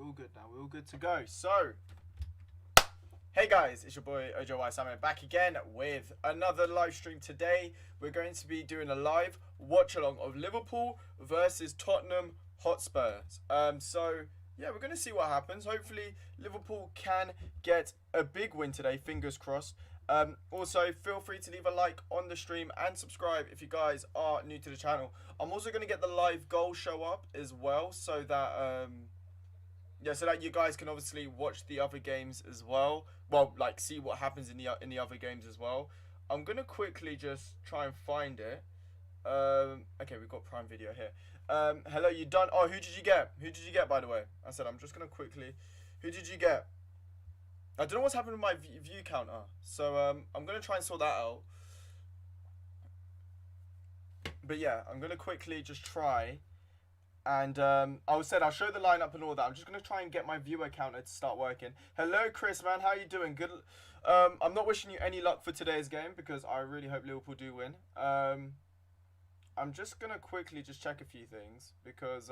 all good now. We're all good to go. So, hey guys, it's your boy ojaysam back again with another live stream today. We're going to be doing a live watch-along of Liverpool versus Tottenham Hotspurs. So, yeah, we're going to see what happens. Hopefully, Liverpool can get a big win today, fingers crossed. Also, feel free to leave a like on the stream and subscribe if you guys are new to the channel. I'm also going to get the live goal show up as well, so that so that you guys can obviously watch the other games as well. Well, like see what happens in the other games as well. I'm going to quickly just try and find it. Okay, we've got Prime Video here. Hello, you done? Oh, who did you get? Who did you get, by the way? I said I'm just going to quickly. Who did you get? I don't know what's happened with my view counter, so I'm going to try and sort that out. But yeah, I'm going to quickly just try, and I'll show the lineup and all that. I'm just going to try and get my viewer counter to start working. Hello, Chris, man, how you doing? Good. I'm not wishing you any luck for today's game because I really hope Liverpool do win. I'm just going to quickly just check a few things because...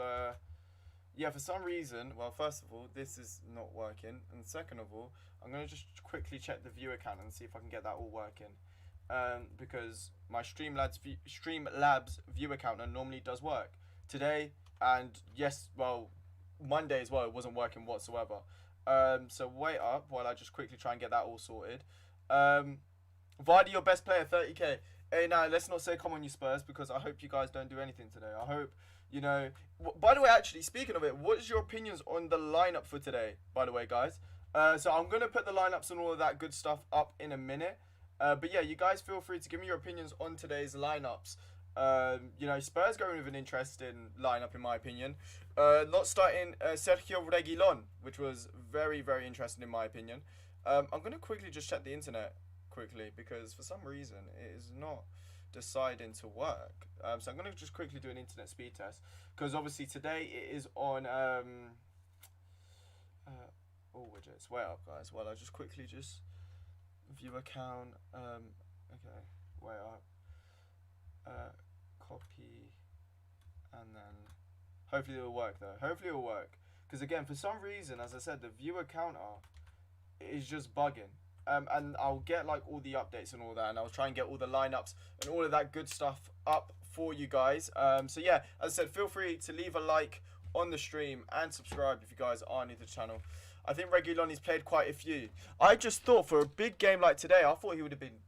yeah, for some reason, well, first of all, this is not working. And second of all, I'm going to just quickly check the viewer count and see if I can get that all working. Because my Streamlabs viewer counter normally does work. Today, and yes, well, Monday as well, it wasn't working whatsoever. So wait up while I just quickly try and get that all sorted. Vardy, your best player, 30k. Hey, now, let's not say come on you Spurs, because I hope you guys don't do anything today. I hope... You know, by the way, actually, speaking of it, what's your opinions on the lineup for today, by the way, guys? So I'm going to put the lineups and all of that good stuff up in a minute. But yeah, you guys feel free to give me your opinions on today's lineups. You know, Spurs going with an interesting lineup, in my opinion. Not starting Sergio Reguilon, which was very, very interesting, in my opinion. I'm going to quickly just check the internet quickly, because for some reason it is not deciding to work. So I'm going to just quickly do an internet speed test, because obviously today it is on all widgets. Wait up, guys, while I just quickly just view account. Okay, wait up, copy, and then hopefully it'll work though. Hopefully it'll work, because again, for some reason, as I said, the viewer counter is just bugging. And I'll get like all the updates and all that, and I'll try and get all the lineups and all of that good stuff up for you guys. So yeah, as I said, feel free to leave a like on the stream and subscribe if you guys are new to the channel. I think Reguilon played quite a few. I just thought for a big game like today, I thought he would have been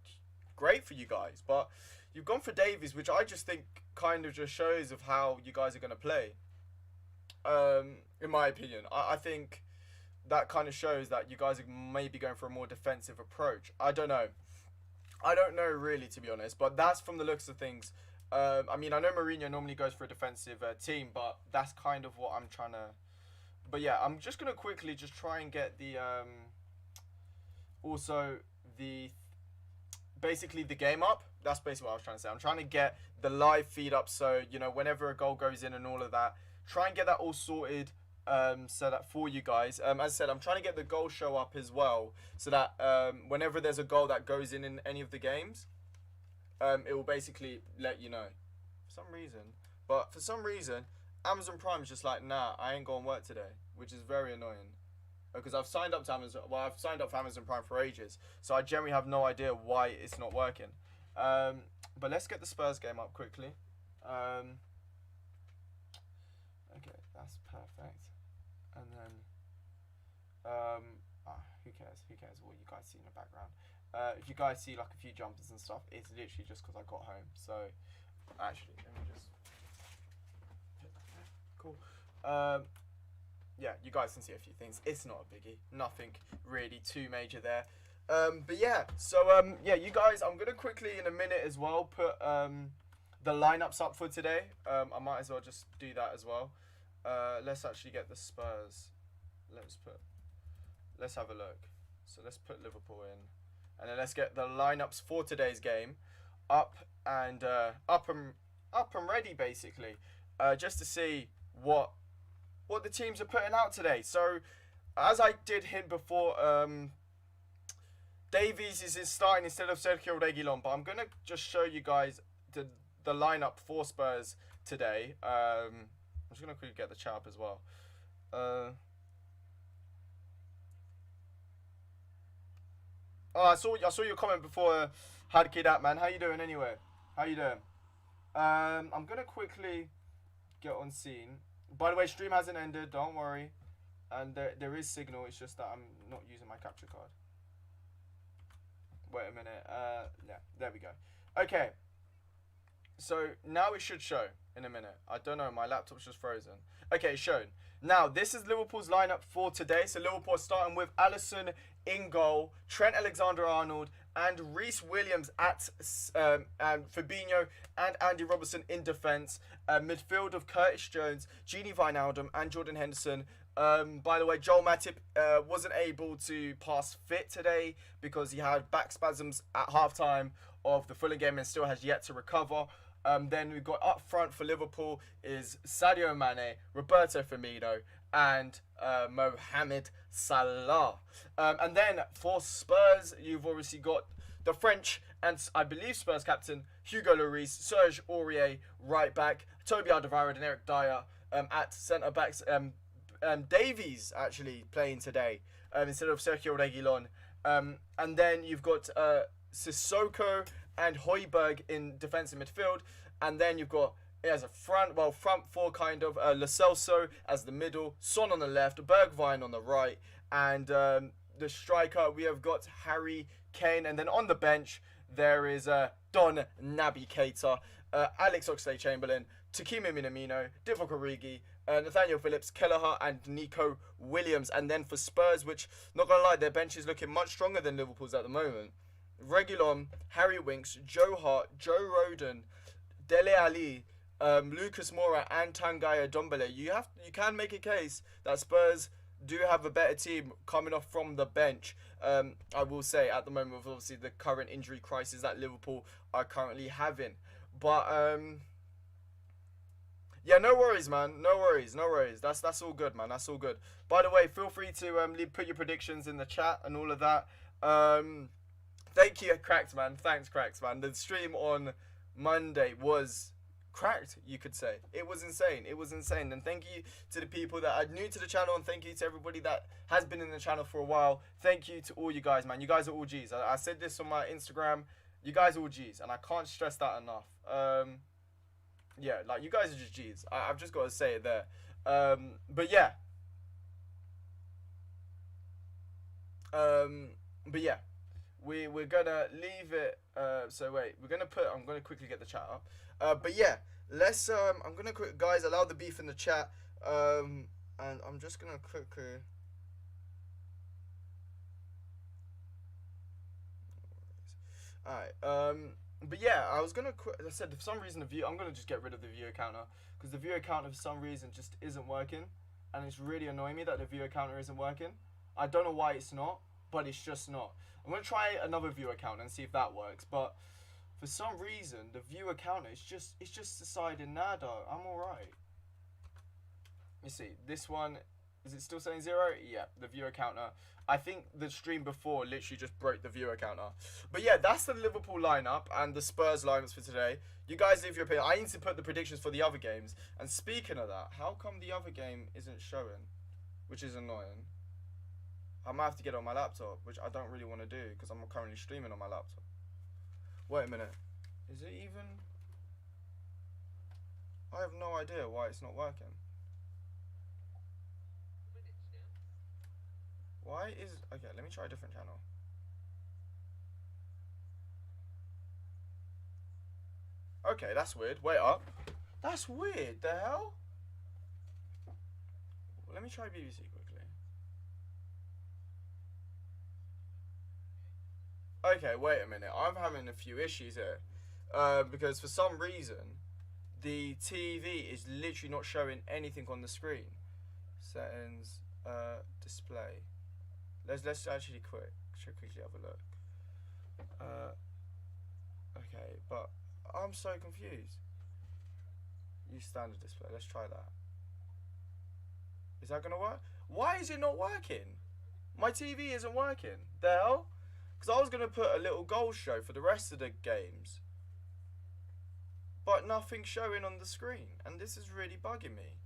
great for you guys, but you've gone for Davies, which I just think kind of just shows of how you guys are going to play. In my opinion, I think that kind of shows that you guys are maybe going for a more defensive approach. I don't know. I don't know really, to be honest, but that's from the looks of things. I mean, I know Mourinho normally goes for a defensive team, but that's kind of what I'm trying to... But yeah, I'm just going to quickly just try and get the... also, the... Basically, the game up. That's basically what I was trying to say. I'm trying to get the live feed up, so, you know, whenever a goal goes in and all of that, try and get that all sorted. So that for you guys, as I said, I'm trying to get the goal show up as well, so that whenever there's a goal that goes in any of the games, it will basically let you know. For some reason, Amazon Prime is just like, nah, I ain't going to work today, which is very annoying, because I've signed up to Amazon. Well, I've signed up for Amazon Prime for ages, so I generally have no idea why it's not working. But let's get the Spurs game up quickly. Okay, that's perfect. And then, who cares? Who cares what you guys see in the background? If you guys see like a few jumpers and stuff, it's literally just because I got home. So, actually, let me just put that there. Cool. Yeah, you guys can see a few things. It's not a biggie. Nothing really too major there. But yeah, so yeah, you guys, I'm gonna quickly in a minute as well put the lineups up for today. I might as well just do that as well. Let's actually get the Spurs. Let's have a look. So let's put Liverpool in, and then let's get the lineups for today's game up and ready, basically, just to see what the teams are putting out today. So as I did hint before, Davies is starting instead of Sergio Reguilon, but I'm gonna just show you guys the lineup for Spurs today. I'm just gonna quickly get the chat up as well. Oh, I saw your comment before. Had kid out, man. How you doing anyway? How you doing? I'm gonna quickly get on scene. By the way, stream hasn't ended. Don't worry. And there is signal. It's just that I'm not using my capture card. Wait a minute. Yeah, there we go. Okay. So now it should show in a minute. I don't know. My laptop's just frozen. Okay, it's shown. Now, this is Liverpool's lineup for today. So Liverpool are starting with Alisson in goal, Trent Alexander-Arnold, and Reece Williams at and Fabinho and Andy Robertson in defence. Midfield of Curtis Jones, Gini Wijnaldum, and Jordan Henderson. By the way, Joel Matip wasn't able to pass fit today because he had back spasms at halftime of the Fulham game and still has yet to recover. Then we've got up front for Liverpool is Sadio Mane, Roberto Firmino, and Mohamed Salah. And then for Spurs, you've obviously got the French and I believe Spurs captain Hugo Lloris, Serge Aurier right back, Toby Alderweireld and Eric Dyer at centre backs. Davies actually playing today instead of Sergio Reguilon. And then you've got Sissoko and Højbjerg in defensive midfield, and then you've got as a front four kind of Lo Celso as the middle, Son on the left, Bergwijn on the right, and the striker we have got Harry Kane, and then on the bench there is Don Naby Keita, Alex Oxlade-Chamberlain, Takimi Minamino, Divock Origi, Nathaniel Phillips, Kelleher, and Nico Williams. And then for Spurs, which, not going to lie, their bench is looking much stronger than Liverpool's at the moment. Reguilon, Harry Winks, Joe Hart, Joe Rodon, Dele Alli, Lucas Moura, and Tangaya Dombele. You can make a case that Spurs do have a better team coming off from the bench. I will say at the moment, with obviously the current injury crisis that Liverpool are currently having. But yeah, no worries, man. No worries. That's all good, man. That's all good. By the way, feel free to put your predictions in the chat and all of that. Thank you, Cracked, man. Thanks, Cracked, man. The stream on Monday was cracked, you could say. It was insane. And thank you to the people that are new to the channel, and thank you to everybody that has been in the channel for a while. Thank you to all you guys, man. You guys are all G's. I said this on my Instagram. You guys are all G's, and I can't stress that enough. Yeah, like, you guys are just G's. I've just got to say it there. But yeah. We're gonna leave it. So wait, I'm gonna quickly get the chat up. But yeah, let's. I'm gonna guys, allow the beef in the chat. And I'm just gonna quickly. Alright. But yeah, I was gonna. I said for some reason I'm gonna just get rid of the viewer counter because the viewer counter for some reason just isn't working, and it's really annoying me that the viewer counter isn't working. I don't know why it's not, but it's just not. I'm gonna try another viewer counter and see if that works. But for some reason, the viewer counter it's just deciding nada. I'm alright. You see, this one, is it still saying 0? Yeah, the viewer counter. I think the stream before literally just broke the viewer counter. But yeah, that's the Liverpool lineup and the Spurs lineups for today. You guys leave your opinion. I need to put the predictions for the other games. And speaking of that, how come the other game isn't showing? Which is annoying. I might have to get it on my laptop, which I don't really want to do because I'm currently streaming on my laptop. Wait a minute. Is it even? I have no idea why it's not working. Why is... Okay, let me try a different channel. Okay, that's weird. Wait up. That's weird. The hell? Let me try BBC quickly. Okay, wait a minute. I'm having a few issues here. Because for some reason, the TV is literally not showing anything on the screen. Settings, display. Let's actually quickly have a look. Okay, but I'm so confused. Use standard display. Let's try that. Is that gonna work? Why is it not working? My TV isn't working. The hell? Because I was gonna put a little goal show for the rest of the games, but nothing's showing on the screen, and this is really bugging me.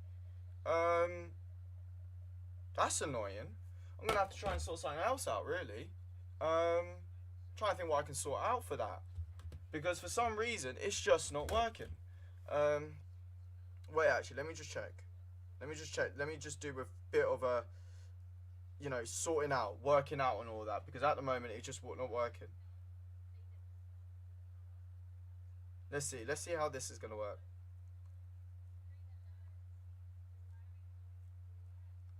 That's annoying. I'm gonna have to try and sort something else out, really. trying to think what I can sort out for that. Because for some reason, it's just not working. Wait, actually, let me just check. Let me just do a bit of a, sorting out, working out and all that. Because at the moment, it's just not working. Let's see how this is going to work.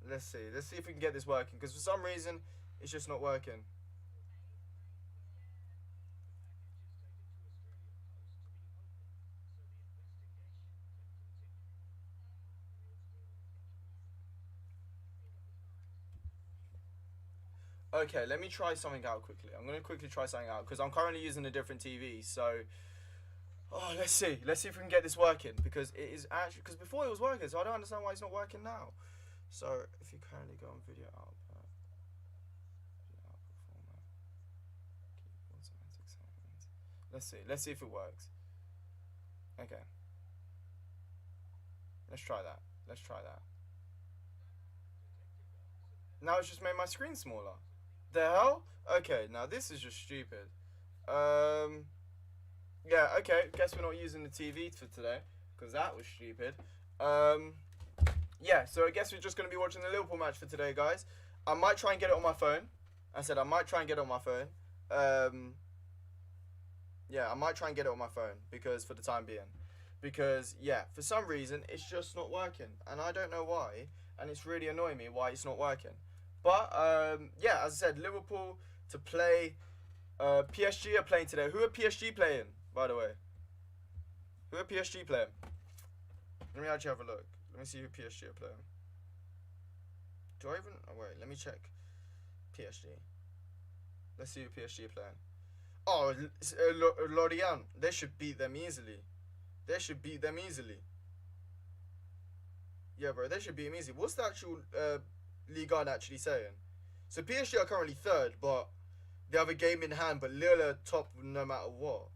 Let's see if we can get this working. Because for some reason, it's just not working. Okay, let me try something out quickly. I'm going to quickly try something out because I'm currently using a different TV. So, let's see. Let's see if we can get this working because it is actually, because before it was working, so I don't understand why it's not working now. So, if you currently go on video output format, keyboard semantic settings. Let's see if it works. Okay. Let's try that. Now it's just made my screen smaller. The hell? Okay, now this is just stupid. Yeah, okay, guess we're not using the TV for today, because that was stupid. Yeah, so I guess we're just going to be watching the Liverpool match for today, guys. I might try and get it on my phone. I might try and get it on my phone. Yeah, I might try and get it on my phone, because for the time being. Because, yeah, for some reason, it's just not working. And I don't know why, and it's really annoying me why it's not working. But, yeah, as I said, Liverpool to play. PSG are playing today. Who are PSG playing, by the way? Who are PSG playing? Let me actually have a look. Let me see who PSG are playing. Do I even... Oh, wait, let me check PSG. Let's see who PSG are playing. Oh, Lorient. They should beat them easily. Yeah, bro, they should beat them easily. What's the actual... Ligue 1 actually saying? So PSG are currently third, but they have a game in hand, but Lille are top no matter what.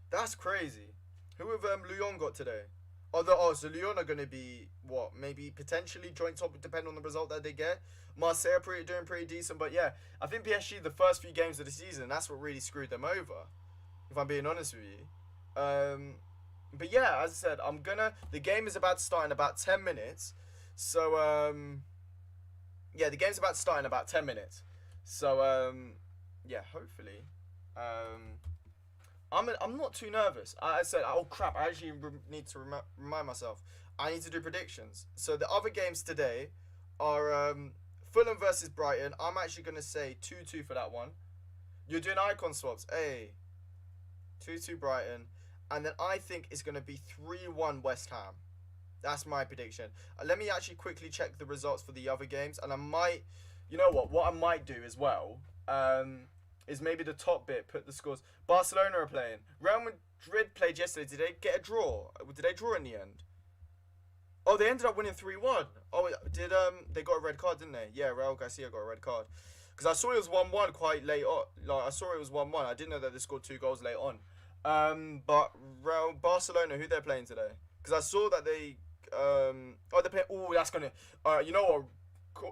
That's crazy. Who have Lyon got today? So Lyon are going to be, what, maybe potentially joint top, depending on the result that they get. Marseille are doing pretty decent, but yeah, I think PSG, the first few games of the season, that's what really screwed them over, if I'm being honest with you. But yeah, as I said, the game is about to start in about 10 minutes, so, yeah, the game's about to start in about 10 minutes. So, yeah, hopefully. I'm not too nervous. I said, oh crap, I actually need to remind myself. I need to do predictions. So the other games today are Fulham versus Brighton. I'm actually going to say 2-2 for that one. You're doing icon swaps. Hey, 2-2 Brighton. And then I think it's going to be 3-1 West Ham. That's my prediction. Let me actually quickly check the results for the other games. And I might, you know what I might do as well, is maybe the top bit, put the scores. Barcelona are playing. Real Madrid played yesterday. Did they get a draw? Did they draw in the end? Oh, they ended up winning 3-1. Oh, they got a red card, didn't they? Yeah, Raul Garcia got a red card. Because I saw it was 1-1 quite late on. Like, I saw it was 1-1. I didn't know that they scored 2 goals late on. But Barcelona, who they're playing today? Because I saw that they... they're playing... Oh, that's going to... you know what?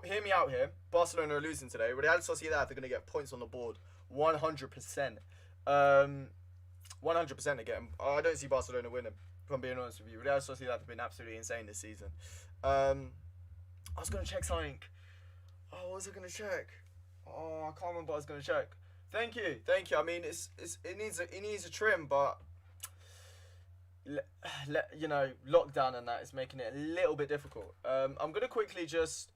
Hear me out here. Barcelona are losing today. Real Sociedad, they're going to get points on the board. 100%. 100% again. I don't see Barcelona winning, if I'm being honest with you. Real Sociedad have been absolutely insane this season. I was going to check something. Oh, what was I going to check? Oh, I can't remember what I was going to check. Thank you. I mean, it needs a trim, but... you know, lockdown and that is making it a little bit difficult. I'm going to quickly just...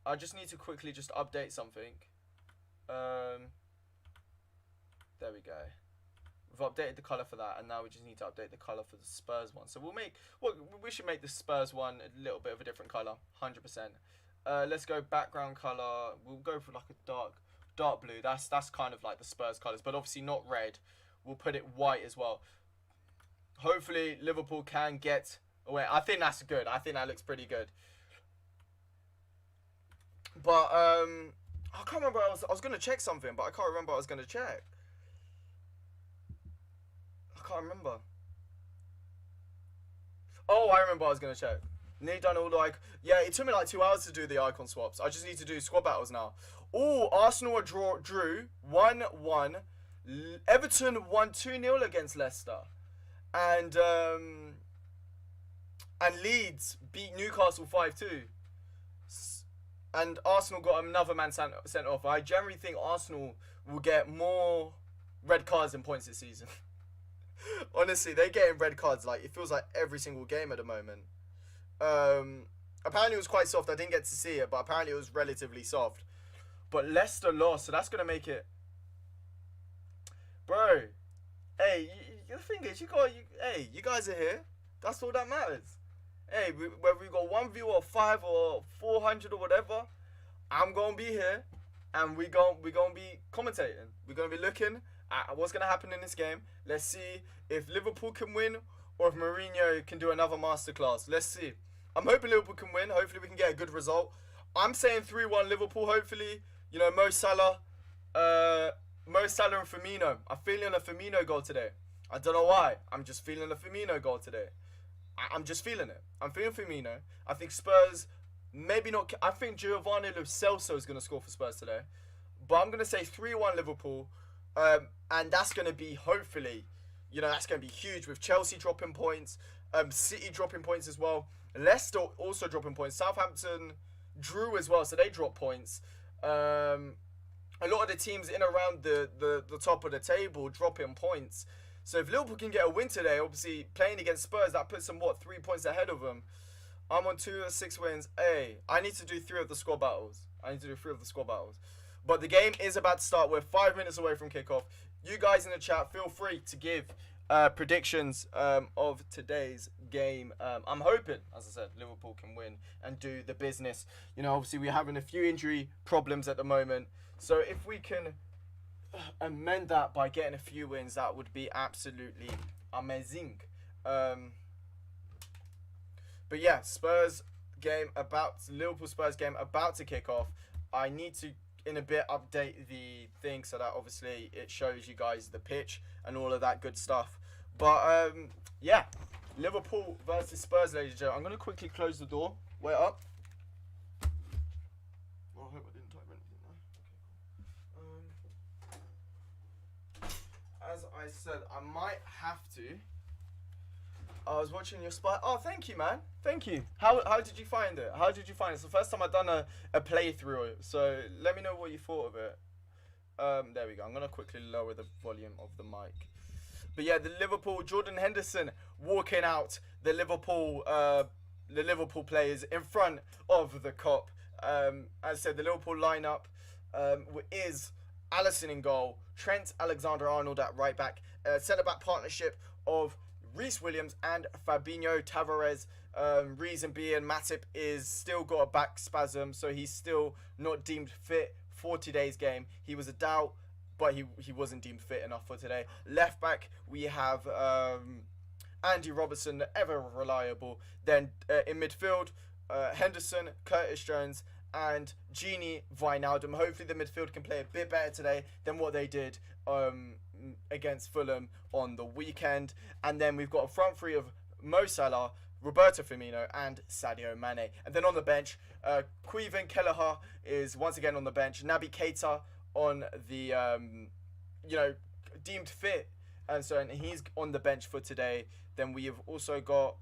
I just need to quickly just update something. There we go. We've updated the colour for that, and now we just need to update the colour for the Spurs one. So we should make the Spurs one a little bit of a different colour, 100%. Let's go background colour. We'll go for like a dark blue. That's kind of like the Spurs colours, but obviously not red. We'll put it white as well. Hopefully Liverpool can get away. I think that's good. I think that looks pretty good. But I can't remember. I was going to check something, but I can't remember what I was going to check. I can't remember. Oh, I remember what I was going to check. Need done all the yeah, it took me like 2 hours to do the icon swaps. I just need to do squad battles now. Oh, Arsenal drew 1-1. Everton won 2-0 against Leicester, and Leeds beat Newcastle 5-2. And Arsenal got another man sent off. I generally think Arsenal will get more red cards than points this season. Honestly, they're getting red cards like it feels like every single game at the moment. Apparently it was quite soft. I didn't get to see it, but apparently it was relatively soft. But Leicester lost, so that's gonna make it. Bro, hey, the thing is, you guys are here. That's all that matters. Hey, whether we got one view or 5 or 400 or whatever, I'm gonna be here, and we gonna be commentating. We're gonna be looking at what's gonna happen in this game. Let's see if Liverpool can win or if Mourinho can do another masterclass. Let's see. I'm hoping Liverpool can win. Hopefully we can get a good result. I'm saying 3-1 Liverpool. Hopefully, Mo Salah and Firmino. I'm feeling a Firmino goal today. I don't know why. I'm just feeling a Firmino goal today. I'm just feeling it. I'm feeling Firmino. I think Spurs, maybe not. I think Giovanni Lo Celso is going to score for Spurs today. But I'm going to say 3-1 Liverpool. And that's going to be, hopefully, that's going to be huge with Chelsea dropping points, City dropping points as well. Leicester also dropping points. Southampton drew as well, so they drop points. A lot of the teams in around the top of the table dropping points. So if Liverpool can get a win today, obviously playing against Spurs, that puts them 3 points ahead of them. I'm on 2 of 6 wins. Hey, I need to do 3 of the squad battles. But the game is about to start. We're 5 minutes away from kickoff. You guys in the chat, feel free to give predictions of today's game. I'm hoping, as I said, Liverpool can win and do the business. Obviously we're having a few injury problems at the moment. So if we can amend that by getting a few wins, that would be absolutely amazing. But yeah, Liverpool Spurs game about to kick off. I need to in a bit update the thing so that obviously it shows you guys the pitch and all of that good stuff. But yeah, Liverpool versus Spurs, ladies and gentlemen. I'm going to quickly close the door. Wait up. Well, I hope I didn't type anything there. Okay, cool. As I said, I might have to. I was watching your spy. Oh, thank you, man. Thank you. How did you find it? It's the first time I've done a playthrough, so let me know what you thought of it. There we go. I'm going to quickly lower the volume of the mic. But yeah, the Liverpool, Jordan Henderson walking out the Liverpool players in front of the Kop. As I said, the Liverpool lineup is Alisson in goal, Trent Alexander-Arnold at right back, centre-back partnership of Reece Williams and Fabinho Tavares. Reason being, Matip is still got a back spasm, so he's still not deemed fit for today's game. He was a doubt, but he wasn't deemed fit enough for today. Left back, we have Andy Robertson, the ever reliable. Then in midfield, Henderson, Curtis Jones, and Gini Wijnaldum. Hopefully the midfield can play a bit better today than what they did against Fulham on the weekend. And then we've got a front three of Mo Salah, Roberto Firmino, and Sadio Mane. And then on the bench, Queven Kelleher is once again on the bench. Naby Keita on the deemed fit, and he's on the bench for today. Then we have also got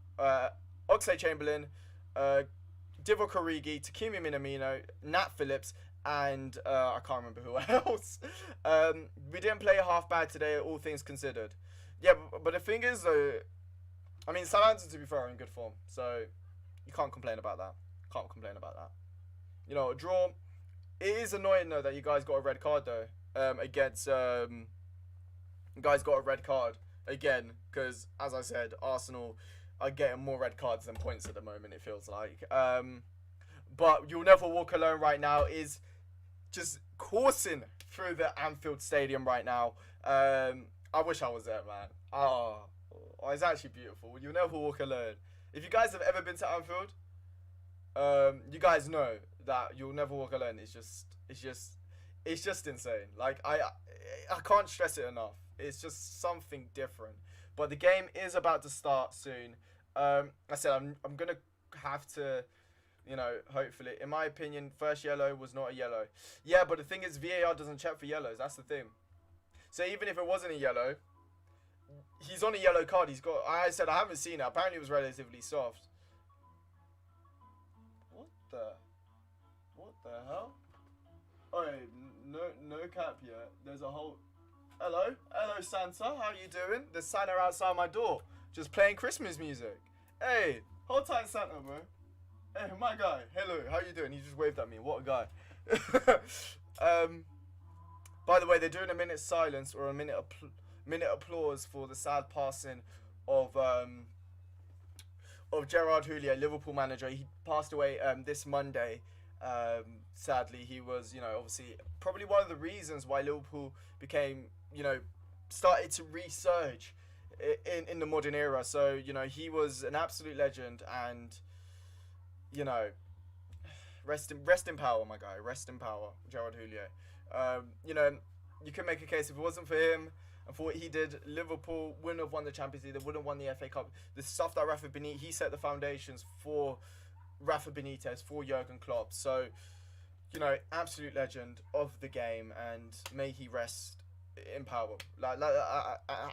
Oxlade-Chamberlain, Divock Origi, Takimi Minamino, Nat Phillips, and I can't remember who else. We didn't play half bad today, all things considered. Yeah, but the thing is, though, I mean, Southampton, to be fair, are in good form, so you can't complain about that. A draw. It is annoying, though, that you guys got a red card, though, against... you guys got a red card again, because, as I said, Arsenal are getting more red cards than points at the moment, it feels like. But You'll Never Walk Alone right now is just coursing through the Anfield Stadium right now. I wish I was there, man. Oh, it's actually beautiful. You'll Never Walk Alone. If you guys have ever been to Anfield, you guys know that You'll Never Walk Alone is it's just insane. Like, I can't stress it enough. It's just something different. But the game is about to start soon. I said I'm gonna have to, hopefully, in my opinion, first yellow was not a yellow. Yeah, but the thing is, VAR doesn't check for yellows. That's the thing. So even if it wasn't a yellow, he's on a yellow card. He's got. I said I haven't seen it. Apparently, it was relatively soft. What the? What the hell? Oh, no cap yet. There's a whole. Hello, Santa. How you doing? There's Santa outside my door, just playing Christmas music. Hey, hold tight, Santa, bro. Hey, my guy. Hello, how you doing? He just waved at me. What a guy. By the way, they're doing a minute silence or a minute applause for the sad passing of Gerard Houllier, Liverpool manager. He passed away this Monday. Sadly, he was, obviously probably one of the reasons why Liverpool became, started to resurge in the modern era. So, he was an absolute legend, and, rest in power, my guy. Rest in power, Gerard Houllier. You can make a case if it wasn't for him and for what he did, Liverpool wouldn't have won the Champions League. They wouldn't have won the FA Cup. The stuff that Rafa Benitez, he set the foundations for Rafa Benitez, for Jurgen Klopp. So, absolute legend of the game, and may he rest in power,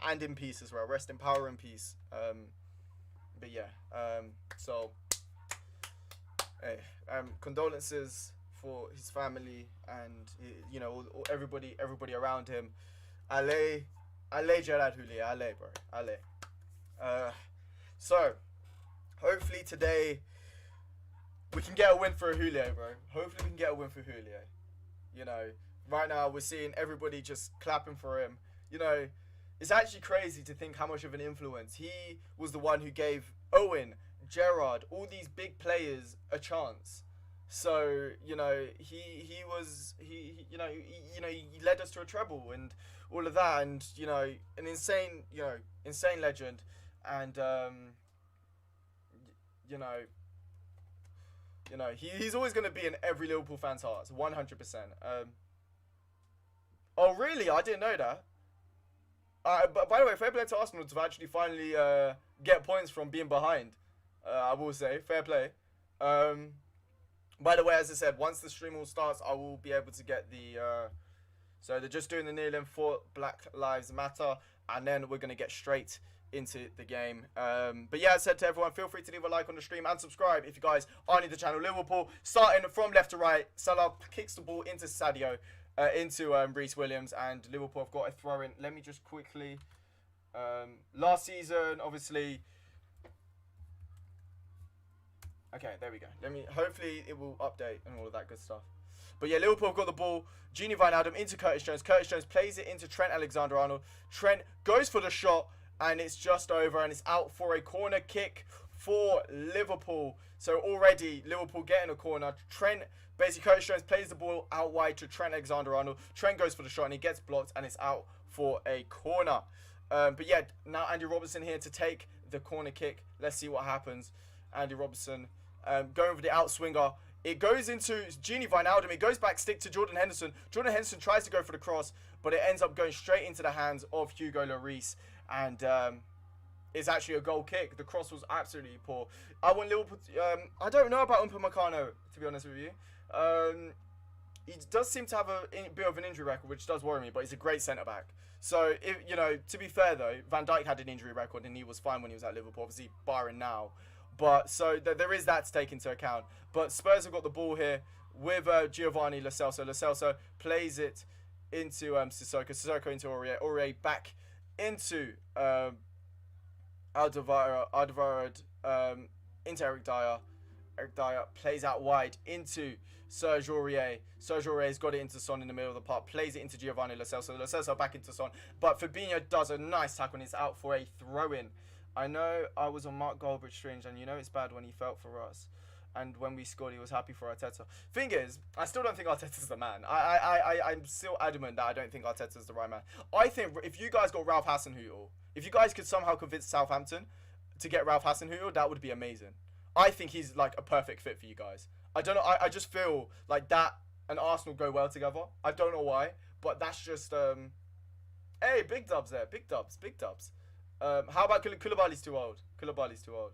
and in peace as well. Rest in power and peace. But yeah, so, hey, condolences for his family and everybody around him. Allez, Gerard Houllier, allez, bro, allez. So, hopefully today we can get a win for Houllier, bro. Hopefully we can get a win for Houllier. Right now we're seeing everybody just clapping for him. It's actually crazy to think how much of an influence he was. The one who gave Owen, Gerrard, all these big players a chance. So he led us to a treble and all of that, and an insane legend, and he's always going to be in every Liverpool fan's hearts, 100%. Oh really? I didn't know that. But by the way, fair play to Arsenal to actually finally get points from being behind. I will say, fair play. By the way, as I said, once the stream all starts, I will be able to get the... so they're just doing the kneeling for Black Lives Matter, and then we're going to get straight into the game. But yeah, I said to everyone, feel free to leave a like on the stream and subscribe if you guys are new to the channel. Liverpool starting from left to right. Salah kicks the ball into Sadio, into Reece Williams, and Liverpool have got a throw in. Let me just quickly... last season, obviously... Okay, there we go. Hopefully it will update and all of that good stuff. But yeah, Liverpool have got the ball. Gini Wijnaldum into Curtis Jones. Curtis Jones plays it into Trent Alexander-Arnold. Trent goes for the shot, and it's just over, and it's out for a corner kick for Liverpool. So already Liverpool getting a corner. Curtis Jones plays the ball out wide to Trent Alexander-Arnold. Trent goes for the shot, and he gets blocked, and it's out for a corner. But yeah, now Andy Robertson here to take the corner kick. Let's see what happens. Andy Robertson going for the outswinger. It goes into Gini Wijnaldum. It goes back stick to Jordan Henderson. Jordan Henderson tries to go for the cross, but it ends up going straight into the hands of Hugo Lloris. And it's actually a goal kick. The cross was absolutely poor. I want Liverpool... I don't know about Upamecano, to be honest with you. He does seem to have a bit of an injury record, which does worry me, but he's a great centre-back. So, to be fair, though, Van Dijk had an injury record, and he was fine when he was at Liverpool, obviously, barring now. But so there is that to take into account. But Spurs have got the ball here with Giovanni Lo Celso. Lo Celso plays it into Sissoko. Sissoko into Aurier. Aurier back into Alderweireld into Eric Dyer. Eric Dyer plays out wide into Serge Aurier. Serge Aurier's got it into Son in the middle of the park. Plays it into Giovanni Lo Celso. Lo Celso back into Son. But Fabinho does a nice tackle, and it's out for a throw-in. I know I was on Mark Goldbridge Strange, and it's bad when he felt for us. And when we scored, he was happy for Arteta. Thing is, I still don't think Arteta's the man. I'm still adamant that I don't think Arteta's the right man. I think if you guys got Ralph Hasenhüttl, if you guys could somehow convince Southampton to get Ralph Hasenhüttl, that would be amazing. I think he's like a perfect fit for you guys. I don't know. I just feel like that and Arsenal go well together. I don't know why, but that's just... Hey, big dubs there. Big dubs. Big dubs. How about Koulibaly's too old? Koulibaly's too old.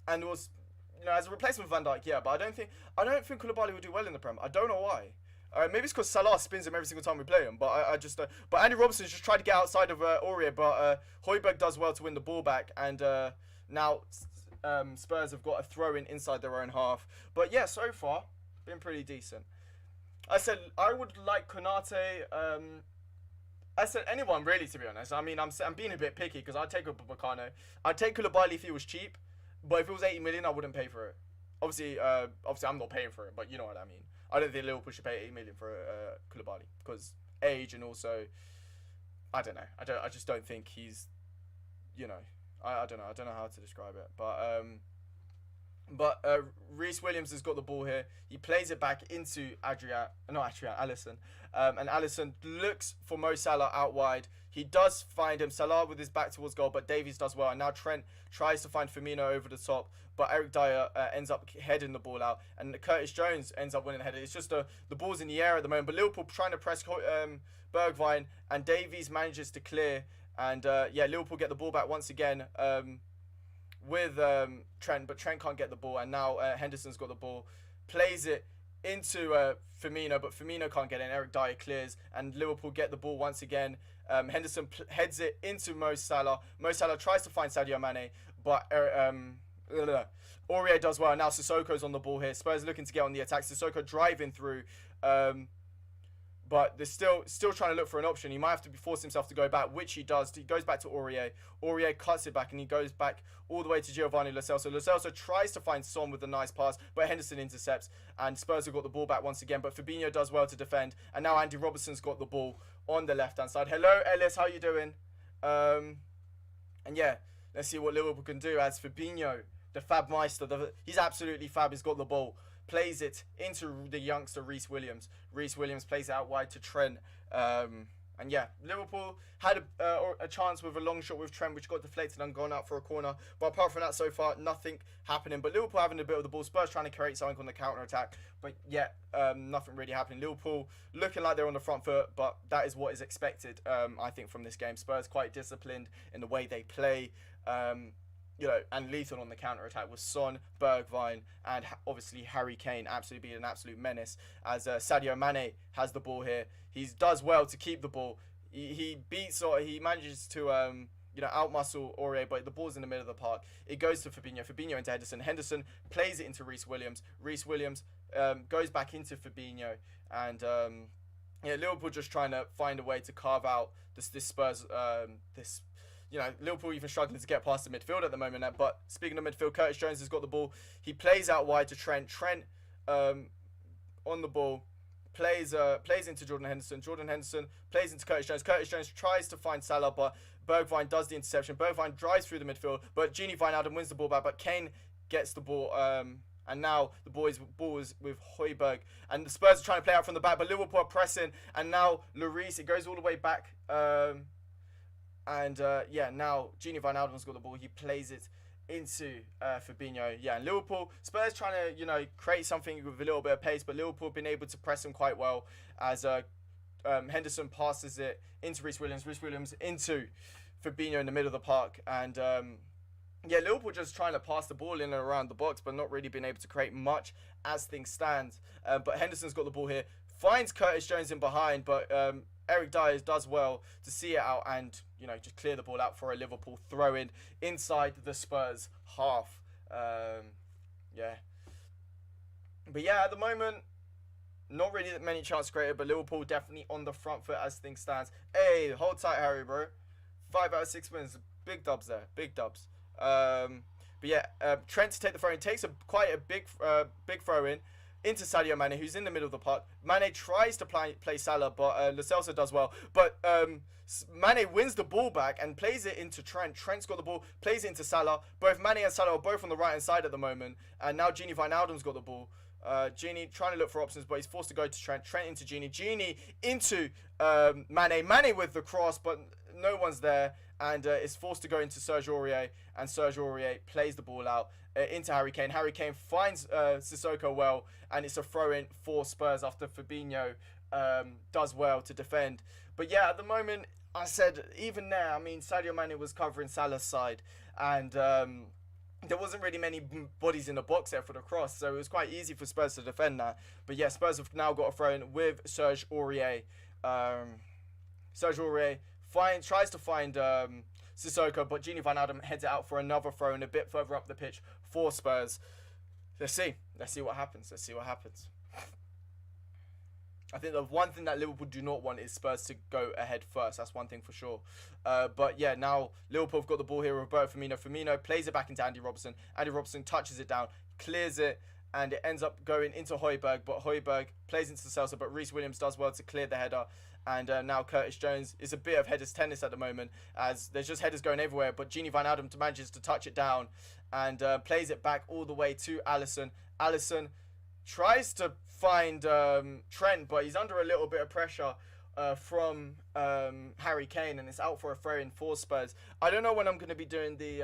And was, as a replacement for Van Dijk, yeah, but I don't think Koulibaly will do well in the Prem. I don't know why. Maybe it's because Salah spins him every single time we play him, but I just. But Andy Robertson's just tried to get outside of Aurier, but Højbjerg does well to win the ball back, and now Spurs have got a throw in inside their own half. But yeah, so far been pretty decent. I said I would like Konate. I said anyone really, to be honest. I mean, I'm being a bit picky because I'd take Upamecano. I'd take Koulibaly if he was cheap, but if it was 80 million, I wouldn't pay for it. Obviously, I'm not paying for it, but you know what I mean. I don't think Liverpool should pay 80 million for Koulibaly because age and also, I don't know. I just don't think he's, you know, I don't know. I don't know how to describe it, but Reece Williams has got the ball here. He plays it back into Alisson. And Alisson looks for Mo Salah out wide. He does find him. Salah with his back towards goal, but Davies does well. And now Trent tries to find Firmino over the top, but Eric Dyer ends up heading the ball out. And Curtis Jones ends up winning the header. It's just the ball's in the air at the moment. But Liverpool trying to press Bergwijn, and Davies manages to clear. And Liverpool get the ball back once again. With Trent, but Trent can't get the ball, and now Henderson's got the ball, plays it into Firmino, but Firmino can't get it, and Eric Dyer clears, and Liverpool get the ball once again. Henderson heads it into Mo Salah. Mo Salah tries to find Sadio Mane, but Aurier does well. Now Sissoko's on the ball here. Spurs looking to get on the attack. Sissoko driving through, but they're still trying to look for an option. He might have to force himself to go back, which he does. He goes back to Aurier. Aurier cuts it back, and he goes back all the way to Giovanni Lo Celso. Lo Celso tries to find Son with a nice pass, but Henderson intercepts, and Spurs have got the ball back once again. But Fabinho does well to defend, and now Andy Robertson's got the ball on the left-hand side. Hello, Ellis. How you doing? And yeah, let's see what Liverpool can do as Fabinho, the Fab Meister, he's absolutely fab. He's got the ball. Plays it into the youngster Reece Williams. Reece Williams plays it out wide to Trent. And yeah, Liverpool had a chance with a long shot with Trent, which got deflected and gone out for a corner. But apart from that, so far, nothing happening. But Liverpool having a bit of the ball. Spurs trying to create something on the counter-attack. But yeah, nothing really happening. Liverpool looking like they're on the front foot, but that is what is expected, I think, from this game. Spurs quite disciplined in the way they play. And lethal on the counter-attack with Son, Bergwijn, and obviously Harry Kane absolutely being an absolute menace as Sadio Mane has the ball here. He does well to keep the ball. He manages to outmuscle Aurier, but the ball's in the middle of the park. It goes to Fabinho. Fabinho into Henderson. Henderson plays it into Reece Williams. Reece Williams goes back into Fabinho, and Liverpool just trying to find a way to carve out this Spurs Liverpool even struggling to get past the midfield at the moment. But speaking of midfield, Curtis Jones has got the ball. He plays out wide to Trent. Trent on the ball. Plays into Jordan Henderson. Jordan Henderson plays into Curtis Jones. Curtis Jones tries to find Salah, but Bergwijn does the interception. Bergwijn drives through the midfield, but Gini Wijnaldum wins the ball back. But Kane gets the ball, and now the ball is with Højbjerg. And the Spurs are trying to play out from the back, but Liverpool are pressing. And now Lloris, it goes all the way back. Now Gini Wijnaldum's got the ball. He plays it into Fabinho. Yeah, and Liverpool, Spurs trying to, create something with a little bit of pace, but Liverpool have been able to press him quite well as Henderson passes it into Reece Williams. Reece Williams into Fabinho in the middle of the park. And, Liverpool just trying to pass the ball in and around the box, but not really being able to create much as things stand. But Henderson's got the ball here. Finds Curtis Jones in behind, but Eric Dyer does well to see it out and, just clear the ball out for a Liverpool throw-in inside the Spurs half. But yeah, at the moment, not really that many chances created, but Liverpool definitely on the front foot as things stands. Hey, hold tight, Harry, bro. 5 out of 6 wins. Big dubs there. Big dubs. Trent to take the throw-in. Takes quite a big throw-in into Sadio Mane, who's in the middle of the park. Mane tries to play Salah, but Lo Celso does well. But Mane wins the ball back and plays it into Trent. Trent's got the ball, plays it into Salah. Both Mane and Salah are both on the right-hand side at the moment. And now Gini Wijnaldum's got the ball. Gini trying to look for options, but he's forced to go to Trent. Trent into Gini. Gini into Mane. Mane with the cross, but no one's there. And is forced to go into Serge Aurier. And Serge Aurier plays the ball out into Harry Kane. Harry Kane finds Sissoko well. And it's a throw-in for Spurs after Fabinho does well to defend. But yeah, at the moment, I said, even now, Sadio Mane was covering Salah's side. And there wasn't really many bodies in the box there for the cross, so it was quite easy for Spurs to defend that. But yeah, Spurs have now got a throw in with Serge Aurier. Serge Aurier tries to find Sissoko, but Gini Van Adam heads it out for another throw in a bit further up the pitch for Spurs. Let's see what happens. I think the one thing that Liverpool do not want is Spurs to go ahead first. That's one thing for sure. But yeah, now Liverpool have got the ball here. Roberto Firmino. Firmino plays it back into Andy Robertson. Andy Robertson touches it down, clears it, and it ends up going into Højbjerg. But Højbjerg plays into Celso, but Reece Williams does well to clear the header. And now Curtis Jones is a bit of headers tennis at the moment, as there's just headers going everywhere. But Gini Van Adam manages to touch it down and plays it back all the way to Alisson. Alisson tries to find Trent, but he's under a little bit of pressure from Harry Kane, and it's out for a throw-in for Spurs. I don't know when I'm going to be doing the...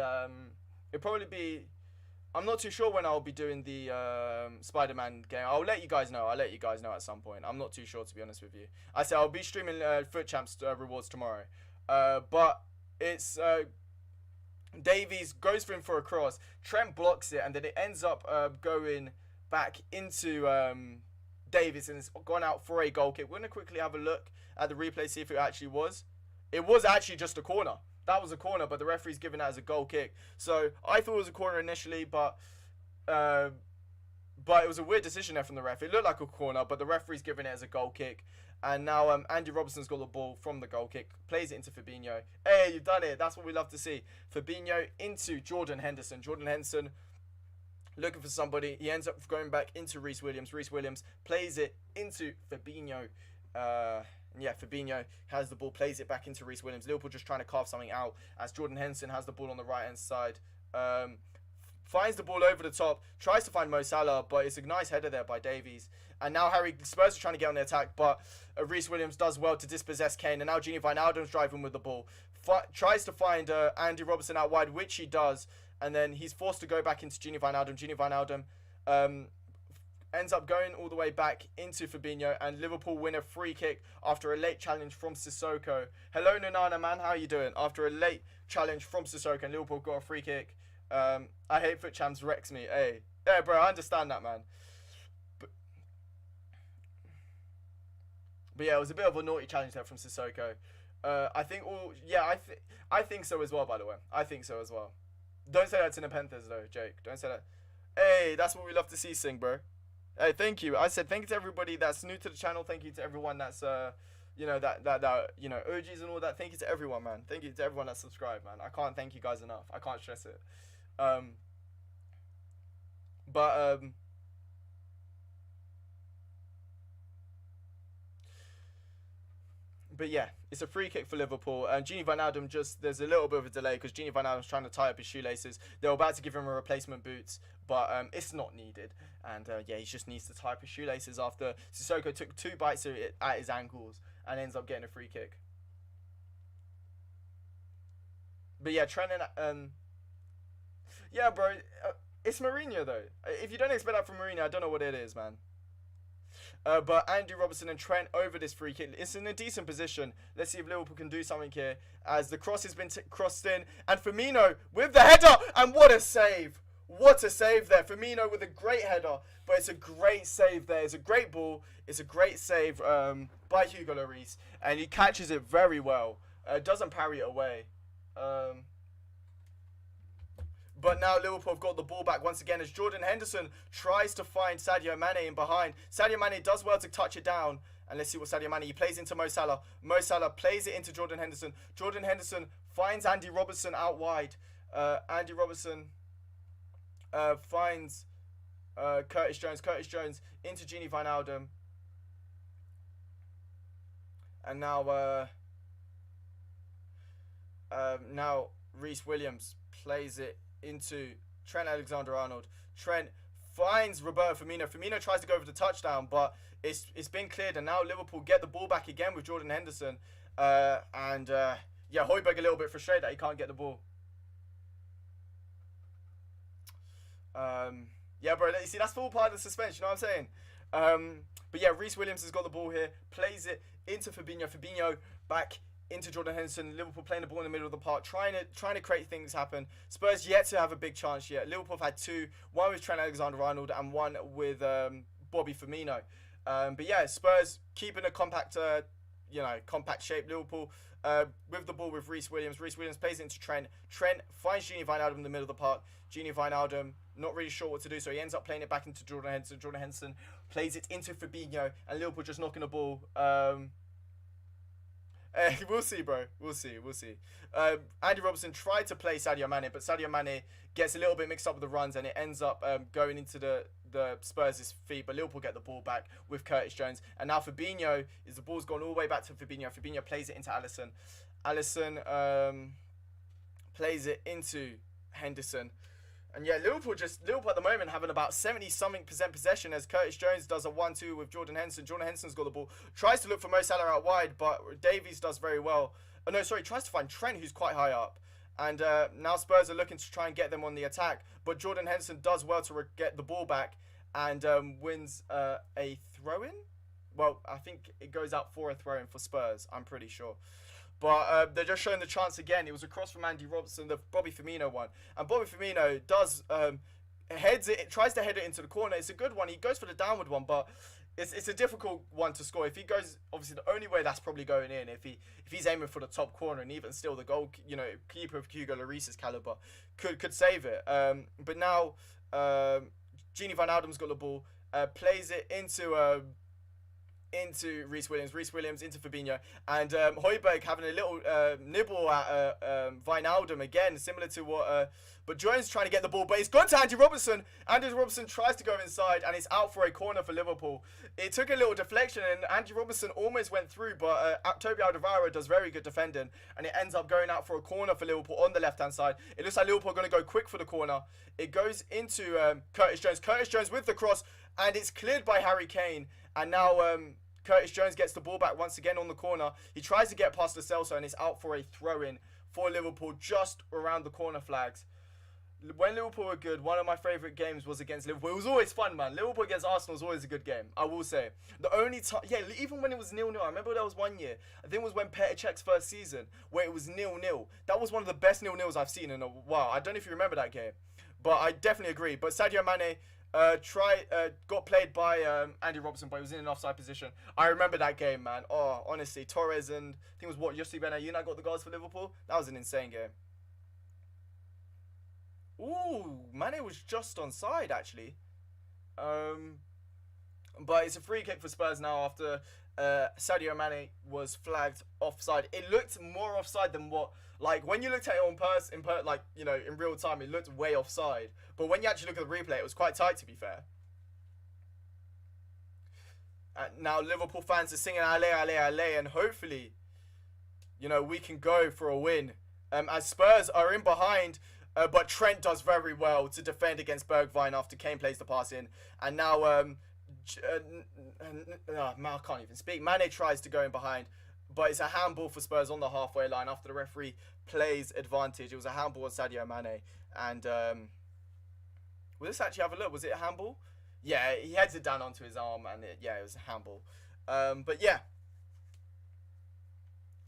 it'll probably be... I'm not too sure when I'll be doing the Spider-Man game. I'll let you guys know. At some point. I'm not too sure, to be honest with you. I said I'll be streaming Foot Champs rewards tomorrow. But it's... Davies goes for him for a cross. Trent blocks it, and then it ends up going back into Davies, and it's gone out for a goal kick. We're going to quickly have a look at the replay, see if it actually was. It was actually just a corner. That was a corner, but the referee's given that as a goal kick. So I thought it was a corner initially, but it was a weird decision there from the ref. It looked like a corner, but the referee's given it as a goal kick. And now Andy Robertson's got the ball from the goal kick, plays it into Fabinho. Hey, you've done it. That's what we love to see. Fabinho into Jordan Henderson. Jordan Henderson looking for somebody. He ends up going back into Reece Williams. Reece Williams plays it into Fabinho. Yeah, Fabinho has the ball, plays it back into Reece Williams. Liverpool just trying to carve something out as Jordan Henderson has the ball on the right-hand side. Finds the ball over the top, tries to find Mo Salah, but it's a nice header there by Davies. And now Spurs are trying to get on the attack, but Reece Williams does well to dispossess Kane. And now Gini Wijnaldum's driving with the ball. Tries to find Andy Robertson out wide, which he does. And then he's forced to go back into Gini Wijnaldum. Gini Wijnaldum ends up going all the way back into Fabinho. And Liverpool win a free kick after a late challenge from Sissoko. Hello, Nanana, man. How are you doing? After a late challenge from Sissoko, and Liverpool got a free kick. I hate Foot Champs wrecks me. Hey, yeah, bro, I understand that, man. But yeah, it was a bit of a naughty challenge there from Sissoko. I think so as well, by the way. I think so as well. Don't say that to the Panthers, though, Jake. Don't say that. Hey, that's what we love to see, Sing, bro. Hey, thank you. I said thank you to everybody that's new to the channel. Thank you to everyone that's, you know, OGs and all that. Thank you to everyone, man. Thank you to everyone that's subscribed, man. I can't thank you guys enough. I can't stress it. But yeah, it's a free kick for Liverpool. And Gini Wijnaldum there's a little bit of a delay because Gini Wijnaldum's trying to tie up his shoelaces. They were about to give him a replacement boots, but it's not needed. And yeah, he just needs to tie up his shoelaces after Sissoko took 2 bites at his ankles and ends up getting a free kick. But yeah, Trent and yeah, bro, it's Mourinho though. If you don't expect that from Mourinho, I don't know what it is, man. But Andy Robertson and Trent over this free kick. It's in a decent position. Let's see if Liverpool can do something here. As the cross has been crossed in. And Firmino with the header. And what a save. What a save there. Firmino with a great header. But it's a great save there. It's a great ball. It's a great save by Hugo Lloris. And he catches it very well. Doesn't parry it away. But now Liverpool have got the ball back once again as Jordan Henderson tries to find Sadio Mane in behind. Sadio Mane does well to touch it down. And let's see what Sadio Mane, he plays into Mo Salah. Mo Salah plays it into Jordan Henderson. Jordan Henderson finds Andy Robertson out wide. Andy Robertson finds Curtis Jones. Curtis Jones into Gini Wijnaldum. And now Reece Williams plays it into Trent Alexander-Arnold. Trent finds Roberto Firmino. Firmino tries to go over the touchdown, but it's been cleared, and now Liverpool get the ball back again with Jordan Henderson. Yeah, Højbjerg a little bit frustrated that he can't get the ball. Yeah, bro, you see, that's all part of the suspense, you know what I'm saying? But yeah, Reece Williams has got the ball here, plays it into Fabinho. Fabinho back into Jordan Henderson. Liverpool playing the ball in the middle of the park, trying to create things happen. Spurs yet to have a big chance yet. Liverpool have had two, one with Trent Alexander-Arnold and one with Bobby Firmino. But yeah, Spurs keeping a compact shape. Liverpool with the ball with Reece Williams. Reece Williams plays it into Trent. Trent finds Gini Wijnaldum in the middle of the park. Gini Wijnaldum not really sure what to do, so he ends up playing it back into Jordan Henderson. Jordan Henderson plays it into Fabinho, and Liverpool just knocking the ball. We'll see, bro. We'll see. Andy Robertson tried to play Sadio Mane, but Sadio Mane gets a little bit mixed up with the runs, and it ends up going into the Spurs' feet. But Liverpool get the ball back with Curtis Jones, and now Fabinho the ball's gone all the way back to Fabinho. Fabinho plays it into Alisson. Alisson plays it into Henderson. And yeah, Liverpool at the moment having about 70-something% possession as Curtis Jones does a 1-2 with Jordan Henderson. Jordan Henderson's got the ball. Tries to look for Mo Salah out wide, but Davies does very well. Oh no, sorry, tries to find Trent, who's quite high up. And now Spurs are looking to try and get them on the attack. But Jordan Henderson does well to get the ball back and wins a throw-in. Well, I think it goes out for a throw-in for Spurs, I'm pretty sure. But they're just showing the chance again. It was a cross from Andy Robertson, the Bobby Firmino one. And Bobby Firmino does heads it, tries to head it into the corner. It's a good one. He goes for the downward one, but it's a difficult one to score. If he goes, obviously the only way that's probably going in, if he's aiming for the top corner, and even still the goal, keeper of Hugo Lloris's caliber could save it. But now Gini Wijnaldum's got the ball, plays it into Reece Williams into Fabinho, and Højbjerg having a little nibble at Wijnaldum again, similar to what. But Jones trying to get the ball, but it's gone to Andy Robertson. Andy Robertson tries to go inside, and it's out for a corner for Liverpool. It took a little deflection, and Andy Robertson almost went through, but Toby Alderweireld does very good defending, and it ends up going out for a corner for Liverpool on the left-hand side. It looks like Liverpool are going to go quick for the corner. It goes into Curtis Jones. Curtis Jones with the cross, and it's cleared by Harry Kane, and now Curtis Jones gets the ball back once again on the corner. He tries to get past Lo Celso, and it's out for a throw-in for Liverpool just around the corner flags. When Liverpool were good, one of my favourite games was against Liverpool. It was always fun, man. Liverpool against Arsenal was always a good game, I will say. The only time, even when it was 0-0, I remember there was one year, I think it was when Petr Cech's first season, where it was 0-0. That was one of the best 0-0s I've seen in a while. I don't know if you remember that game, but I definitely agree. But Sadio Mane got played by Andy Robertson, but he was in an offside position. I remember that game, man. Oh, honestly, Torres and I think it was Yossi Benayoun got the goals for Liverpool. That was an insane game. Ooh, Mane was just onside actually. But it's a free kick for Spurs now after Sadio Mane was flagged offside. It looked more offside than what, like when you looked at it in real time, it looked way offside. But when you actually look at the replay, it was quite tight, to be fair. Now Liverpool fans are singing "Ale, Ale, Ale," and hopefully, we can go for a win. As Spurs are in behind. But Trent does very well to defend against Bergwijn after Kane plays the pass in. And now, I can't even speak. Mane tries to go in behind, but it's a handball for Spurs on the halfway line after the referee plays advantage. It was a handball on Sadio Mane. And, will this actually have a look? Was it a handball? Yeah, he heads it down onto his arm, and it was a handball. But yeah.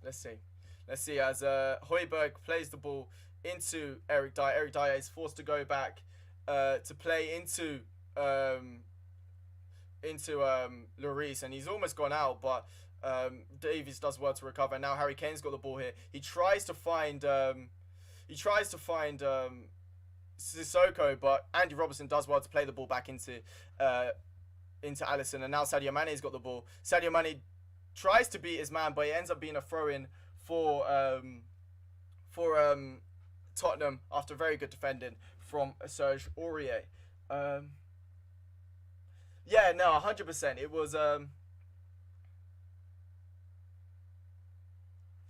Let's see as Højbjerg plays the ball into Eric Dyer. Eric Dyer is forced to go back to play into Lloris, and he's almost gone out, but Davies does well to recover. And now Harry Kane's got the ball here. He tries to find Sissoko, but Andy Robertson does well to play the ball back into Alisson, and now Sadio Mane's got the ball. Sadio Mane tries to beat his man, but it ends up being a throw-in for Tottenham after very good defending from Serge Aurier. 100%. It was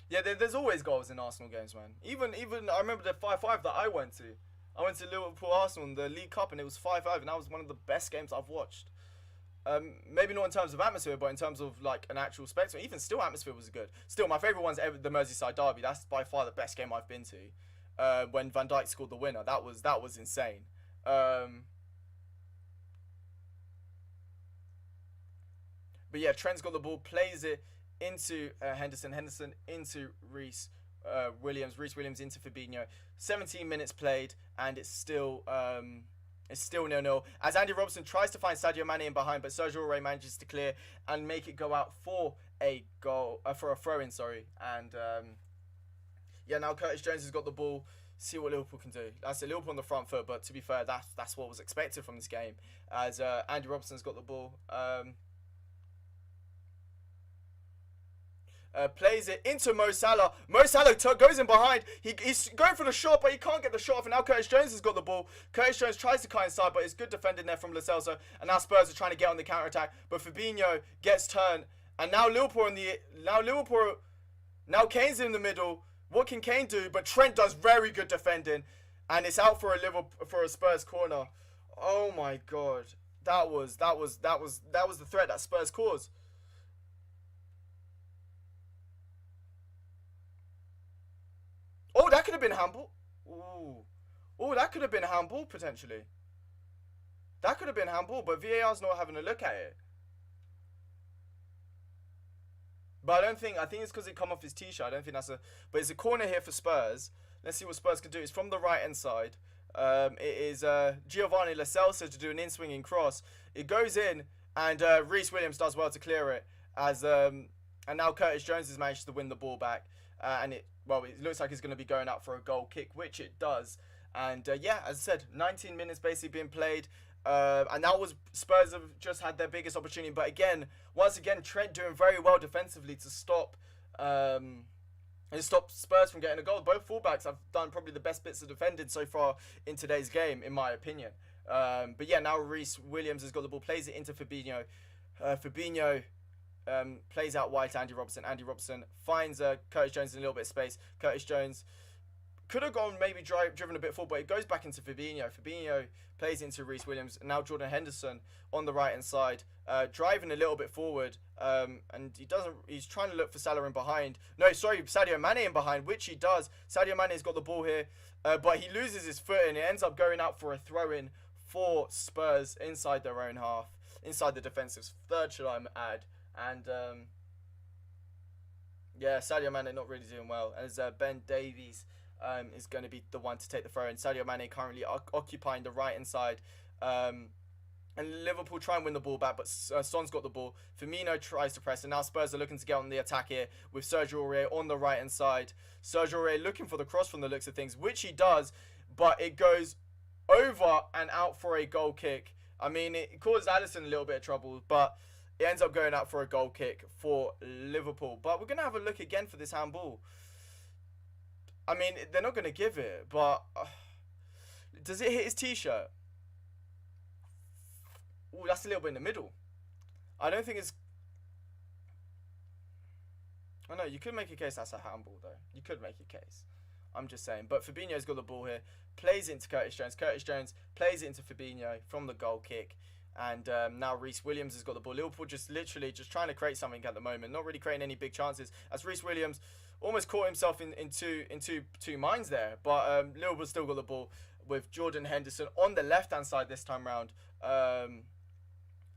there's always goals in Arsenal games, man. Even I remember the 5-5 that I went to. I went to Liverpool Arsenal in the League Cup, and it was 5-5, and that was one of the best games I've watched. Maybe not in terms of atmosphere, but in terms of like an actual spectacle. Even still, atmosphere was good. Still, my favourite one's ever the Merseyside derby. That's by far the best game I've been to. When Van Dijk scored the winner, that was insane. But yeah, Trent's got the ball, plays it into Henderson. Henderson into Williams. Reece Williams into Fabinho. 17 minutes played, and it's still 0-0. As Andy Robertson tries to find Sadio Mane in behind, but Sergio Aurier manages to clear and make it go out for a goal, for a throw-in. Sorry, and now Curtis Jones has got the ball. See what Liverpool can do. That's Liverpool on the front foot, but to be fair, that's what was expected from this game. As Andy Robertson's got the ball. Plays it into Mo Salah. Mo Salah goes in behind. He's going for the shot, but he can't get the shot off. And now Curtis Jones has got the ball. Curtis Jones tries to cut inside, but it's good defending there from Lo Celso. And now Spurs are trying to get on the counter attack, but Fabinho gets turned. And now now Kane's in the middle. What can Kane do? But Trent does very good defending, and it's out for a Spurs corner. Oh my God, that was the threat that Spurs caused. Oh, that could have been handball. Oh, that could have been handball potentially. That could have been handball, but VAR's not having a look at it. But I think it's because it come off his t-shirt. I don't think that's but it's a corner here for Spurs. Let's see what Spurs can do. It's from the right hand side. It is Giovanni Lo Celso to do an in-swinging cross. It goes in, and Reece Williams does well to clear it. And now Curtis Jones has managed to win the ball back. And it looks like it's going to be going out for a goal kick, which it does. And as I said, 19 minutes basically being played. And that was Spurs have just had their biggest opportunity. But once again, Trent doing very well defensively to stop Spurs from getting a goal. Both fullbacks have done probably the best bits of defending so far in today's game, in my opinion. But now Reece Williams has got the ball, plays it into Fabinho. Fabinho plays out wide to Andy Robertson. Andy Robertson finds Curtis Jones in a little bit of space. Curtis Jones could have gone maybe driven a bit forward, but it goes back into Fabinho. Fabinho plays into Reece Williams. And now Jordan Henderson on the right hand side, driving a little bit forward. And he's trying to look for Salah in behind. No, sorry, Sadio Mane in behind, which he does. Sadio Mane's got the ball here, but he loses his foot and it ends up going out for a throw-in for Spurs inside their own half, inside the defensive third, should I add. And Sadio Mane not really doing well, as Ben Davies is going to be the one to take the throw in. Sadio Mane currently occupying the right hand side, and Liverpool try and win the ball back, but Son's got the ball. Firmino tries to press, and now Spurs are looking to get on the attack here with Sergio Aurier on the right hand side. Sergio Aurier looking for the cross from the looks of things, which he does, but it goes over and out for a goal kick. I mean, it caused Alisson a little bit of trouble, but it ends up going out for a goal kick for Liverpool. But we're going to have a look again for this handball. I mean, they're not going to give it, but does it hit his t-shirt? Oh, that's a little bit in the middle. I don't think it's... I know, you could make a case that's a handball, though. You could make a case. I'm just saying. But Fabinho's got the ball here. Plays it into Curtis Jones. Curtis Jones plays it into Fabinho from the goal kick. And now Reece Williams has got the ball. Liverpool literally trying to create something at the moment. Not really creating any big chances. As Reece Williams almost caught himself in two minds there. But Liverpool still got the ball with Jordan Henderson on the left-hand side this time round.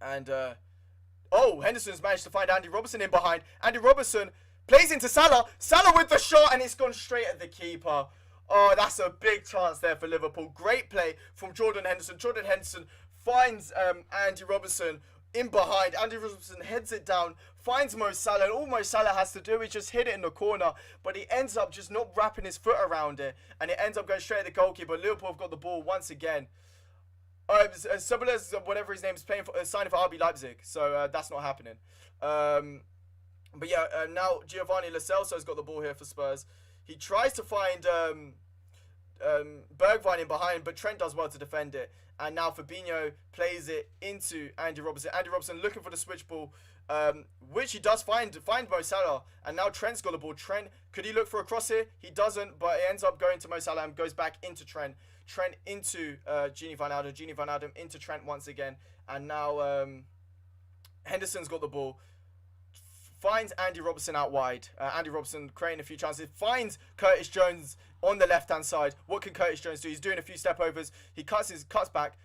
Henderson's managed to find Andy Robertson in behind. Andy Robertson plays into Salah. Salah with the shot, and it's gone straight at the keeper. Oh, that's a big chance there for Liverpool. Great play from Jordan Henderson. Jordan Henderson finds Andy Robertson in behind. Andy Robertson heads it down, finds Mo Salah, and all Mo Salah has to do is just hit it in the corner, but he ends up just not wrapping his foot around it, and it ends up going straight at the goalkeeper. Liverpool have got the ball once again. Sobole's, whatever his name is, playing for, signing for RB Leipzig, so that's not happening. Now Giovanni Lo Celso has got the ball here for Spurs. He tries to find Bergwijn in behind, but Trent does well to defend it. And now Fabinho plays it into Andy Robertson. Andy Robertson looking for the switch ball, which he does find Mo Salah. And now Trent's got the ball. Trent, could he look for a cross here? He doesn't, but it ends up going to Mo Salah and goes back into Trent. Trent into Gini Wijnaldum. Gini Wijnaldum into Trent once again. And now Henderson's got the ball. Finds Andy Robertson out wide. Andy Robertson creating a few chances. Finds Curtis Jones on the left-hand side. What can Curtis Jones do? He's doing a few step overs. He cuts back.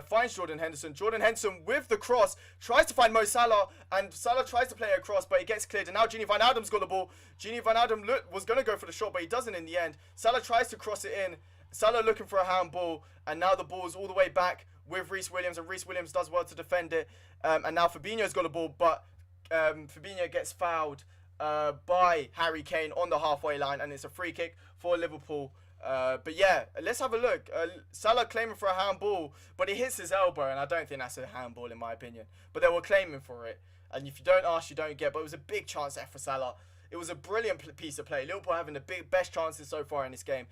finds Jordan Henderson. Jordan Henderson with the cross tries to find Mo Salah, and Salah tries to play it across, but it gets cleared. And now Gini Wijnaldum's got the ball. Gini Wijnaldum was going to go for the shot, but he doesn't in the end. Salah tries to cross it in. Salah looking for a handball, and now the ball is all the way back with Reece Williams, and Reece Williams does well to defend it. And now Fabinho's got the ball, but Fabinho gets fouled by Harry Kane on the halfway line, and it's a free kick for Liverpool. But yeah, let's have a look. Salah claiming for a handball, but he hits his elbow, and I don't think that's a handball in my opinion. But they were claiming for it, and if you don't ask, you don't get. But it was a big chance there for Salah. It was a brilliant piece of play. Liverpool having the best chances so far in this game.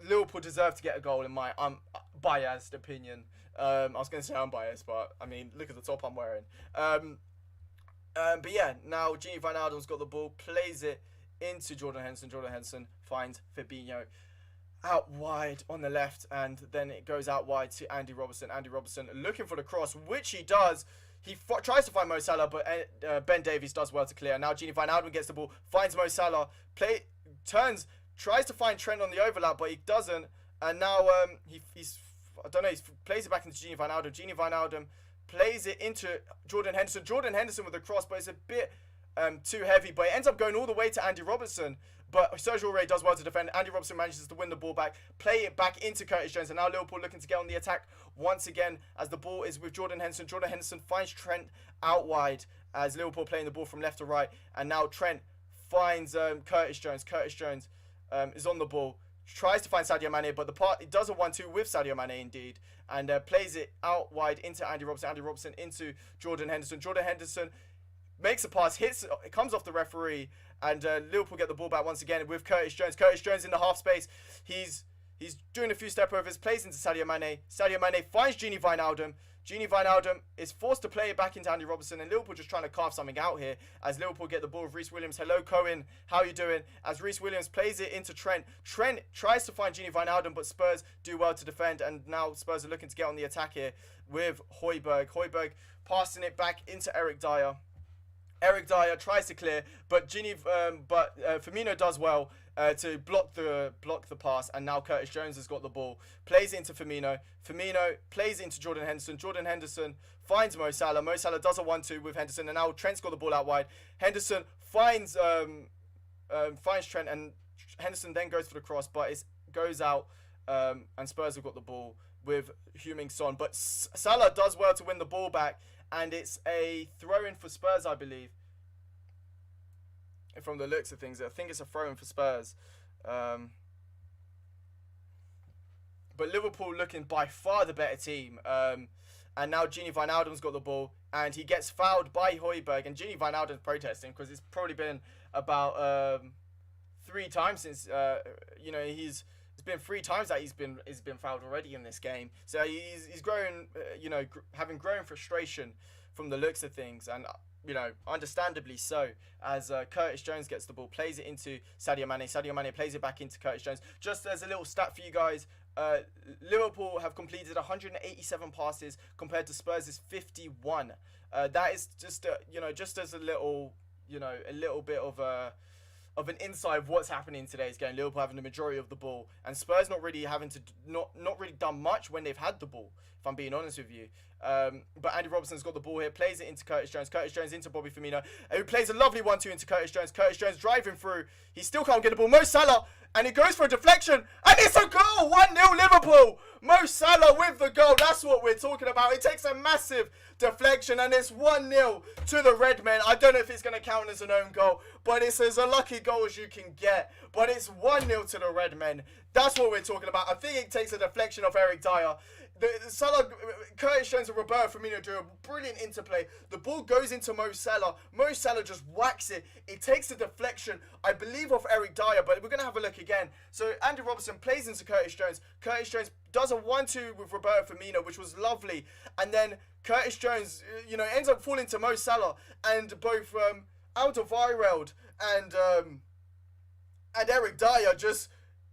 Liverpool deserve to get a goal in my biased opinion. I was going to say unbiased, but I mean, look at the top I'm wearing. But yeah, now Gini Wijnaldum's got the ball, plays it into Jordan Henderson. Jordan Henderson finds Fabinho out wide on the left, and then it goes out wide to Andy Robertson. Andy Robertson looking for the cross, which he does. He tries to find Mo Salah, but Ben Davies does well to clear. Now Gini Wijnaldum gets the ball, finds Mo Salah, turns, tries to find Trent on the overlap, but he doesn't. And now he's I don't know, he plays it back into Gini Wijnaldum. Gini Wijnaldum plays it into Jordan Henderson. Jordan Henderson with the cross, but it's a bit too heavy, but it ends up going all the way to Andy Robertson. But Sergio Aurier does well to defend. Andy Robertson manages to win the ball back, play it back into Curtis Jones, and now Liverpool looking to get on the attack once again as the ball is with Jordan Henderson. Jordan Henderson finds Trent out wide as Liverpool playing the ball from left to right, and now Trent finds Curtis Jones. Curtis Jones is on the ball, tries to find Sadio Mane, but it does a 1-2 with Sadio Mane indeed, and plays it out wide into Andy Robertson. Andy Robertson into Jordan Henderson. Jordan Henderson makes a pass, it comes off the referee, and Liverpool get the ball back once again with Curtis Jones. Curtis Jones in the half space. He's doing a few step overs, plays into Sadio Mane. Sadio Mane finds Gini Wijnaldum. Gini Wijnaldum is forced to play it back into Andy Robertson, and Liverpool just trying to carve something out here as Liverpool get the ball with Reece Williams. Hello, Cohen. How you doing? As Reece Williams plays it into Trent. Trent tries to find Gini Wijnaldum, but Spurs do well to defend, and now Spurs are looking to get on the attack here with Højbjerg. Højbjerg passing it back into Eric Dyer. Eric Dyer tries to clear, but Firmino does well to block the pass, and now Curtis Jones has got the ball, plays it into Firmino. Firmino plays it into Jordan Henderson. Jordan Henderson finds Mo Salah. Mo Salah does a 1-2 with Henderson, and now Trent's got the ball out wide. Henderson finds Trent, and Henderson then goes for the cross, but it goes out, and Spurs have got the ball with Heung-min Son. But Salah does well to win the ball back, and it's a throw-in for Spurs, I believe. From the looks of things, I think it's a throw-in for Spurs. But Liverpool looking by far the better team. And now Gini Wijnaldum's got the ball, and he gets fouled by Højbjerg. And Gini Wijnaldum's protesting because it's probably been about 3 times since it's been 3 times that he's been fouled already in this game. So he's growing, having growing frustration from the looks of things, and understandably so, as Curtis Jones gets the ball, plays it into Sadio Mane. Sadio Mane plays it back into Curtis Jones. Just as a little stat for you guys, Liverpool have completed 187 passes compared to Spurs' 51. That is just just as a little bit of an insight of what's happening in today's game. Liverpool having the majority of the ball, and Spurs not really done much when they've had the ball, if I'm being honest with you. But Andy Robertson's got the ball here, plays it into Curtis Jones. Curtis Jones into Bobby Firmino, who plays a lovely 1-2 into Curtis Jones. Curtis Jones driving through. He still can't get the ball. Mo Salah, and it goes for a deflection, and it's a goal! 1-0 Liverpool! Mo Salah with the goal. That's what we're talking about. It takes a massive deflection, and it's 1-0 to the Red Men. I don't know if it's going to count as an own goal, but it's as a lucky goal as you can get. But it's 1-0 to the Red Men. That's what we're talking about. I think it takes a deflection of Eric Dyer. Curtis Jones and Roberto Firmino do a brilliant interplay. The ball goes into Mo Salah. Mo Salah just whacks it. It takes a deflection, I believe, off Eric Dyer, but we're going to have a look again. So Andy Robertson plays into Curtis Jones. Curtis Jones does a 1-2 with Roberto Firmino, which was lovely. And then Curtis Jones, ends up falling to Mo Salah, and both Alderweireld and Eric Dyer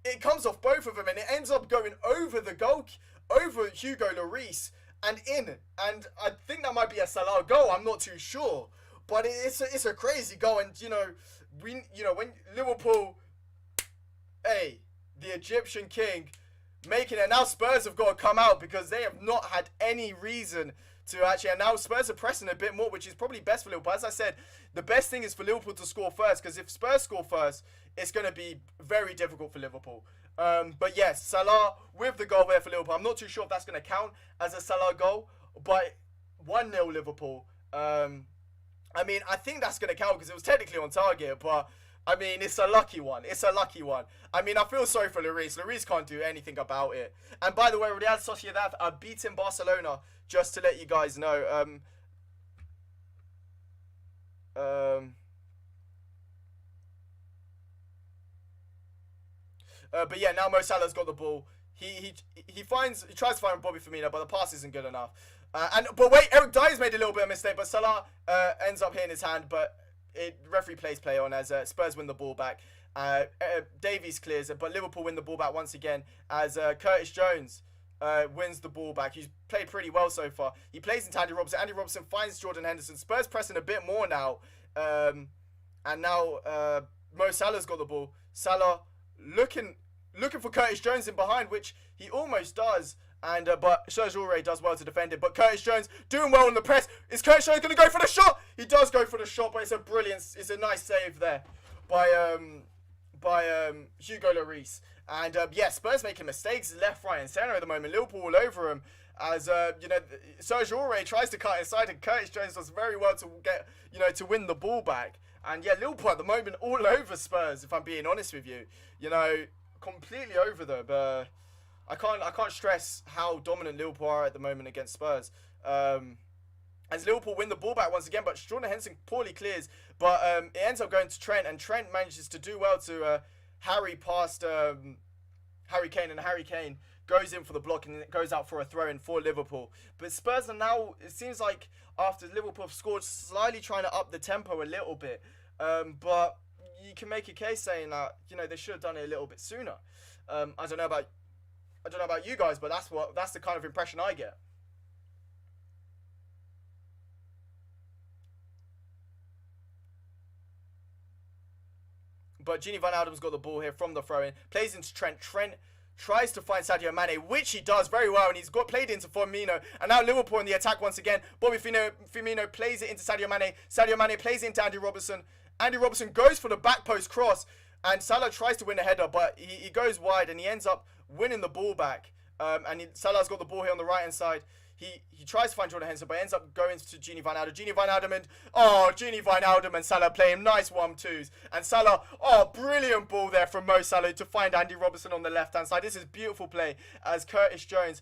it comes off both of them, and it ends up going over the goal, over Hugo Lloris and in. And I think that might be a Salah goal. I'm not too sure, but it's a crazy goal. And when Liverpool, the Egyptian king, making it. Now Spurs have got to come out because they have not had any reason to actually. And now Spurs are pressing a bit more, which is probably best for Liverpool. As I said, the best thing is for Liverpool to score first, because if Spurs score first, it's going to be very difficult for Liverpool. But yes, Salah with the goal there for Liverpool. I'm not too sure if that's going to count as a Salah goal, but 1-0 Liverpool. I mean, I think that's going to count because it was technically on target, but I mean, it's a lucky one. It's a lucky one. I mean, I feel sorry for Lloris. Lloris can't do anything about it. And by the way, Real Sociedad are beating Barcelona, just to let you guys know. But yeah, now Mo Salah's got the ball. He tries to find Bobby Firmino, but the pass isn't good enough. But wait, Eric Dyer's made a little bit of a mistake, but Salah ends up hitting his hand, but referee plays play on as Spurs win the ball back. Davies clears it, but Liverpool win the ball back once again as Curtis Jones wins the ball back. He's played pretty well so far. He plays into Andy Robertson. Andy Robertson finds Jordan Henderson. Spurs pressing a bit more now. And now Mo Salah's got the ball. Salah looking for Curtis Jones in behind, which he almost does. And but Serge Aurier does well to defend it. But Curtis Jones doing well on the press. Is Curtis Jones going to go for the shot? He does go for the shot, but it's a nice save there by Hugo Lloris. And yeah, Spurs making mistakes left, right, and centre at the moment. Liverpool all over him. As Serge Aurier tries to cut inside, and Curtis Jones does very well to get to win the ball back. And yeah, Liverpool at the moment all over Spurs. If I'm being honest with you, completely over them. I can't stress how dominant Liverpool are at the moment against Spurs. As Liverpool win the ball back once again, but Jordan Henderson poorly clears, but it ends up going to Trent, and Trent manages to do well to Harry past Harry Kane, and Harry Kane goes in for the block and it goes out for a throw-in for Liverpool. But Spurs are now, it seems like after Liverpool have scored, slightly trying to up the tempo a little bit. But you can make a case saying that they should have done it a little bit sooner. I don't know about you guys, but that's the kind of impression I get. But Gini Van Alden's got the ball here from the throw-in, plays into Trent. Trent tries to find Sadio Mane, which he does very well, and he's got played into Firmino. And now Liverpool in the attack once again. Bobby Firmino plays it into Sadio Mane. Sadio Mane plays it into Andy Robertson. Andy Robertson goes for the back post cross, and Salah tries to win a header, but he goes wide, and he ends up winning the ball back. Salah's got the ball here on the right-hand side. He tries to find Jordan Henderson, but ends up going to Gini Van Alden. Gini Van Alden and Salah playing nice 1-2s. And Salah, brilliant ball there from Mo Salah to find Andy Robertson on the left-hand side. This is beautiful play as Curtis Jones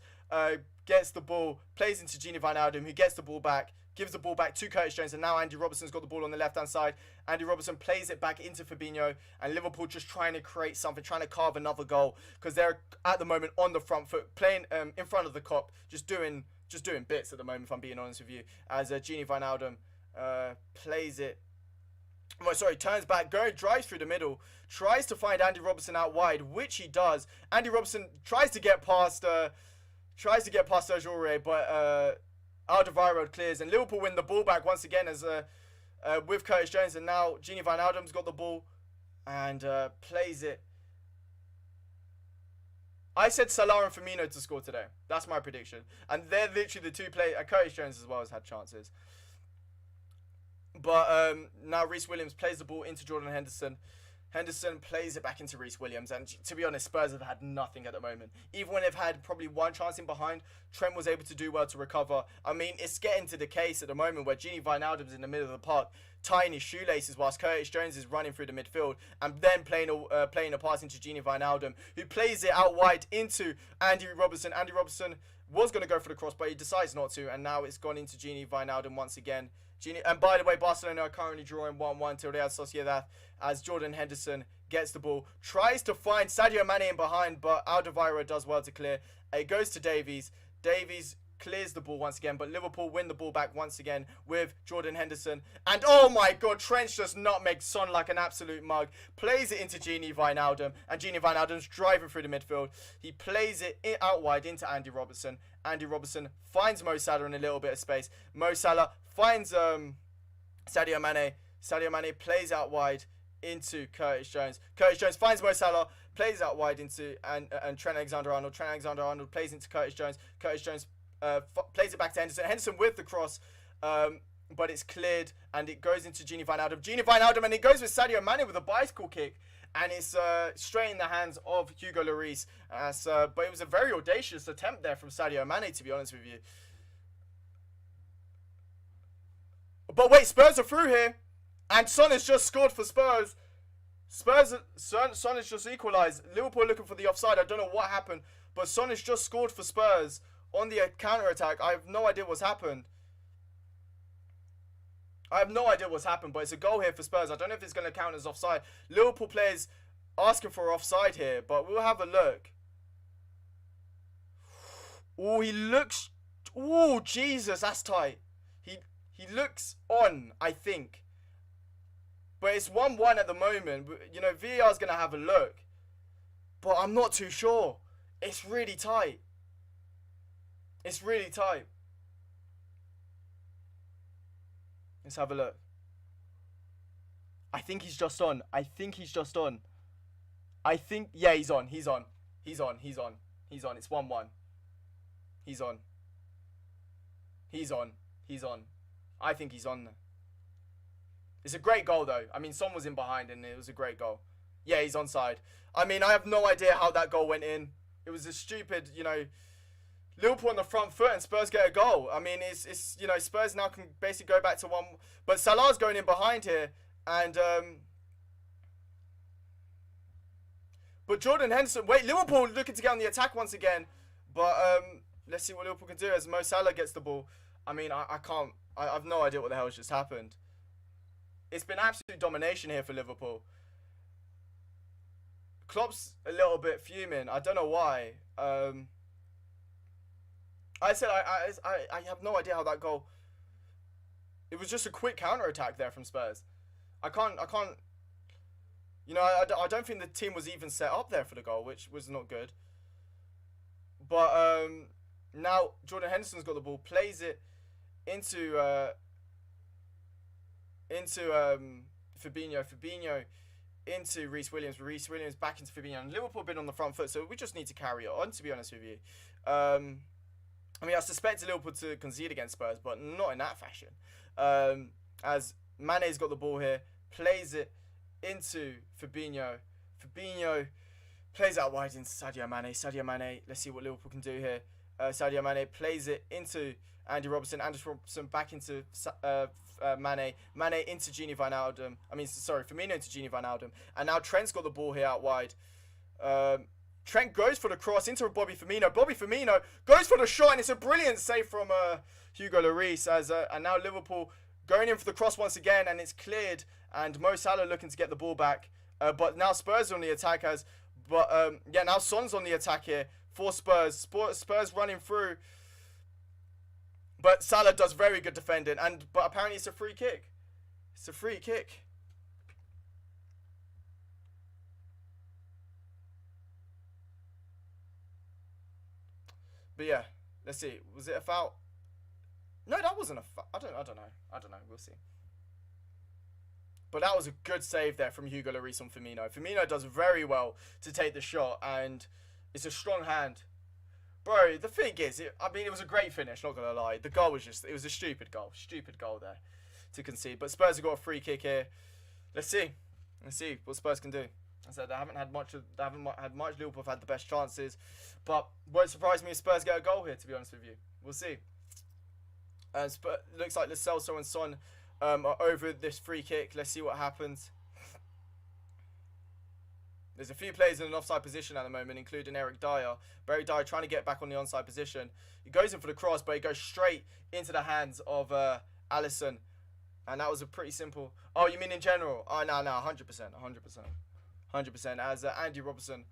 gets the ball, plays into Gini Van Alden, who gets the ball back, gives the ball back to Curtis Jones, and now Andy Robertson's got the ball on the left-hand side. Andy Robertson plays it back into Fabinho, and Liverpool just trying to create something, trying to carve another goal, because they're at the moment on the front foot, playing in front of the Kop, just doing bits at the moment, if I'm being honest with you, as Gini Van Alden plays it. Turns back, drives through the middle, tries to find Andy Robertson out wide, which he does. Andy Robertson tries to get past Serge Aurier, but Alderweireld clears, and Liverpool win the ball back once again as with Curtis Jones, and now Gini Van Alden's got the ball and plays it. I said Salah and Firmino to score today. That's my prediction. And they're literally the two players. Curtis Jones as well has had chances. But now Reece Williams plays the ball into Jordan Henderson. Henderson plays it back into Reece Williams. And to be honest, Spurs have had nothing at the moment. Even when they've had probably one chance in behind, Trent was able to do well to recover. I mean, it's getting to the case at the moment where Gini Van Alden's in the middle of the park, tying his shoelaces whilst Curtis Jones is running through the midfield, and then playing a pass into Gini Van Alden, who plays it out wide into Andy Robertson. Andy Robertson was going to go for the cross, but he decides not to, and now it's gone into Gini Van Alden once again. And by the way, Barcelona are currently drawing 1-1 to Real Sociedad as Jordan Henderson gets the ball, tries to find Sadio Mane in behind, but Alderweireld does well to clear. It goes to Davies. Davies clears the ball once again, but Liverpool win the ball back once again with Jordan Henderson. And oh my god, Trent just nutmegs Son like an absolute mug. Plays it into Gini Van Alden, and Gini Van Alden's driving through the midfield. He plays it out wide into Andy Robertson. Andy Robertson finds Mo Salah in a little bit of space. Mo Salah finds Sadio Mane. Sadio Mane plays out wide into Curtis Jones. Curtis Jones finds Mo Salah, plays out wide into and Trent Alexander-Arnold. Trent Alexander-Arnold plays into Curtis Jones. Curtis Jones plays it back to Henderson. Henderson with the cross, but it's cleared and it goes into Gini Wijnaldum. Gini Wijnaldum, and it goes with Sadio Mane with a bicycle kick, and it's straight in the hands of Hugo Lloris. But it was a very audacious attempt there from Sadio Mane, to be honest with you. But wait, Spurs are through here, and Son has just scored for Spurs. Son has just equalised. Liverpool looking for the offside. I don't know what happened, but Son has just scored for Spurs on the counter-attack. I have no idea what's happened. But it's a goal here for Spurs. I don't know if it's going to count as offside. Liverpool players asking for offside here, but we'll have a look. Oh, he looks... Oh, Jesus, that's tight. He looks on, I think. But it's 1-1 at the moment. You know, VAR's going to have a look. But I'm not too sure. It's really tight. Let's have a look. I think he's just on. Yeah, he's on. It's 1-1. He's on. I think he's on. It's a great goal, though. I mean, Son was in behind, and it was a great goal. Yeah, he's onside. I mean, I have no idea how that goal went in. It was a stupid, you know, Liverpool on the front foot, and Spurs get a goal. I mean, it's you know, Spurs now can basically go back to one. But Salah's going in behind here, and but Jordan Henderson. Wait, Liverpool looking to get on the attack once again. But let's see what Liverpool can do as Mo Salah gets the ball. I mean, I can't. I have no idea what the hell has just happened. It's been absolute domination here for Liverpool. Klopp's a little bit fuming. I don't know why. I have no idea how that goal... It was just a quick counter-attack there from Spurs. I can't... You know, I don't think the team was even set up there for the goal, which was not good. But now Jordan Henderson's got the ball, plays it into Fabinho. Fabinho into Reece Williams. Reece Williams back into Fabinho. And Liverpool have been on the front foot, so we just need to carry it on, to be honest with you. I mean, I suspect Liverpool to concede against Spurs, but not in that fashion. As Mane's got the ball here, plays it into Fabinho. Fabinho plays out wide into Sadio Mane. Sadio Mane, let's see what Liverpool can do here. Sadio Mane plays it into Andy Robertson. Andy Robertson back into Mane. Mane into Gini Wijnaldum. Firmino into Gini Wijnaldum. And now Trent's got the ball here out wide. Trent goes for the cross into Bobby Firmino. Bobby Firmino goes for the shot, and it's a brilliant save from Hugo Lloris. And now Liverpool going in for the cross once again, and it's cleared. And Mo Salah looking to get the ball back. But now Spurs are on the attack. Now Son's on the attack here for Spurs. Spurs running through. But Salah does very good defending. But apparently it's a free kick. It's a free kick. But yeah, let's see. Was it a foul? No, that wasn't a foul. I don't know. We'll see. But that was a good save there from Hugo Lloris on Firmino. Firmino does very well to take the shot, and it's a strong hand. Bro, the thing is, it was a great finish, not going to lie. The goal was it was a stupid goal. Stupid goal there to concede. But Spurs have got a free kick here. Let's see what Spurs can do. I said they haven't had much. Liverpool have had the best chances, but won't surprise me if Spurs get a goal here. To be honest with you, we'll see. Looks like Lo Celso and Son are over this free kick. Let's see what happens. There's a few players in an offside position at the moment, including Eric Dyer. Eric Dyer trying to get back on the onside position. He goes in for the cross, but he goes straight into the hands of Alisson, and that was a pretty simple. Oh, you mean in general? Oh, no, 100%. 100%, as Andy Robertson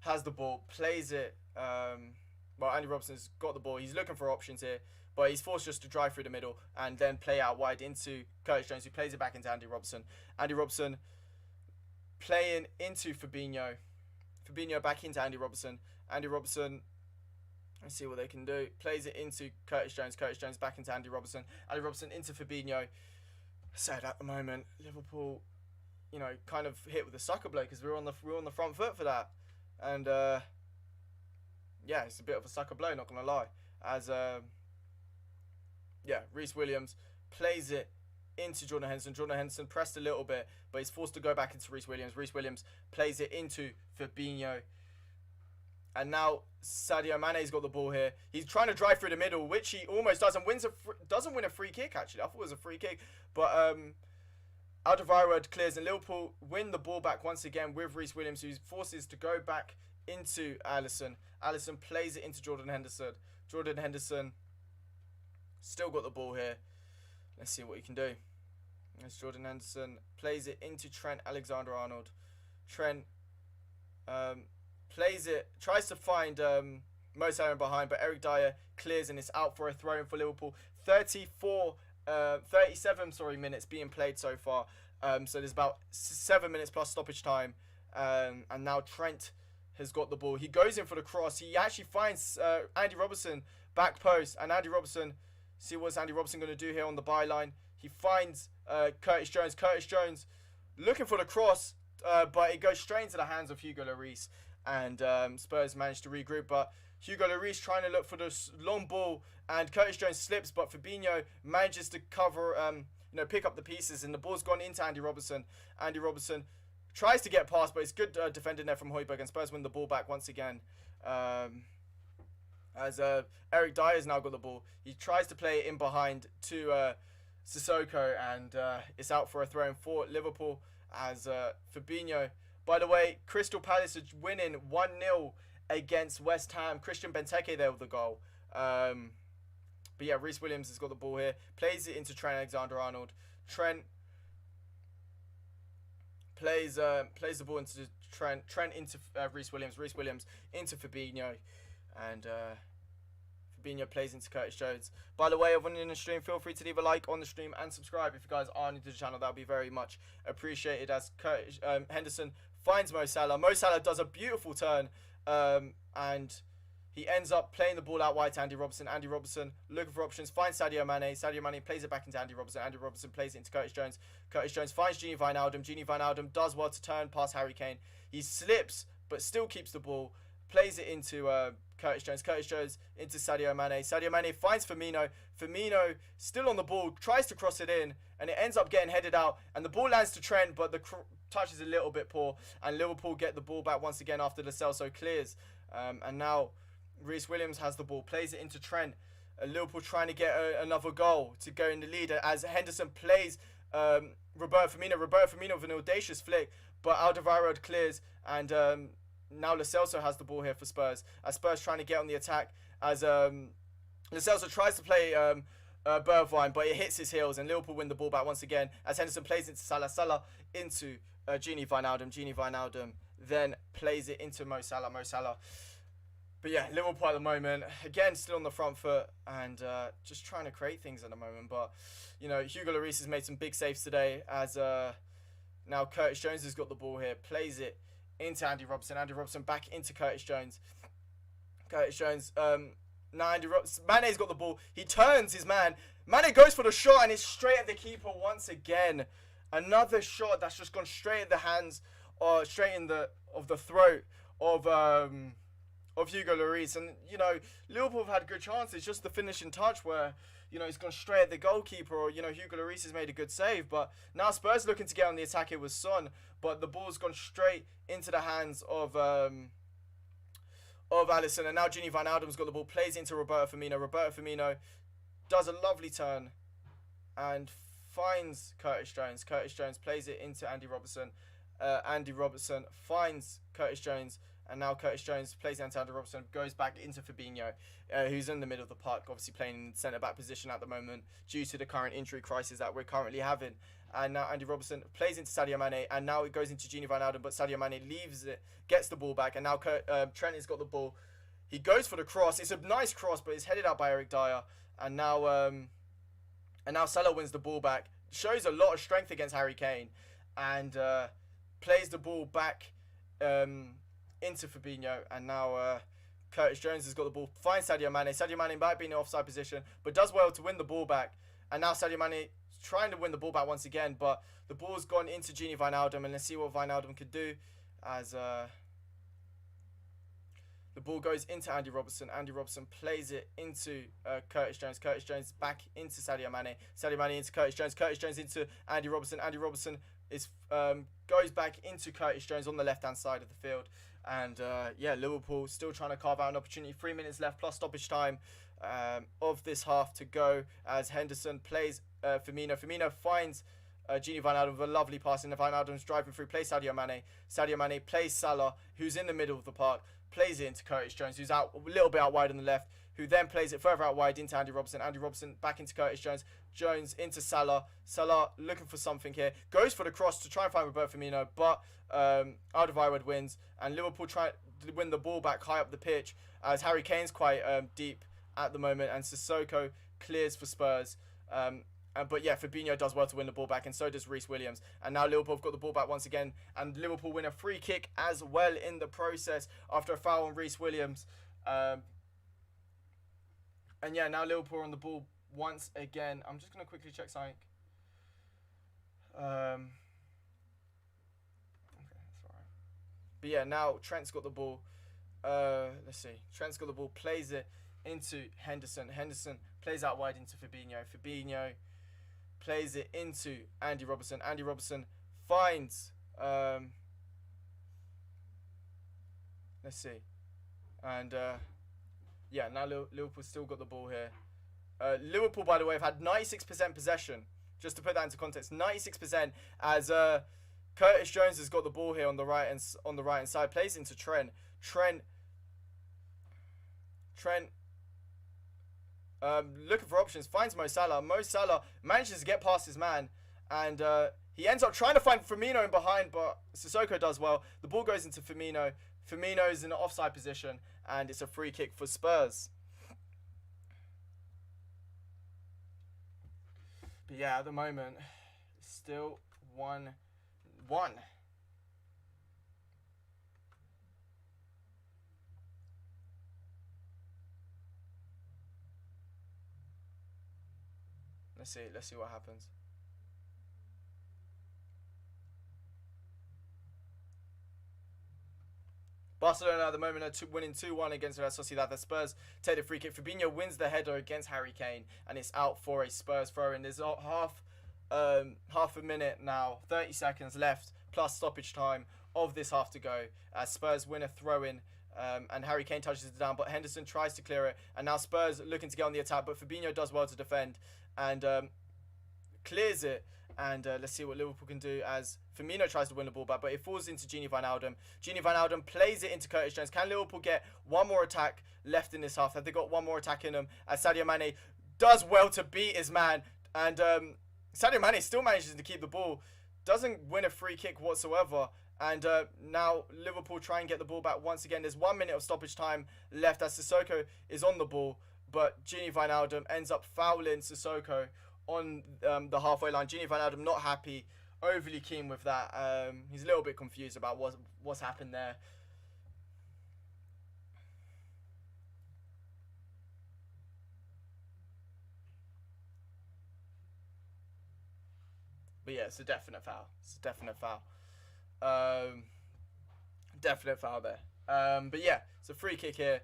has the ball, plays it. Andy Robertson's got the ball. He's looking for options here, but he's forced just to drive through the middle and then play out wide into Curtis Jones, who plays it back into Andy Robertson. Andy Robertson playing into Fabinho. Fabinho back into Andy Robertson. Andy Robertson, let's see what they can do. Plays it into Curtis Jones. Curtis Jones back into Andy Robertson. Andy Robertson into Fabinho. Sad at the moment. Liverpool, you know, kind of hit with a sucker blow because we were on the front foot for that. And yeah, it's a bit of a sucker blow, not gonna lie. As yeah, Reece Williams plays it into Jordan Henderson. Jordan Henderson pressed a little bit, but he's forced to go back into Reece Williams. Reece Williams plays it into Fabinho. And now Sadio Mane's got the ball here. He's trying to drive through the middle, which he almost doesn't. Doesn't win a free kick, actually. I thought it was a free kick. But Alderweireld clears, and Liverpool win the ball back once again with Reece Williams, who forces to go back into Alisson. Alisson plays it into Jordan Henderson. Jordan Henderson still got the ball here. Let's see what he can do. As Jordan Henderson plays it into Trent Alexander-Arnold. Trent plays it, tries to find Mo Salah behind, but Eric Dyer clears and it's out for a throw-in for Liverpool. 37 minutes being played so far. So there's about 7 minutes plus stoppage time. And now Trent has got the ball. He goes in for the cross. He actually finds Andy Robertson back post, and Andy Robertson, see what's Andy Robertson going to do here on the byline. He finds Curtis Jones. Curtis Jones looking for the cross, but it goes straight into the hands of Hugo Lloris, and Spurs managed to regroup. But Hugo Lloris trying to look for the long ball, and Curtis Jones slips, but Fabinho manages to cover, pick up the pieces, and the ball's gone into Andy Robertson. Andy Robertson tries to get past, but it's good defending there from Højbjerg, and Spurs win the ball back once again. As Eric Dyer's now got the ball. He tries to play it in behind to Sissoko, and it's out for a throw-in for Liverpool as Fabinho. By the way, Crystal Palace are winning 1-0 against West Ham. Christian Benteke there with the goal. But yeah, Reece Williams has got the ball here. Plays it into Trent Alexander-Arnold. Trent plays the ball into Trent. Trent into Reece Williams. Reece Williams into Fabinho. And Fabinho plays into Curtis Jones. By the way, everyone in the stream, feel free to leave a like on the stream and subscribe if you guys are new to the channel. That would be very much appreciated. As Henderson finds Mo Salah. Mo Salah does a beautiful turn, and he ends up playing the ball out wide to Andy Robertson. Andy Robertson looking for options, finds Sadio Mane. Sadio Mane plays it back into Andy Robertson. Andy Robertson plays it into Curtis Jones. Curtis Jones finds Gini Wijnaldum. Gini Wijnaldum does well to turn past Harry Kane. He slips, but still keeps the ball. Plays it into Curtis Jones. Curtis Jones into Sadio Mane. Sadio Mane finds Firmino. Firmino still on the ball, tries to cross it in, and it ends up getting headed out. And the ball lands to Trent, but the touch is a little bit poor. And Liverpool get the ball back once again after Lo Celso clears. And now Reece Williams has the ball, plays it into Trent. Liverpool trying to get another goal to go in the lead as Henderson plays Roberto Firmino. Roberto Firmino with an audacious flick, but Alderweireld clears, and now Lo Celso has the ball here for Spurs. As Spurs trying to get on the attack, as Lo Celso tries to play Bergwijn, but it hits his heels, and Liverpool win the ball back once again as Henderson plays into Salah. Salah into Gini Wijnaldum. Gini Wijnaldum then plays it into Mo Salah. Mo Salah. But yeah, Liverpool at the moment, again, still on the front foot and just trying to create things at the moment. But, you know, Hugo Lloris has made some big saves today as now Curtis Jones has got the ball here, plays it into Andy Robertson. Andy Robertson back into Curtis Jones. Curtis Jones, now Andy Robertson, Mane's got the ball. He turns his man. Mane goes for the shot and it's straight at the keeper once again. Another shot that's just gone straight at the hands or straight in the throat of Hugo Lloris. And, you know, Liverpool have had good chances. Just the finishing touch where, you know, it's gone straight at the goalkeeper, or, you know, Hugo Lloris has made a good save. But now Spurs looking to get on the attack. It was Son, but the ball's gone straight into the hands of Alisson. And now Gini Wijnaldum's got the ball, plays into Roberto Firmino. Roberto Firmino does a lovely turn and finds Curtis Jones. Curtis Jones plays it into Andy Robertson. Andy Robertson finds Curtis Jones. And now Curtis Jones plays into Andy Robertson, goes back into Fabinho, who's in the middle of the park, obviously playing in centre-back position at the moment due to the current injury crisis that we're currently having. And now Andy Robertson plays into Sadio Mane, and now it goes into Gini Wijnaldum, but Sadio Mane leaves it, gets the ball back, and now Trent has got the ball. He goes for the cross. It's a nice cross, but it's headed out by Eric Dyer. And now Salah wins the ball back. Shows a lot of strength against Harry Kane, and plays the ball back into Fabinho, and now Curtis Jones has got the ball, finds Sadio Mane. Sadio Mane might be in the offside position, but does well to win the ball back. And now Sadio Mane trying to win the ball back once again, but the ball's gone into Gini Wijnaldum, and let's see what Wijnaldum could do as The ball goes into Andy Robertson. Andy Robertson plays it into Curtis Jones. Curtis Jones back into Sadio Mane. Sadio Mane into Curtis Jones. Curtis Jones into Andy Robertson. Andy Robertson is goes back into Curtis Jones on the left-hand side of the field. And yeah, Liverpool still trying to carve out an opportunity. 3 minutes left plus stoppage time of this half to go as Henderson plays Firmino. Firmino finds Gini Wijnaldum with a lovely pass, and Wijnaldum's driving through, plays Sadio Mane. Sadio Mane plays Salah, who's in the middle of the park, plays it into Curtis Jones, who's out a little bit out wide on the left, who then plays it further out wide into Andy Robertson. Andy Robertson back into Curtis Jones. Jones into Salah. Salah looking for something here. Goes for the cross to try and find Roberto Firmino, but Alderweireld wins, and Liverpool try to win the ball back high up the pitch as Harry Kane's quite deep at the moment, and Sissoko clears for Spurs. But yeah, Fabinho does well to win the ball back, and so does Reece Williams. And now Liverpool have got the ball back once again, and Liverpool win a free kick as well in the process after a foul on Reece Williams. And yeah, now Liverpool are on the ball once again. I'm just going to quickly check something. Okay, that's alright. But yeah, now Trent's got the ball. Let's see. Trent's got the ball, plays it into Henderson. Henderson plays out wide into Fabinho. Fabinho plays it into Andy Robertson. Andy Robertson finds let's see. And yeah, now Liverpool still got the ball here. Liverpool, by the way, have had 96% possession. Just to put that into context, 96% as Curtis Jones has got the ball here on the right hand side. Plays into Trent. Trent looking for options, finds Mo Salah. Mo Salah manages to get past his man, and he ends up trying to find Firmino in behind, but Sissoko does well. The ball goes into Firmino. Firmino's in an offside position, and it's a free kick for Spurs. But yeah, at the moment, still 1-1. Let's see what happens. Barcelona at the moment are winning 2-1 against Real Sociedad. The Spurs take the free kick. Fabinho wins the header against Harry Kane, and it's out for a Spurs throw-in. There's half a minute now, 30 seconds left, plus stoppage time of this half to go. As Spurs win a throw-in, and Harry Kane touches it down, but Henderson tries to clear it, and now Spurs looking to get on the attack, but Fabinho does well to defend and clears it. And let's see what Liverpool can do as Firmino tries to win the ball back, but it falls into Gini Wijnaldum. Gini Wijnaldum plays it into Curtis Jones. Can Liverpool get one more attack left in this half? Have they got one more attack in them? As Sadio Mane does well to beat his man, and Sadio Mane still manages to keep the ball, doesn't win a free kick whatsoever. And now Liverpool try and get the ball back once again. There's 1 minute of stoppage time left as Sissoko is on the ball, but Gini Wijnaldum ends up fouling Sissoko on the halfway line. Gini Wijnaldum not happy, overly keen with that. He's a little bit confused about what's happened there. But yeah, it's a definite foul. It's a definite foul. Definite foul there. But yeah, it's a free kick here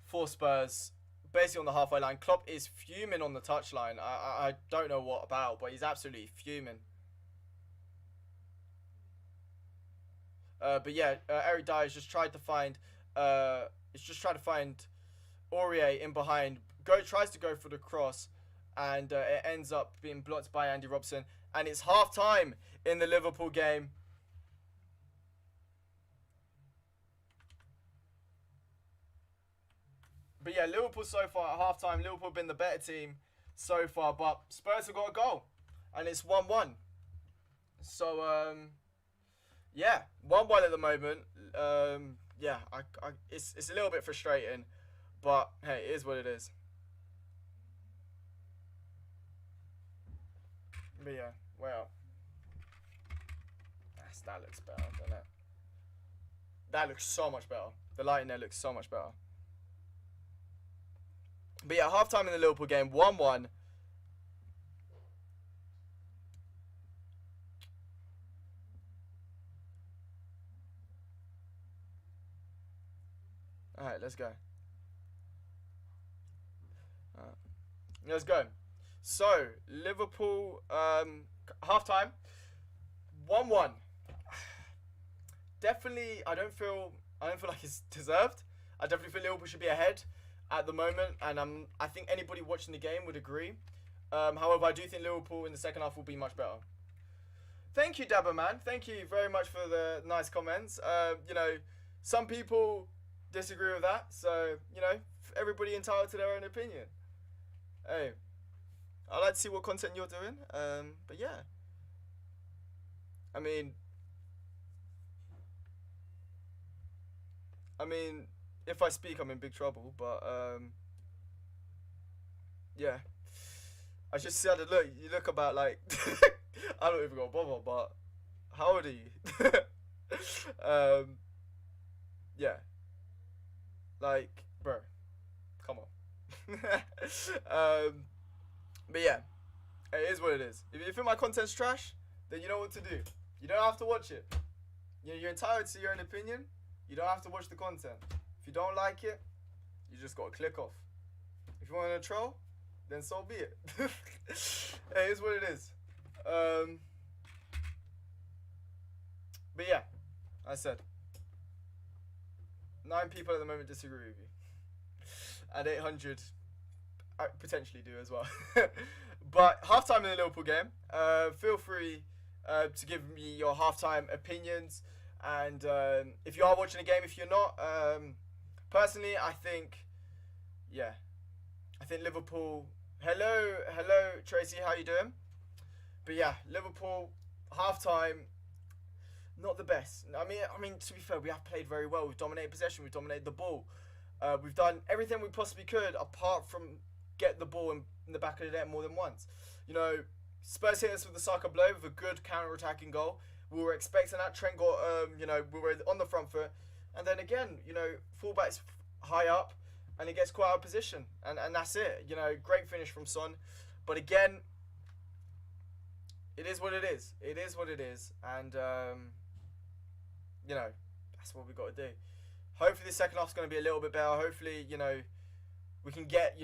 for Spurs, basically on the halfway line. Klopp is fuming on the touchline. I don't know what about, but he's absolutely fuming. But yeah, Eric Dyer just tried to find Aurier in behind. Tries to go for the cross, and it ends up being blocked by Andy Robertson. And it's half time in the Liverpool game. But yeah, Liverpool so far at half time, Liverpool have been the better team so far, but Spurs have got a goal, and it's 1-1. So yeah, 1-1 at the moment. Yeah, it's a little bit frustrating, but hey, it is what it is. But yeah, well, that looks better, doesn't it? That looks so much better. The lighting there looks so much better. But yeah, half time in the Liverpool game, 1-1. Alright, let's go. Alright. Let's go. So, Liverpool, half-time, 1-1. Definitely, I don't feel like it's deserved. I definitely feel Liverpool should be ahead at the moment, and I think anybody watching the game would agree. However, I do think Liverpool in the second half will be much better. Thank you, Dabba Man. Thank you very much for the nice comments. Some people disagree with that, so everybody entitled to their own opinion. Hey, I'd like to see what content you're doing. But yeah, I mean, if I speak, I'm in big trouble. But yeah, I just said, look, you look about like I don't even go bother. But how old are you? Yeah, like, bro, come on. But yeah, it is what it is. If you think my content's trash, then you know what to do. You don't have to watch it. You're entitled to your own opinion. You don't have to watch the content. If you don't like it, you just gotta click off. If you want to troll, then so be it. It is what it is. But yeah, I said 9 people at the moment disagree with you, and 800 I potentially do as well. But halftime in the Liverpool game, feel free to give me your halftime opinions. And if you are watching the game, if you're not, personally, I think Liverpool. Hello, Tracy, how you doing? But yeah, Liverpool halftime, not the best. I mean, to be fair, we have played very well. We've dominated possession. We've dominated the ball. We've done everything we possibly could, apart from get the ball in the back of the net more than once. Spurs hit us with the Saka blow with a good counter-attacking goal. We were expecting that. Trent got, we were on the front foot. And then again, fullback's high up and he gets quite out of position. And that's it. Great finish from Son. But again, it is what it is. It is what it is. And, that's what we've got to do. Hopefully the second half's going to be a little bit better. Hopefully, we can get,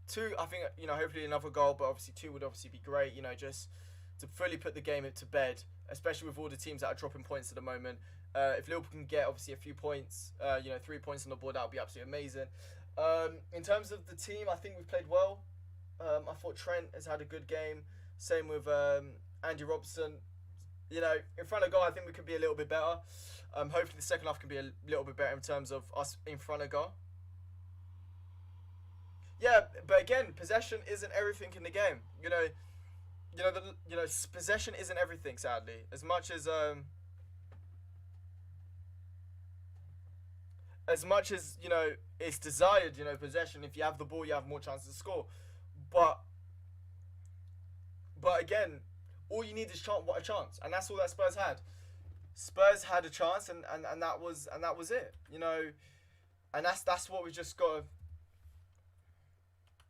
2, I think, hopefully another goal. But obviously 2 would obviously be great, just to fully put the game to bed, especially with all the teams that are dropping points at the moment. If Liverpool can get obviously a few points, 3 points on the board, that would be absolutely amazing. In terms of the team, I think we've played well. I thought Trent has had a good game. Same with Andy Robertson. In front of goal, I think we could be a little bit better. Hopefully the second half can be a little bit better in terms of us in front of goal. Yeah, but again, possession isn't everything in the game. Possession isn't everything, sadly. As much as it's desired, possession. If you have the ball, you have more chances to score. But again, all you need is a chance, and that's all that Spurs had. Spurs had a chance, and that was it. And that's what we just got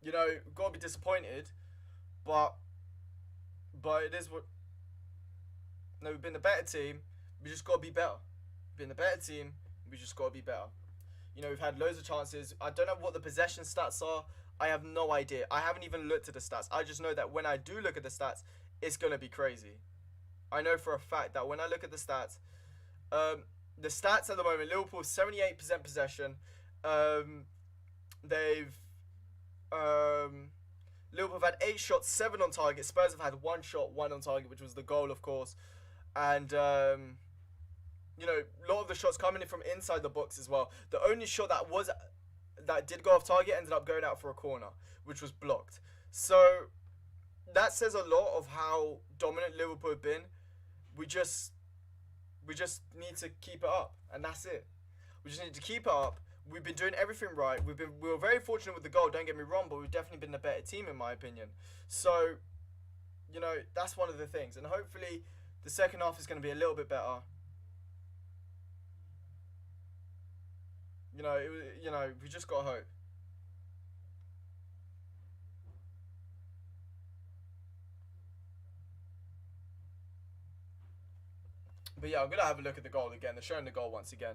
to, got to be disappointed, but it is what. No, we've been the better team. We just got to be better. We've been the better team. We just got to be better. We've had loads of chances. I don't know what the possession stats are. I have no idea. I haven't even looked at the stats. I just know that when I do look at the stats, it's going to be crazy. I know for a fact that when I look at the stats at the moment, Liverpool 78% possession. Liverpool have had 8 shots, 7 on target. Spurs have had 1 shot, 1 on target, which was the goal, of course. And a lot of the shots coming in from inside the box as well. The only shot that did go off target ended up going out for a corner, which was blocked. So that says a lot of how dominant Liverpool have been. We just need to keep it up, and that's it. We just need to keep it up. We've been doing everything right. We were very fortunate with the goal, don't get me wrong, but we've definitely been the better team in my opinion. So, that's one of the things. And hopefully the second half is going to be a little bit better. We just got to hope. But yeah, I'm going to have a look at the goal again. They're showing the goal once again.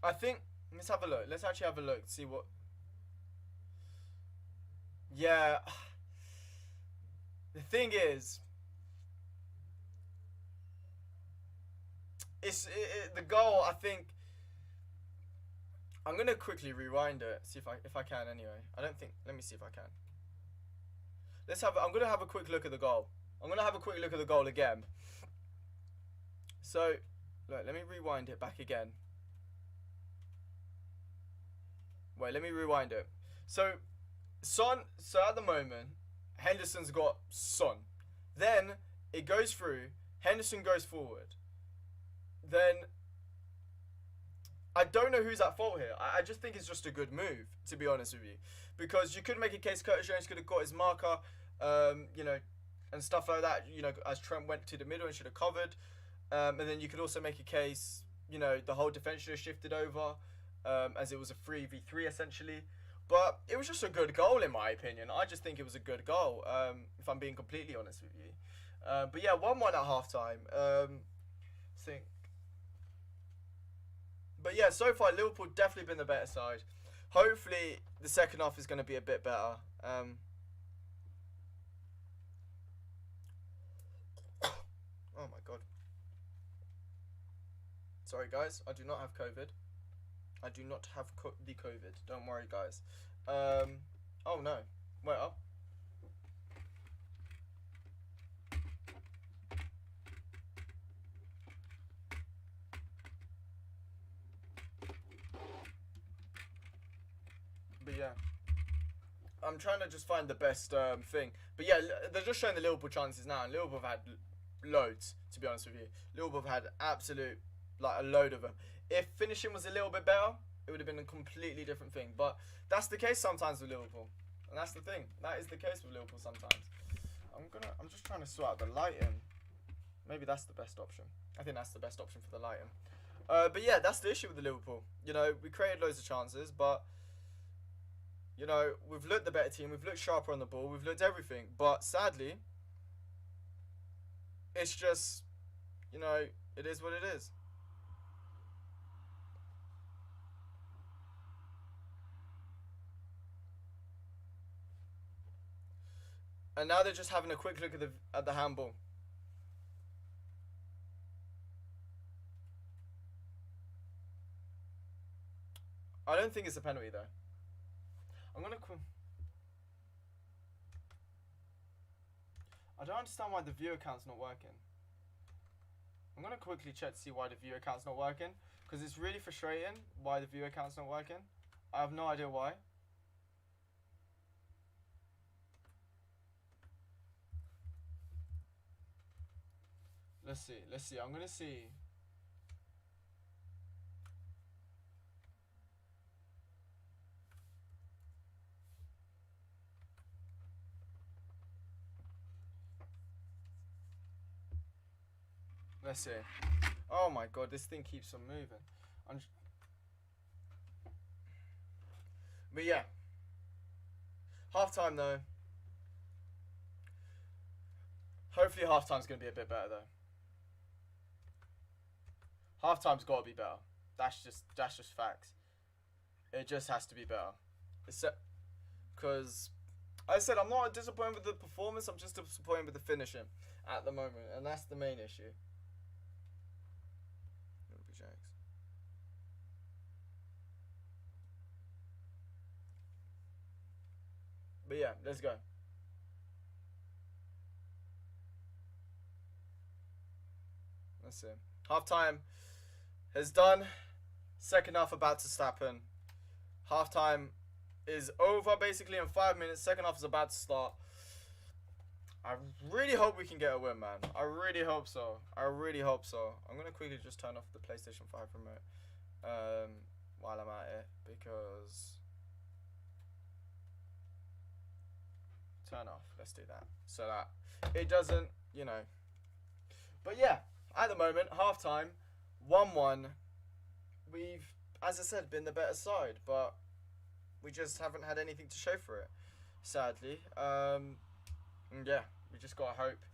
I think let's have a look. Let's actually have a look. See what. Yeah. The thing is, the goal. I think I'm gonna quickly rewind it. See if I can anyway. I don't think. Let me see if I can. I'm gonna have a quick look at the goal. I'm gonna have a quick look at the goal again. So, look, let me rewind it back again. Wait, let me rewind it. So, Son. So at the moment, Henderson's got Son. Then it goes through. Henderson goes forward. Then I don't know who's at fault here. I just think it's just a good move, to be honest with you, because you could make a case Curtis Jones could have got his marker, you know, and stuff like that. You know, as Trent went to the middle and should have covered, and then you could also make a case, you know, the whole defense should have shifted over, as it was a 3v3 essentially. But it was just a good goal in my opinion. I just think it was a good goal, if I'm being completely honest with you. But yeah, 1-1 at halftime. Think. But yeah, so far Liverpool definitely been the better side. Hopefully the second half is going to be a bit better. Oh my god. Sorry guys, I do not have COVID. I do not have the COVID. Don't worry guys. Oh no. Wait up. But yeah, I'm trying to just find the best thing. But yeah, they're just showing the Liverpool chances now, and Liverpool have had loads, to be honest with you. Liverpool have had absolute, like, a load of them. If finishing was a little bit better, it would have been a completely different thing. But that's the case sometimes with Liverpool, and that's the thing. That is the case with Liverpool sometimes. I'm just trying to sort out the lighting. Maybe that's the best option. I think that's the best option for the lighting. But yeah, that's the issue with the Liverpool. You know, we created loads of chances, but you know, we've looked the better team, we've looked sharper on the ball, we've looked everything, but sadly, it's just, you know, it is what it is. And now they're just having a quick look at the handball. I don't think it's a penalty though. I don't understand why the view account's not working. I'm gonna quickly check to see why the view account's not working, because it's really frustrating why the view account's not working. I have no idea why. Let's see. I'm gonna see. Let's see. Oh my god, this thing keeps on moving. But yeah. Half time though. Hopefully half time's gonna be a bit better though. Half time's gotta be better. That's just facts. It just has to be better. Because I said I'm not disappointed with the performance, I'm just disappointed with the finishing at the moment, and that's the main issue. But yeah, let's go. Let's see. Half time is done. Second half about to happen. Half time is over basically in 5 minutes. Second half is about to start. I really hope we can get a win, man. I really hope so. I really hope so. I'm going to quickly just turn off the PlayStation 5 remote while I'm at it, because... Turn off. Let's do that. So that it doesn't, you know. But yeah, at the moment, half-time, 1-1. We've, as I said, been the better side, but we just haven't had anything to show for it, sadly. And yeah, we just got to hope,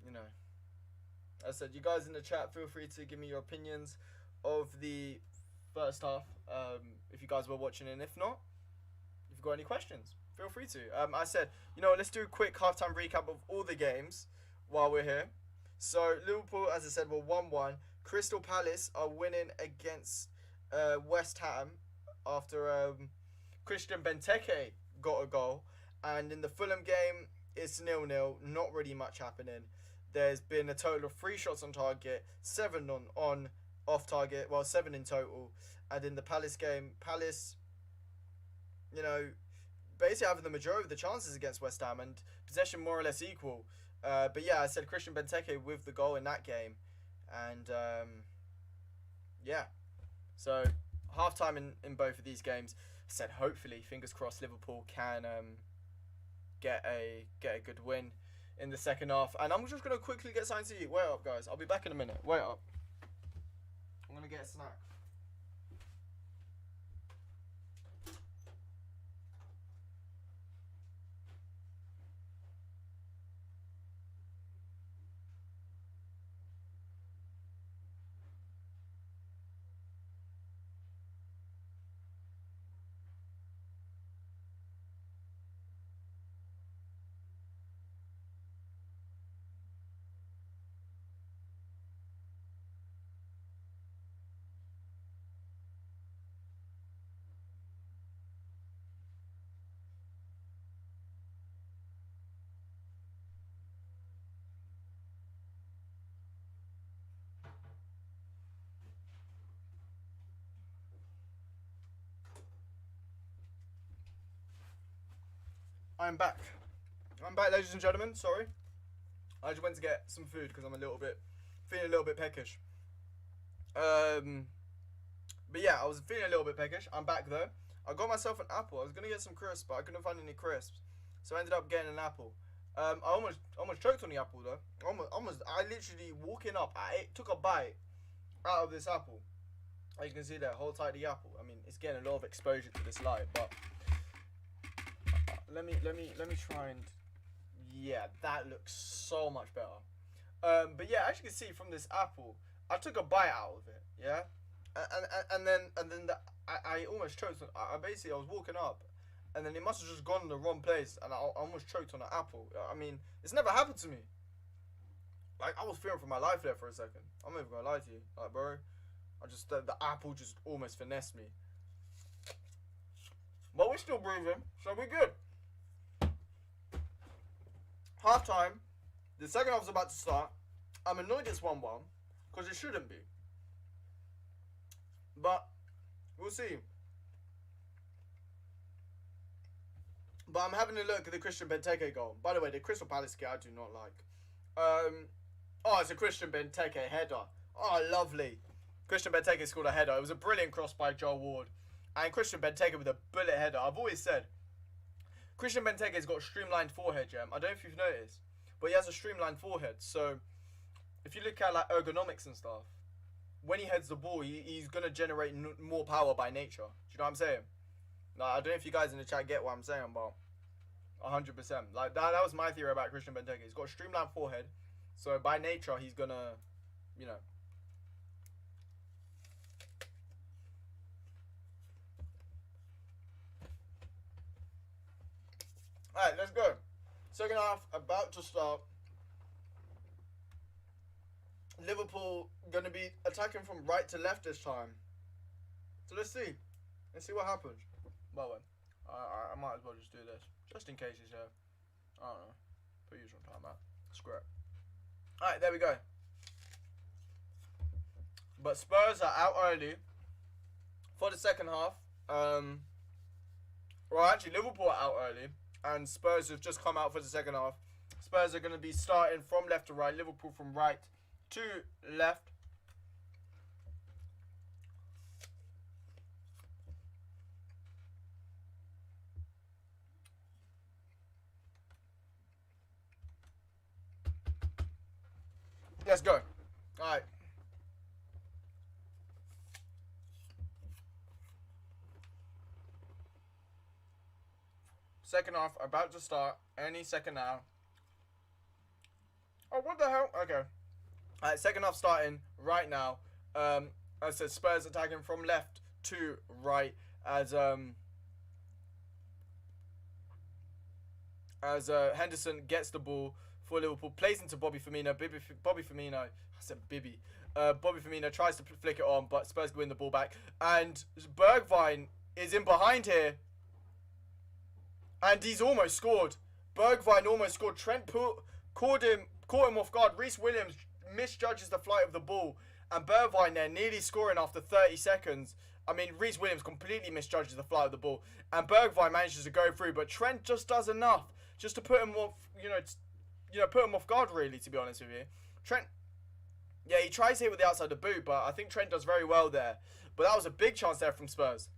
you know. I said, you guys in the chat, feel free to give me your opinions of the first half. If you guys were watching, and if not, if you've got any questions, feel free to. I said, let's do a quick halftime recap of all the games while we're here. So Liverpool, as I said, were 1-1. Crystal Palace are winning against West Ham after Christian Benteke got a goal. And in the Fulham game, it's 0-0. Not really much happening. There's been a total of 3 shots on target, 7 on off target. Well, 7 in total. And in the Palace game, Palace, basically having the majority of the chances against West Ham and possession more or less equal. But yeah, I said Christian Benteke with the goal in that game. And yeah. So halftime in both of these games. I said hopefully, fingers crossed, Liverpool can get a good win in the second half. And I'm just gonna quickly get something to eat. Wait up, guys. I'll be back in a minute. Wait up. I'm gonna get a snack. I'm back, ladies and gentlemen. Sorry, I just went to get some food because I'm feeling a little bit peckish. But yeah, I was feeling a little bit peckish. I'm back though. I got myself an apple. I was gonna get some crisps, but I couldn't find any crisps, so I ended up getting an apple. I almost choked on the apple though. I literally walking up, took a bite out of this apple. As you can see there, hold tight the apple. I mean, it's getting a lot of exposure to this light, but. Let me try and, yeah, that looks so much better. But yeah, as you can see from this apple, I took a bite out of it, yeah, and then I almost choked. I was walking up, and then it must have just gone in the wrong place, and I almost choked on an apple. I mean, it's never happened to me. Like, I was fearing for my life there for a second. I'm not even gonna lie to you, like, bro. The apple just almost finessed me. But we're still breathing, so we're good. Half time, the second half is about to start. I'm annoyed it's 1-1 because it shouldn't be, but we'll see. But I'm having a look at the Christian Benteke goal. By the way, the Crystal Palace kit I do not like. Oh, it's a Christian Benteke header. Oh, lovely. Christian Benteke scored a header. It was a brilliant cross by Joel Ward, and Christian Benteke with a bullet header. I've always said Christian Benteke's got a streamlined forehead, Gem. I don't know if you've noticed, but he has a streamlined forehead. So, if you look at like ergonomics and stuff, when he heads the ball, he's gonna generate more power by nature. Do you know what I'm saying? Like, I don't know if you guys in the chat get what I'm saying, but 100%. Like that was my theory about Christian Benteke. He's got a streamlined forehead, so by nature he's gonna, Alright, let's go. Second half about to start. Liverpool gonna be attacking from right to left this time. So let's see. Let's see what happens. By the way, I might as well just do this. Just in case he's here. I don't know. Put you some time out. Screw it. Alright, there we go. But Spurs are out early for the second half. Well, actually, Liverpool are out early. And Spurs have just come out for the second half. Spurs are going to be starting from left to right. Liverpool from right to left. Let's go. All right. Second half about to start. Any second now. Oh, what the hell? Okay. Second half starting right now. As I said, Spurs attacking from left to right as Henderson gets the ball for Liverpool, plays into Bobby Firmino. Bobby Firmino, I said Bibby. Bobby Firmino tries to flick it on, but Spurs win the ball back. And Bergwijn is in behind here, and he's almost scored. Bergwijn almost scored. Trent caught him off guard. Reece Williams misjudges the flight of the ball, and Bergwijn there nearly scoring after 30 seconds. I mean, Reece Williams completely misjudges the flight of the ball, and Bergwijn manages to go through, but Trent just does enough just to put him off, put him off guard, really, to be honest with you. Trent, yeah, he tries to hit with the outside of the boot, but I think Trent does very well there. But that was a big chance there from Spurs.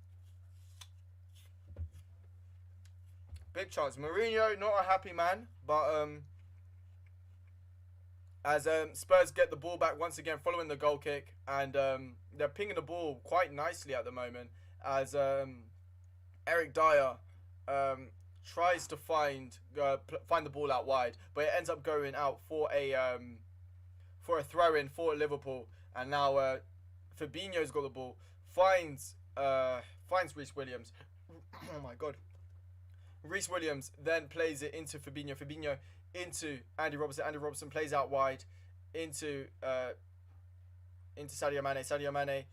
Big chance. Mourinho, not a happy man, but as Spurs get the ball back once again following the goal kick, and they're pinging the ball quite nicely at the moment as Eric Dyer tries to find the ball out wide, but it ends up going out for a throw-in for Liverpool. And now Fabinho's got the ball, finds Reece Williams. Oh my god. Reece Williams then plays it into Fabinho. Fabinho into Andy Robertson. Andy Robertson plays out wide into Sadio Mane. Sadio Mane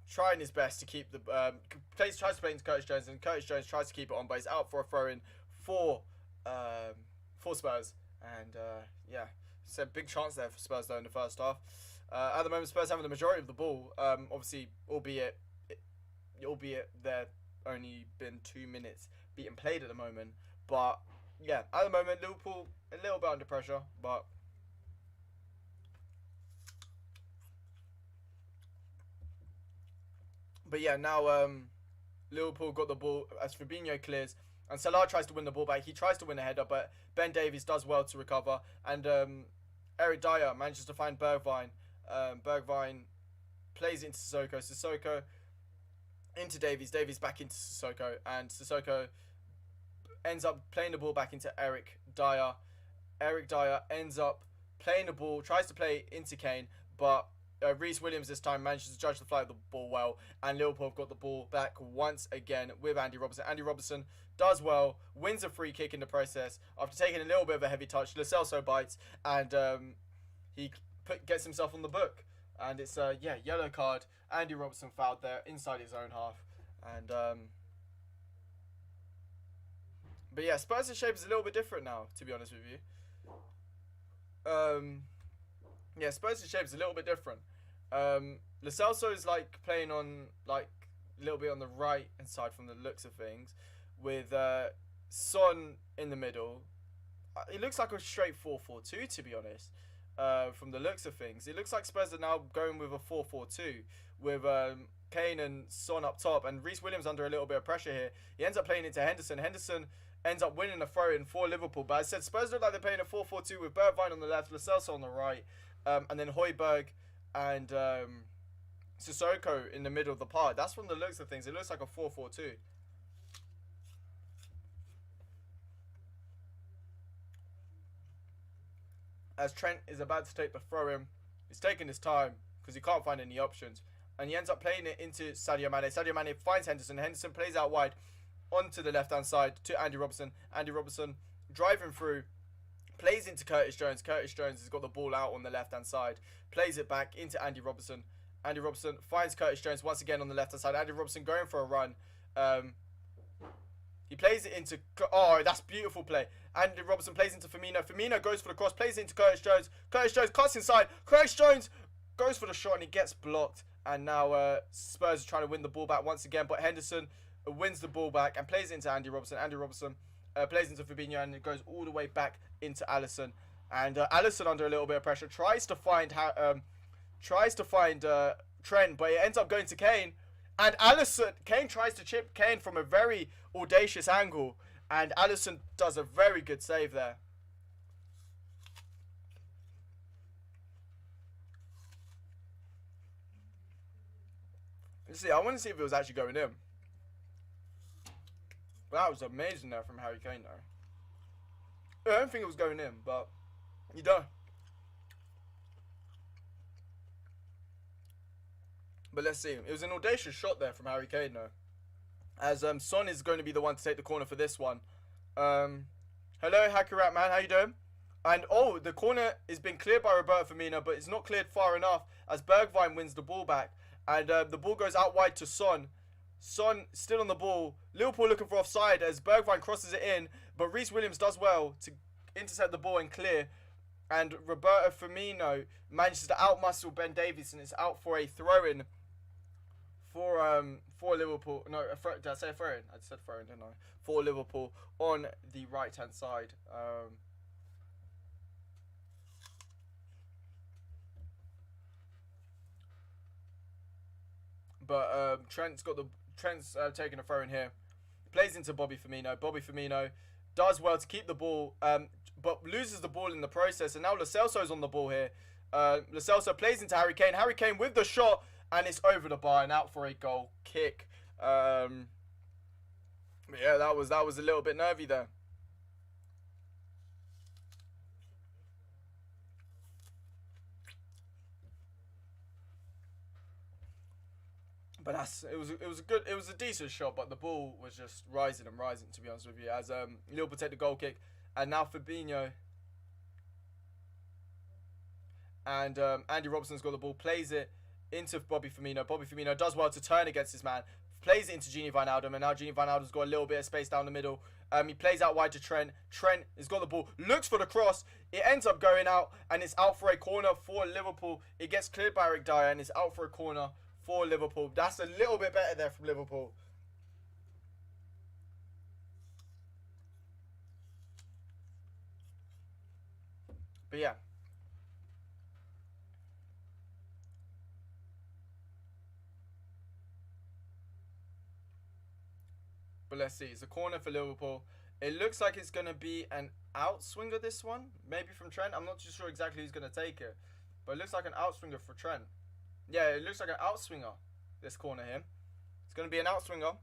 trying his best to keep the tries to play into Curtis Jones, and Curtis Jones tries to keep it on, but he's out for a throw-in for Spurs. And yeah, it's a big chance there for Spurs though in the first half. At the moment, Spurs having the majority of the ball. Obviously, albeit there only been 2 minutes being played at the moment, but yeah, at the moment Liverpool a little bit under pressure, but yeah, now Liverpool got the ball as Fabinho clears, and Salah tries to win the ball back. He tries to win a header, but Ben Davies does well to recover, and Eric Dyer manages to find Bergwijn. Bergwijn plays into Sissoko. Sissoko into Davies. Davies back into Sissoko, and Sissoko ends up playing the ball back into Eric Dyer. Eric Dyer ends up playing the ball, tries to play into Kane, but Reece Williams this time manages to judge the flight of the ball well, and Liverpool have got the ball back once again with Andy Robertson. Andy Robertson does well, wins a free kick in the process after taking a little bit of a heavy touch. Lo Celso bites, and he gets himself on the book, and it's yellow card. Andy Robertson fouled there inside his own half, and but yeah, Spurs' shape is a little bit different now, to be honest with you. Yeah, Spurs' shape is a little bit different. Lo Celso is like playing on like a little bit on the right hand side from the looks of things, with Son in the middle. It looks like a straight 4-4-2, to be honest. From the looks of things, it looks like Spurs are now going with a 4-4-2 with Kane and Son up top, and Reece Williams under a little bit of pressure here. He ends up playing into Henderson. Henderson ends up winning a throw-in for Liverpool. But as I said, Spurs look like they're playing a 4-4-2 with Bergwijn on the left, Lo Celso on the right, and then Højbjerg and Sissoko in the middle of the park. That's from the looks of things. It looks like a 4-4-2. As Trent is about to take the throw-in, he's taking his time because he can't find any options, and he ends up playing it into Sadio Mane. Sadio Mane finds Henderson. Henderson plays out wide onto the left-hand side to Andy Robertson. Andy Robertson driving through, plays into Curtis Jones. Curtis Jones has got the ball out on the left-hand side, plays it back into Andy Robertson. Andy Robertson finds Curtis Jones once again on the left-hand side. Andy Robertson going for a run. He plays it into... Oh, that's beautiful play. Andy Robertson plays into Firmino. Firmino goes for the cross, plays it into Curtis Jones. Curtis Jones cuts inside. Curtis Jones goes for the shot, and he gets blocked. And now Spurs are trying to win the ball back once again, but Henderson wins the ball back and plays it into Andy Robertson. Andy Robertson plays into Fabinho, and it goes all the way back into Alisson. And Alisson, under a little bit of pressure, tries to find Trent, but it ends up going to Kane. And Kane tries to chip Kane from a very audacious angle, and Alisson does a very good save there. You see, I want to see if it was actually going in. But that was amazing there from Harry Kane, though. I don't think it was going in, but you don't. But let's see. It was an audacious shot there from Harry Kane, though. As Son is going to be the one to take the corner for this one. Hello, Hackerat man, how you doing? And oh, the corner is being cleared by Roberto Firmino, but it's not cleared far enough as Bergwijn wins the ball back. And the ball goes out wide to Son. Son still on the ball. Liverpool looking for offside as Bergwijn crosses it in, but Reece Williams does well to intercept the ball and clear. And Roberto Firmino manages to outmuscle Ben Davies and it's out for a throw-in for Liverpool. No, did I say a throw-in? I said throw-in, didn't I? For Liverpool on the right-hand side. But Trent's taking a throw in here. Plays into Bobby Firmino. Bobby Firmino does well to keep the ball, but loses the ball in the process. And now Lo Celso's on the ball here. Lo Celso plays into Harry Kane. Harry Kane with the shot, and it's over the bar and out for a goal kick. But yeah, that was a little bit nervy there. But it was a decent shot, but the ball was just rising and rising, to be honest with you, as Liverpool take the goal kick. And now Fabinho and Andy Robertson's got the ball, plays it into Bobby Firmino. Bobby Firmino does well to turn against his man, plays it into Gini Wijnaldum, and now Gini Wijnaldum's got a little bit of space down the middle. He plays out wide to Trent. Trent has got the ball, looks for the cross. It ends up going out, and it's out for a corner for Liverpool. It gets cleared by Eric Dyer, and it's out for a corner for Liverpool. That's a little bit better there from Liverpool. But yeah. But let's see. It's a corner for Liverpool. It looks like it's going to be an outswinger, this one. Maybe from Trent. I'm not too sure exactly who's going to take it. But it looks like an outswinger for Trent. Yeah, it looks like an outswinger, this corner here. It's going to be an outswinger.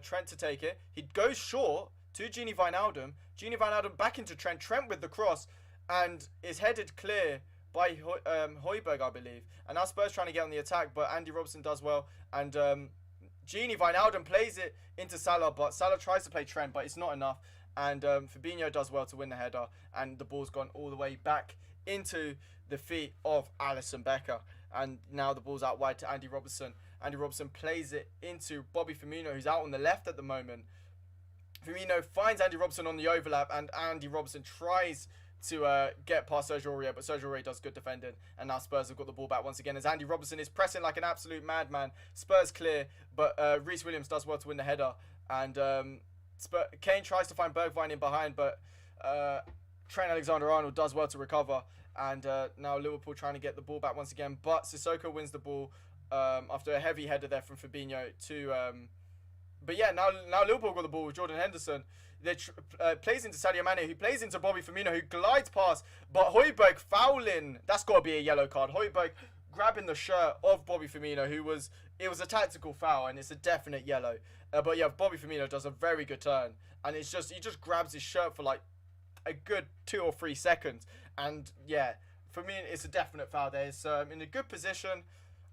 Trent to take it. He goes short to Gini Wijnaldum. Gini Wijnaldum back into Trent. Trent with the cross. And is headed clear by Højbjerg, I believe. And now Spurs trying to get on the attack, but Andy Robertson does well. And Gini Wijnaldum plays it into Salah, but Salah tries to play Trent, but it's not enough. And Fabinho does well to win the header. And the ball's gone all the way back into the feet of Alisson Becker. And now the ball's out wide to Andy Robertson. Andy Robertson plays it into Bobby Firmino, who's out on the left at the moment. Firmino finds Andy Robertson on the overlap, and Andy Robertson tries to get past Sergio Aurier, but Sergio Aurier does good defending. And now Spurs have got the ball back once again as Andy Robertson is pressing like an absolute madman. Spurs clear, but Reece Williams does well to win the header. And Kane tries to find Bergwijn in behind, but Trent Alexander-Arnold does well to recover. And now Liverpool trying to get the ball back once again. But Sissoko wins the ball after a heavy header there from Fabinho to... but yeah, now Liverpool got the ball with Jordan Henderson. They plays into Sadio Mane, who plays into Bobby Firmino, who glides past. But Højbjerg fouling. That's got to be a yellow card. Højbjerg grabbing the shirt of Bobby Firmino, who was... It was a tactical foul, and it's a definite yellow. But yeah, Bobby Firmino does a very good turn. And it's just... He just grabs his shirt for like a good 2 or 3 seconds. And yeah, for me, it's a definite foul there. It's in a good position.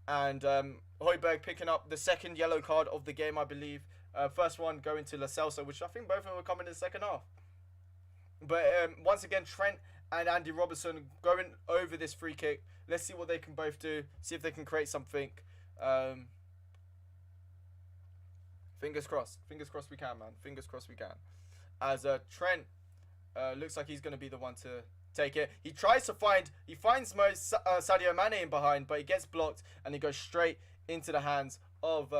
And Højbjerg picking up the second yellow card of the game, I believe. First one going to Lo Celso, which I think both of them were coming in the second half. But once again, Trent and Andy Robertson going over this free kick. Let's see what they can both do. See if they can create something. Fingers crossed. Fingers crossed we can, man. Fingers crossed we can. As Trent looks like he's going to be the one to take it. He tries to find... He finds Sadio Mane in behind, but he gets blocked. And he goes straight into the hands of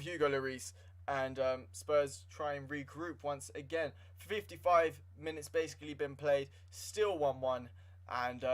Hugo Lloris. And Spurs try and regroup once again. 55 minutes basically been played. Still 1-1. And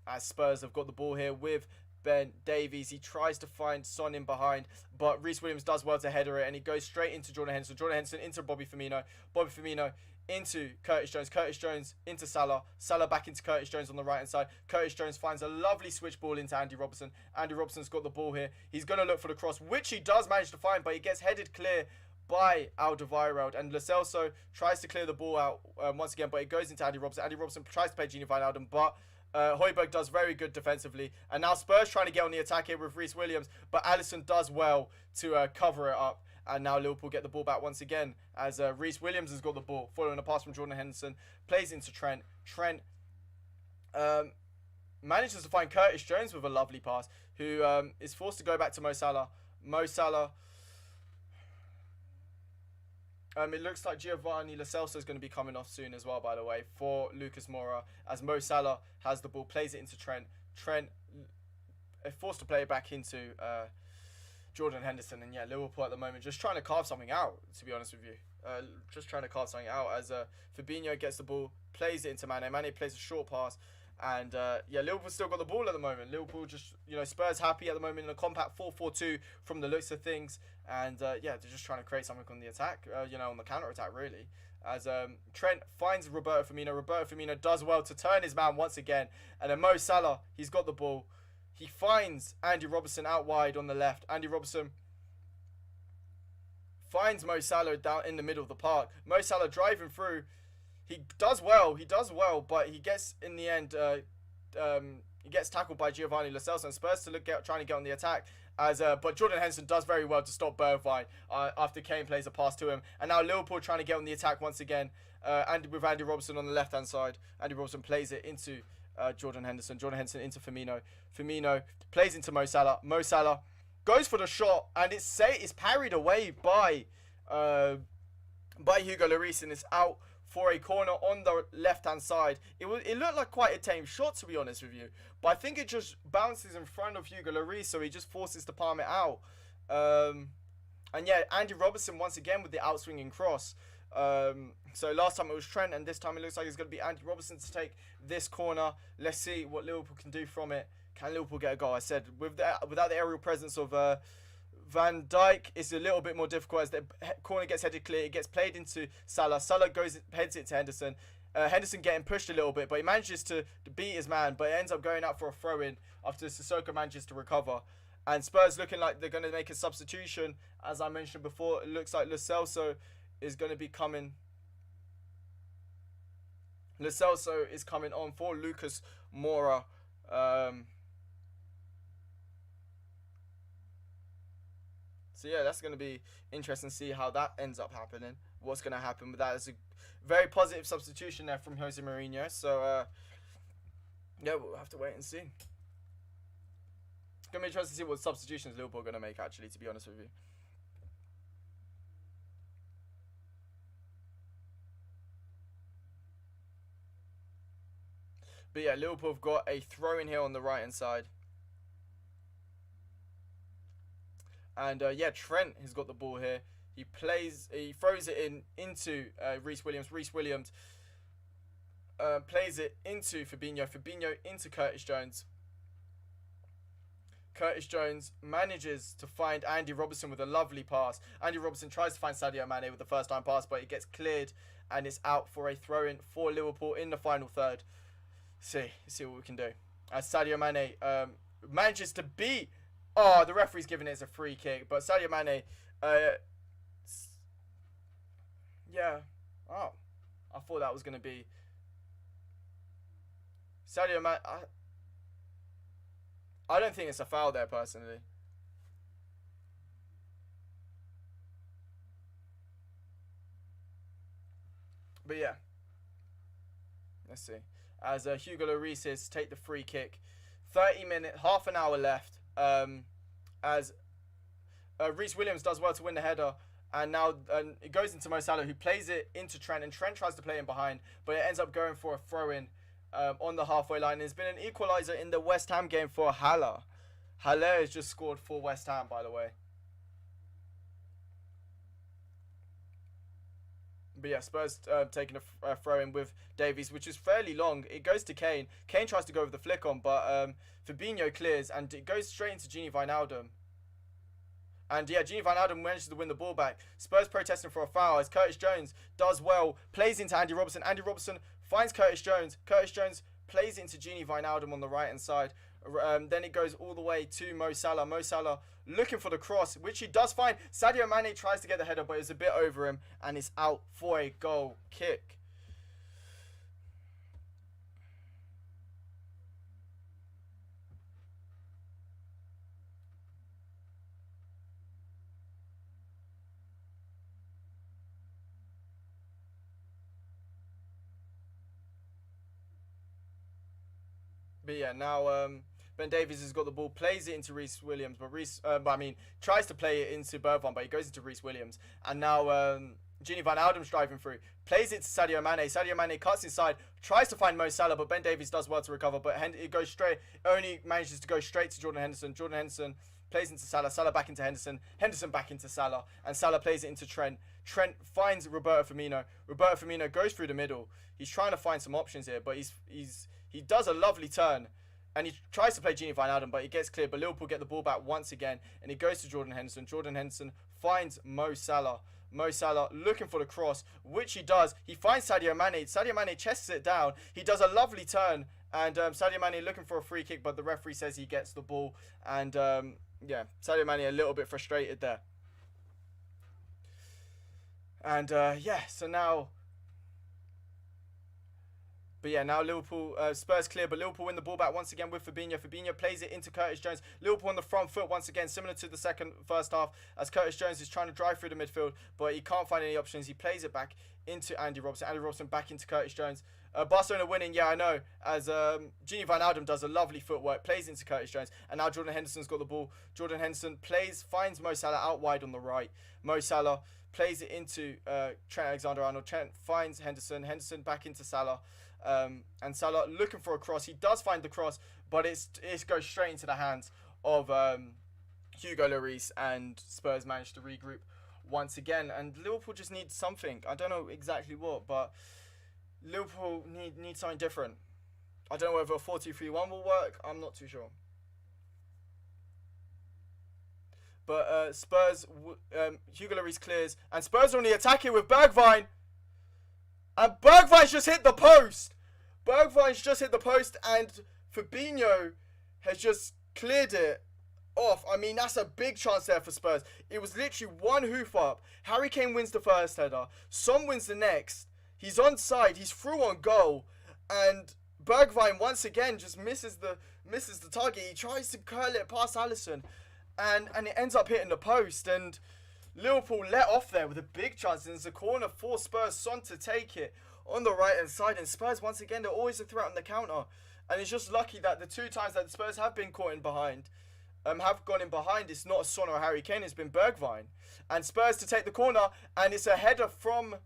as Spurs have got the ball here with Ben Davies. He tries to find Son in behind. But Reece Williams does well to header it. And he goes straight into Jordan Henderson. Jordan Henderson into Bobby Firmino. Bobby Firmino into Curtis Jones. Curtis Jones into Salah. Salah back into Curtis Jones on the right hand side. Curtis Jones finds a lovely switch ball into Andy Robertson. Andy Robertson's got the ball here. He's going to look for the cross, which he does manage to find, but he gets headed clear by Alderweireld. And Lo Celso tries to clear the ball out once again, but it goes into Andy Robertson. Andy Robertson tries to play Gini Wijnaldum, but Højbjerg does very good defensively. And now Spurs trying to get on the attack here with Reece Williams. But Alisson does well to cover it up. And now Liverpool get the ball back once again as Reece Williams has got the ball following a pass from Jordan Henderson. Plays into Trent. Trent manages to find Curtis Jones with a lovely pass, who is forced to go back to Mo Salah. Mo Salah. It looks like Giovanni Lo Celso is going to be coming off soon as well, by the way, for Lucas Moura, as Mo Salah has the ball, plays it into Trent. Trent forced to play it back into Jordan Henderson. And yeah, Liverpool at the moment just trying to carve something out, to be honest with you. Just trying to carve something out as Fabinho gets the ball, plays it into Mane. Mane plays a short pass. And yeah, Liverpool still got the ball at the moment. Liverpool just, Spurs happy at the moment in a compact 4-4-2 from the looks of things. And yeah, they're just trying to create something on the attack, on the counter attack, really. As Trent finds Roberto Firmino. Roberto Firmino does well to turn his man once again. And then Mo Salah, he's got the ball. He finds Andy Robertson out wide on the left. Andy Robertson finds Mo Salah down in the middle of the park. Mo Salah driving through. He does well, but he gets, in the end, he gets tackled by Giovanni Lo Celso, and Spurs trying to get on the attack. But Jordan Henderson does very well to stop Bergwijn after Kane plays a pass to him. And now Liverpool trying to get on the attack once again, and with Andy Robertson on the left-hand side. Andy Robertson plays it into Jordan Henderson. Jordan Henderson into Firmino. Firmino plays into Mo Salah. Mo Salah goes for the shot, and it's parried away by Hugo Lloris, and it's out for a corner on the left-hand side. It looked like quite a tame shot, to be honest with you. But I think it just bounces in front of Hugo Lloris, so he just forces to palm it out. And yeah, Andy Robertson once again with the outswinging cross. So last time it was Trent, and this time it looks like it's going to be Andy Robertson to take this corner. Let's see what Liverpool can do from it. Can Liverpool get a goal? I said, without the aerial presence of Van Dijk, it's a little bit more difficult as the corner gets headed clear. It gets played into Salah. Salah heads it to Henderson. Henderson getting pushed a little bit, but he manages to beat his man, but it ends up going out for a throw-in after Sissoko manages to recover. And Spurs looking like they're going to make a substitution. As I mentioned before, it looks like Lo Celso is going to be coming. Lo Celso is coming on for Lucas Moura. So yeah, that's going to be interesting to see how that ends up happening. What's going to happen with that? It's a very positive substitution there from Jose Mourinho. So yeah, we'll have to wait and see. It's going to be interesting to see what substitutions Liverpool are going to make, actually, to be honest with you. But yeah, Liverpool have got a throw in here on the right hand side. And yeah, Trent has got the ball here. He throws it into Reece Williams. Reece Williams plays it into Fabinho. Fabinho into Curtis Jones. Curtis Jones manages to find Andy Robertson with a lovely pass. Andy Robertson tries to find Sadio Mane with the first time pass, but it gets cleared and it's out for a throw-in for Liverpool in the final third. See what we can do. As Sadio Mane manages to beat. Oh, the referee's giving it as a free kick, but Sadio Mane, yeah. Oh, I thought that was going to be Sadio Mane. I don't think it's a foul there, personally. But yeah, let's see. As Hugo Lloris take the free kick, 30 minutes, half an hour left. As Reece Williams does well to win the header, and now it goes into Mo Salah, who plays it into Trent, and Trent tries to play in behind, but it ends up going for a throw-in on the halfway line. There's been an equaliser in the West Ham game for Haller. Haller has just scored for West Ham, by the way. But yeah, Spurs taking a throw-in with Davies, which is fairly long. It goes to Kane. Kane tries to go with the flick-on, but Fabinho clears, and it goes straight into Gini Wijnaldum. And yeah, Gini Wijnaldum manages to win the ball back. Spurs protesting for a foul as Curtis Jones does well, plays into Andy Robertson. Andy Robertson finds Curtis Jones. Curtis Jones plays into Gini Wijnaldum on the right-hand side. Then it goes all the way to Mo Salah. Mo Salah looking for the cross, which he does find. Sadio Mane tries to get the header, but it's a bit over him, and it's out for a goal kick. But yeah, now Ben Davies has got the ball, plays it into Reece Williams, but tries to play it into Bergwijn, but he goes into Reece Williams, and now Gini Van Alden's driving through, plays it to Sadio Mane. Sadio Mane cuts inside, tries to find Mo Salah, but Ben Davies does well to recover, but it goes straight, only manages to go straight to Jordan Henderson. Jordan Henderson plays into Salah, Salah back into Henderson, Henderson back into Salah, and Salah plays it into Trent. Trent finds Roberto Firmino. Roberto Firmino goes through the middle. He's trying to find some options here, but he does a lovely turn, and he tries to play Gini Van Alden, but he gets cleared. But Liverpool get the ball back once again, and he goes to Jordan Henderson. Jordan Henderson finds Mo Salah. Mo Salah looking for the cross, which he does. He finds Sadio Mane. Sadio Mane chests it down. He does a lovely turn, and Sadio Mane looking for a free kick, but the referee says he gets the ball. And yeah, Sadio Mane a little bit frustrated there. And yeah, so now... But yeah, now Liverpool, Spurs clear, but Liverpool win the ball back once again with Fabinho. Fabinho plays it into Curtis Jones. Liverpool on the front foot once again, similar to the first half, as Curtis Jones is trying to drive through the midfield, but he can't find any options. He plays it back into Andy Robertson. Andy Robertson back into Curtis Jones. Barcelona winning, yeah, I know, as Gini Van Alden does a lovely footwork, plays into Curtis Jones, and now Jordan Henderson's got the ball. Jordan Henderson finds Mo Salah out wide on the right. Mo Salah plays it into Trent Alexander-Arnold. Trent finds Henderson. Henderson back into Salah. And Salah looking for a cross. He does find the cross, but it goes straight into the hands of Hugo Lloris, and Spurs managed to regroup once again. And Liverpool just need something. I don't know exactly what, but Liverpool need something different. I don't know whether a 4-2-3-1 will work. I'm not too sure. But Spurs, Hugo Lloris clears, and Spurs are on the attack here with Bergwijn. And Bergwijn's just hit the post. Bergwijn's just hit the post, and Fabinho has just cleared it off. I mean, that's a big chance there for Spurs. It was literally one hoof up. Harry Kane wins the first header. Son wins the next. He's onside. He's through on goal, and Bergwijn once again just misses the target. He tries to curl it past Alisson, and it ends up hitting the post. And Liverpool let off there with a big chance. And there's a corner for Spurs. Son to take it on the right hand side. And Spurs, once again, they're always a threat on the counter. And it's just lucky that the two times that the Spurs have been caught in behind, have gone in behind, it's not a Son or Harry Kane, it's been Bergwijn. And Spurs to take the corner. And it's a header from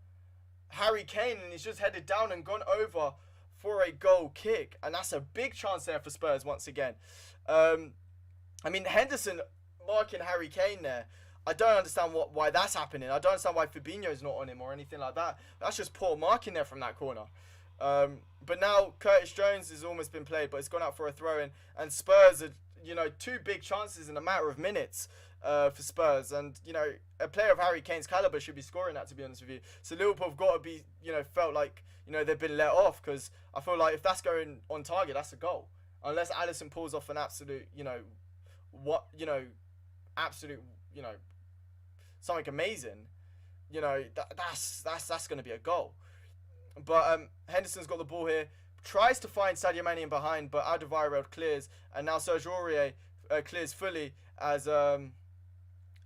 Harry Kane. And he's just headed down and gone over for a goal kick. And that's a big chance there for Spurs once again. I mean, Henderson marking Harry Kane there. I don't understand why that's happening. I don't understand why Fabinho's not on him or anything like that. That's just poor marking there from that corner. But now Curtis Jones has almost been played, but it's gone out for a throw-in. And Spurs are, two big chances in a matter of minutes for Spurs. And, a player of Harry Kane's caliber should be scoring that, to be honest with you. So Liverpool have got to be, felt like, they've been let off. Because I feel like if that's going on target, that's a goal. Unless Alisson pulls off an absolute, something amazing, that's going to be a goal. But Henderson's got the ball here, tries to find Sadio Mane in behind, but Alderweireld clears, and now Serge Aurier clears fully as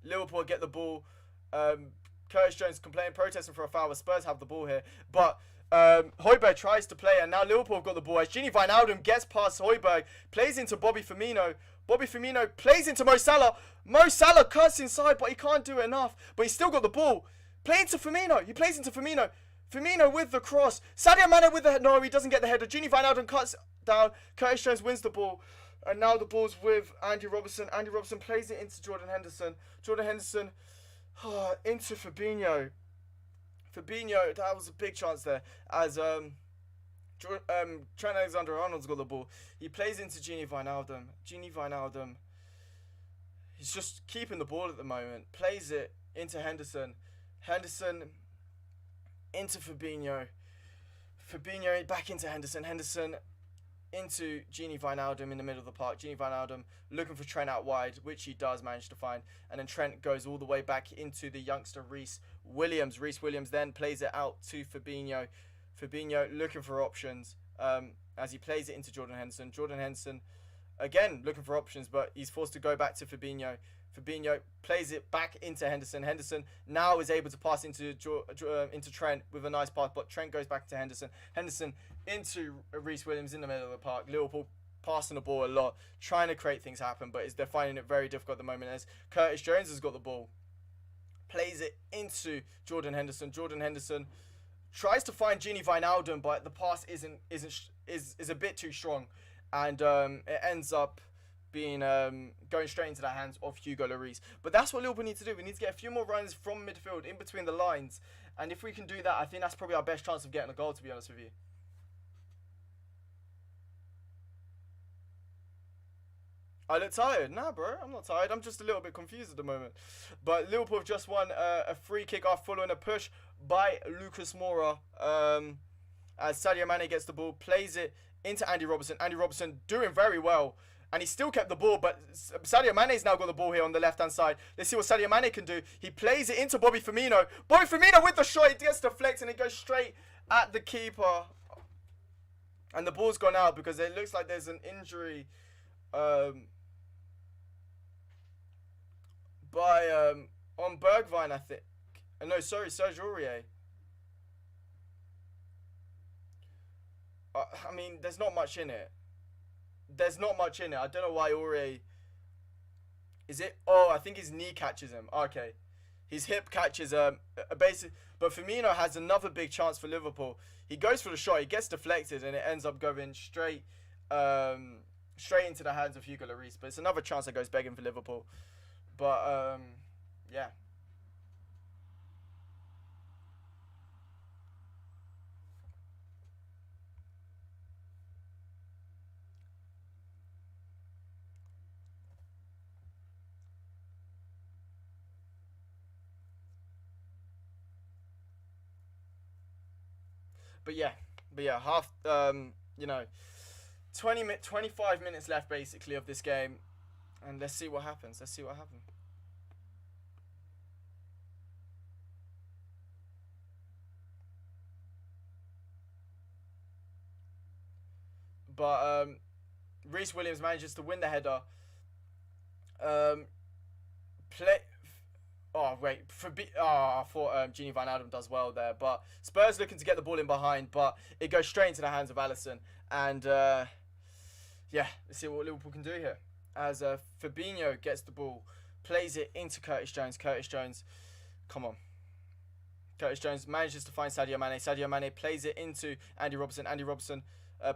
Liverpool get the ball. Curtis Jones protesting for a foul, but Spurs have the ball here. But Højbjerg tries to play, and now Liverpool have got the ball as Gini Van Alden gets past Højbjerg, plays into Bobby Firmino. Bobby Firmino plays into Mo Salah. Mo Salah cuts inside, but he can't do enough. But he's still got the ball. Play into Firmino. He plays into Firmino. Firmino with the cross. Sadio Mane with the head. No, he doesn't get the header. Gini Van Alden cuts down. Curtis Jones wins the ball. And now the ball's with Andy Robertson. Andy Robertson plays it into Jordan Henderson. Jordan Henderson into Fabinho. Fabinho, that was a big chance there. As Trent Alexander-Arnold's got the ball. He plays into Gini Van Alden. Gini Van Alden, he's just keeping the ball at the moment. Plays it into Henderson. Henderson into Fabinho. Fabinho back into Henderson. Henderson into Gini Van Alden in the middle of the park. Gini Van Alden looking for Trent out wide, which he does manage to find. And then Trent goes all the way back into the youngster Reece Williams. Reece Williams then plays it out to Fabinho. Fabinho looking for options as he plays it into Jordan Henderson. Jordan Henderson, again, looking for options, but he's forced to go back to Fabinho. Fabinho plays it back into Henderson. Henderson now is able to pass into Trent with a nice pass, but Trent goes back to Henderson. Henderson into Reece Williams in the middle of the park. Liverpool passing the ball a lot, trying to create things happen, but they're finding it very difficult at the moment as Curtis Jones has got the ball. Plays it into Jordan Henderson. Jordan Henderson tries to find Gini Wijnaldum, but the pass is a bit too strong, and it ends up being going straight into the hands of Hugo Lloris. But that's what Liverpool need to do. We need to get a few more runs from midfield in between the lines, and if we can do that, I think that's probably our best chance of getting a goal, to be honest with you. I look tired. Nah, bro, I'm not tired. I'm just a little bit confused at the moment. But Liverpool have just won a free kick off following a push by Lucas Moura. As Sadio Mane gets the ball, plays it into Andy Robertson. Andy Robertson doing very well. And he still kept the ball, but Sadio Mane's now got the ball here on the left-hand side. Let's see what Sadio Mane can do. He plays it into Bobby Firmino. Bobby Firmino with the shot. It gets deflected and it goes straight at the keeper. And the ball's gone out because it looks like there's an injury on Bergwijn, I think. No, sorry, Serge Aurier. I mean, there's not much in it. There's not much in it. I don't know why Aurier... Is it? Oh, I think his knee catches him. Okay. His hip catches basic. But Firmino has another big chance for Liverpool. He goes for the shot. He gets deflected and it ends up going straight into the hands of Hugo Lloris. But it's another chance that goes begging for Liverpool. But, yeah. But yeah, half, 25 minutes left basically of this game. And let's see what happens. But Reece Williams manages to win the header. I thought Gini Wijnaldum does well there. But Spurs looking to get the ball in behind, but it goes straight into the hands of Alisson. And let's see what Liverpool can do here. As Fabinho gets the ball, plays it into Curtis Jones. Come on. Curtis Jones manages to find Sadio Mane. Sadio Mane plays it into Andy Robertson. Andy Robertson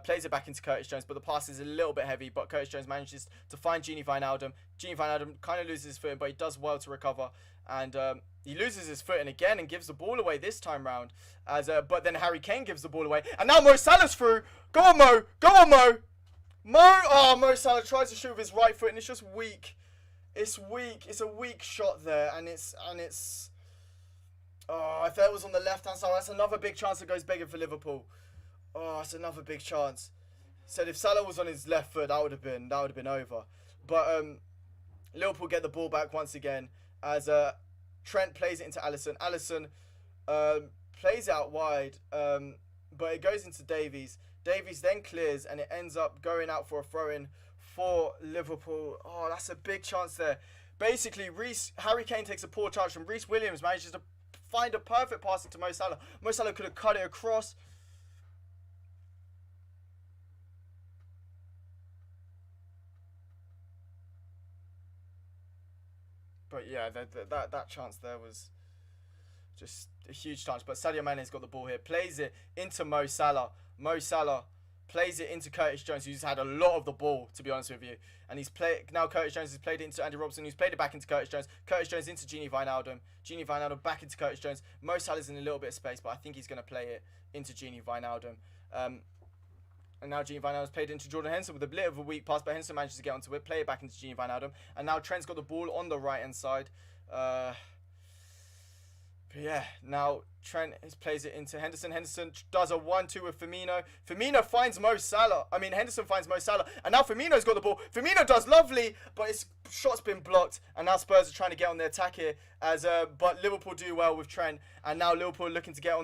plays it back into Curtis Jones, but the pass is a little bit heavy. But Curtis Jones manages to find Gini Wijnaldum. Gini Wijnaldum kind of loses his footing, but he does well to recover. And he loses his footing again and gives the ball away this time round. But then Harry Kane gives the ball away. And now Mo Salah's through. Go on, Mo. Mo Salah tries to shoot with his right foot and it's just weak. It's a weak shot there. And it's if that was on the left-hand side, that's another big chance that goes begging for Liverpool. Oh, it's another big chance. Said if Salah was on his left foot, that would have been over. But Liverpool get the ball back once again as Trent plays it into Alisson. Alisson plays out wide, but it goes into Davies. Davies then clears and it ends up going out for a throw-in for Liverpool. Oh, that's a big chance there. Basically, Harry Kane takes a poor charge from Reece Williams, manages to find a perfect pass into Mo Salah. Mo Salah could have cut it across. But yeah, that chance there was just a huge chance. But Sadio Mane's got the ball here. Plays it into Mo Salah. Mo Salah plays it into Curtis Jones, who's had a lot of the ball, to be honest with you. And now Curtis Jones has played it into Andy Robertson, who's played it back into Curtis Jones. Curtis Jones into Gini Wijnaldum. Gini Wijnaldum back into Curtis Jones. Mo Salah's in a little bit of space, but I think he's going to play it into Gini Wijnaldum. And now Gini Wijnaldum's played into Jordan Henderson with a bit of a weak pass, but Henderson manages to get onto it, play it back into Gini Wijnaldum. And now Trent's got the ball on the right-hand side. But yeah, now Trent plays it into Henderson. Henderson does a 1-2 with Firmino. Firmino finds Mo Salah. Henderson finds Mo Salah. And now Firmino's got the ball. Firmino does lovely, but his shot's been blocked. And now Spurs are trying to get on the attack here. But Liverpool do well with Trent. And now Liverpool looking to get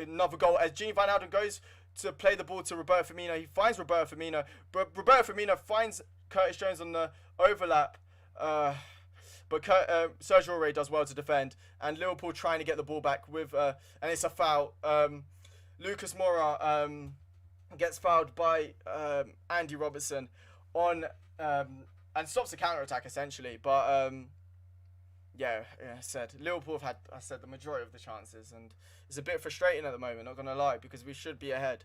another goal. As Gini Wijnaldum goes to play the ball to Roberto Firmino. He finds Roberto Firmino. Roberto Firmino finds Curtis Jones on the overlap. But Serge Aurier does well to defend. And Liverpool trying to get the ball back with... and it's a foul. Lucas Moura gets fouled by Andy Robertson on and stops the counter attack essentially. But I said Liverpool have had, I said, the majority of the chances, and it's a bit frustrating at the moment. Not gonna lie, because we should be ahead.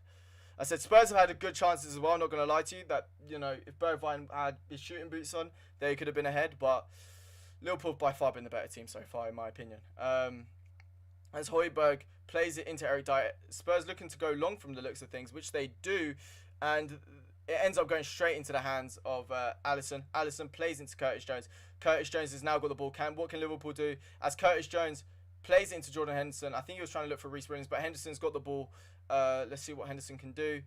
I said Spurs have had good chances as well. Not gonna lie to you that if Bergwijn had his shooting boots on, they could have been ahead. But Liverpool have by far been the better team so far, in my opinion. As Højbjerg plays it into Eric Dyer, Spurs looking to go long from the looks of things, which they do, and it ends up going straight into the hands of Alisson. Alisson plays into Curtis Jones. Curtis Jones has now got the ball. What can Liverpool do? As Curtis Jones plays it into Jordan Henderson. I think he was trying to look for Reece Williams, but Henderson's got the ball. Let's see what Henderson can do.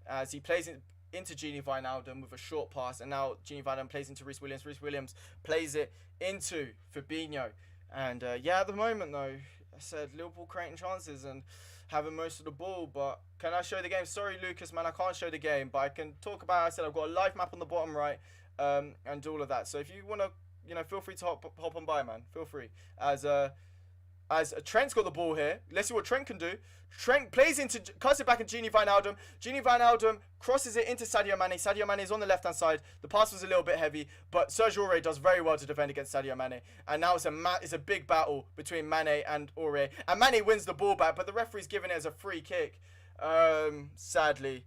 As he plays it into Gini Wijnaldum with a short pass, and now Gini Wijnaldum plays into Reece Williams. Reece Williams plays it into Fabinho. And at the moment though, I said Liverpool creating chances and having most of the ball, but can I show the game? Sorry, Lucas, man, I can't show the game, but I can talk about. I said I've got a live map on the bottom right, and all of that. So if you want to, feel free to hop on by, man. Feel free. As Trent's got the ball here. Let's see what Trent can do. Trent cuts it back at Gini Wijnaldum. Gini Wijnaldum crosses it into Sadio Mane. Sadio Mane is on the left-hand side. The pass was a little bit heavy, but Serge Aurier does very well to defend against Sadio Mane. And now it's a big battle between Mane and Aurier. And Mane wins the ball back, but the referee's giving it as a free kick, sadly.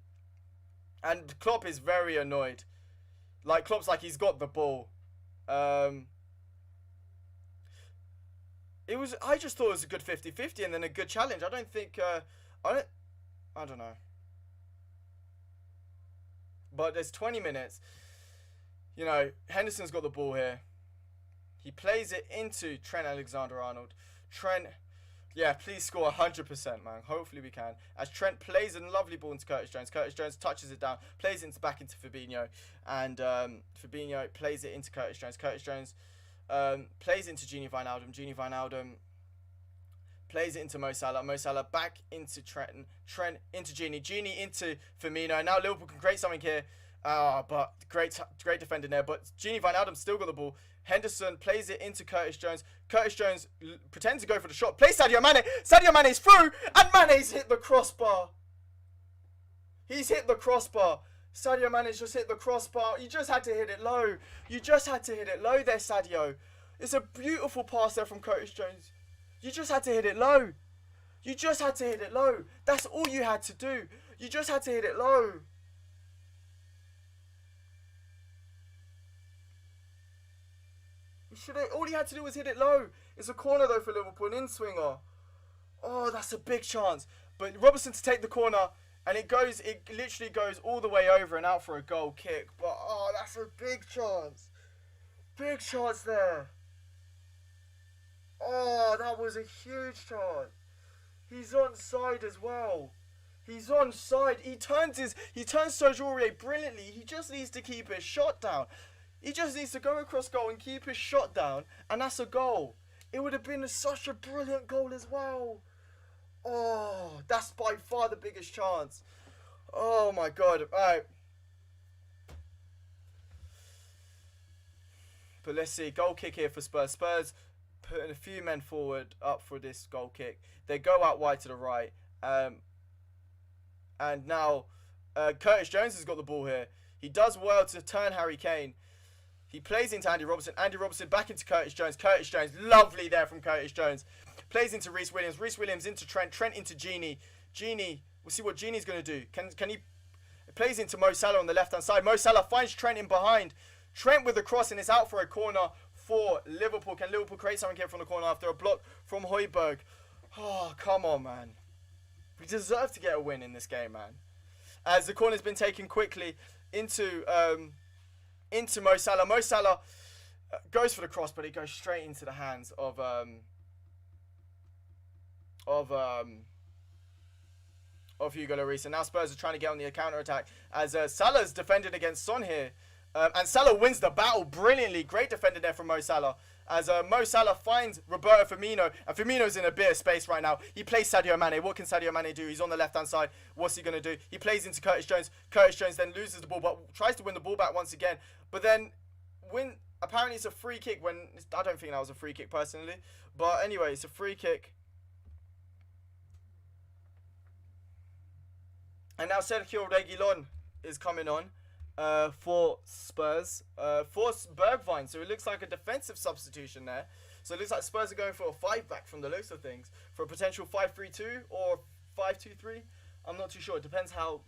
And Klopp is very annoyed. Klopp's like he's got the ball. I just thought it was a good 50-50 and then a good challenge. I don't know. But there's 20 minutes. Henderson's got the ball here. He plays it into Trent Alexander-Arnold. Trent, please score 100%, man. Hopefully we can. As Trent plays a lovely ball into Curtis Jones. Curtis Jones touches it down, plays it back into Fabinho. And Fabinho plays it into Curtis Jones. Curtis Jones plays into Gini Wijnaldum. Gini Wijnaldum plays it into Mo Salah. Mo Salah back into Trent. Trent into Gini. Gini into Firmino. Now Liverpool can create something here. But great defending there. But Gini Wijnaldum still got the ball. Henderson plays it into Curtis Jones. Curtis Jones pretends to go for the shot. Plays Sadio Mane. Sadio Mane's through. And Mane's hit the crossbar. He's hit the crossbar. Sadio Mane's just hit the crossbar. You just had to hit it low. You just had to hit it low there, Sadio. It's a beautiful pass there from Curtis Jones. You just had to hit it low. You just had to hit it low. That's all you had to do. You just had to hit it low. All he had to do was hit it low. It's a corner though for Liverpool, an in-swinger. Oh, that's a big chance. But Robertson to take the corner. And it literally goes all the way over and out for a goal kick. But, that's a big chance. Big chance there. Oh, that was a huge chance. He's onside as well. He's onside. He turns Serge Aurier brilliantly. He just needs to keep his shot down. He just needs to go across goal and keep his shot down. And that's a goal. It would have been such a brilliant goal as well. Oh, that's by far the biggest chance. Oh my God. Alright. But let's see. Goal kick here for Spurs. Spurs putting a few men forward up for this goal kick. They go out wide to the right. And now Curtis Jones has got the ball here. He does well to turn Harry Kane. He plays into Andy Robertson. Andy Robertson back into Curtis Jones. Curtis Jones, lovely there from Curtis Jones. Plays into Reece Williams. Reece Williams into Trent. Trent into Gini. Gini, we'll see what Gini's going to do. Can he... Plays into Mo Salah on the left-hand side. Mo Salah finds Trent in behind. Trent with the cross and it's out for a corner for Liverpool. Can Liverpool create something here from the corner after a block from Højbjerg? Oh, come on, man. We deserve to get a win in this game, man. As the corner's been taken quickly into Mo Salah. Mo Salah goes for the cross, but it goes straight into the hands of Hugo Lloris. And now Spurs are trying to get on the counter-attack as Salah's defended against Son here. And Salah wins the battle brilliantly. Great defending there from Mo Salah. As Mo Salah finds Roberto Firmino. And Firmino's in a bit of space right now. He plays Sadio Mane. What can Sadio Mane do? He's on the left-hand side. What's he going to do? He plays into Curtis Jones. Curtis Jones then loses the ball, but tries to win the ball back once again. But then, apparently it's a free kick when... I don't think that was a free kick personally. But anyway, it's a free kick. And now Sergio Reguilon is coming on for Spurs. For Bergwijn, so it looks like a defensive substitution there. So it looks like Spurs are going for a 5-back from the looks of things. For a potential 5-3-2 or 5-2-3. I'm not too sure. It depends how...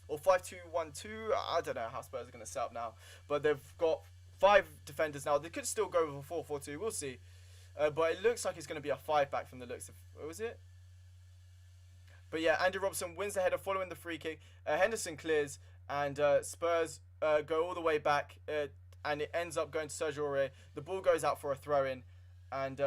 Or 5-2-1-2. I don't know how Spurs are going to set up now. But they've got 5 defenders now. They could still go with a 4-4-2. We'll see. But it looks like it's going to be a 5-back from the looks of... What was it? But yeah, Andy Robertson wins the header following the free kick. Henderson clears. And Spurs go all the way back. And it ends up going to Sergio Aurier. The ball goes out for a throw-in. And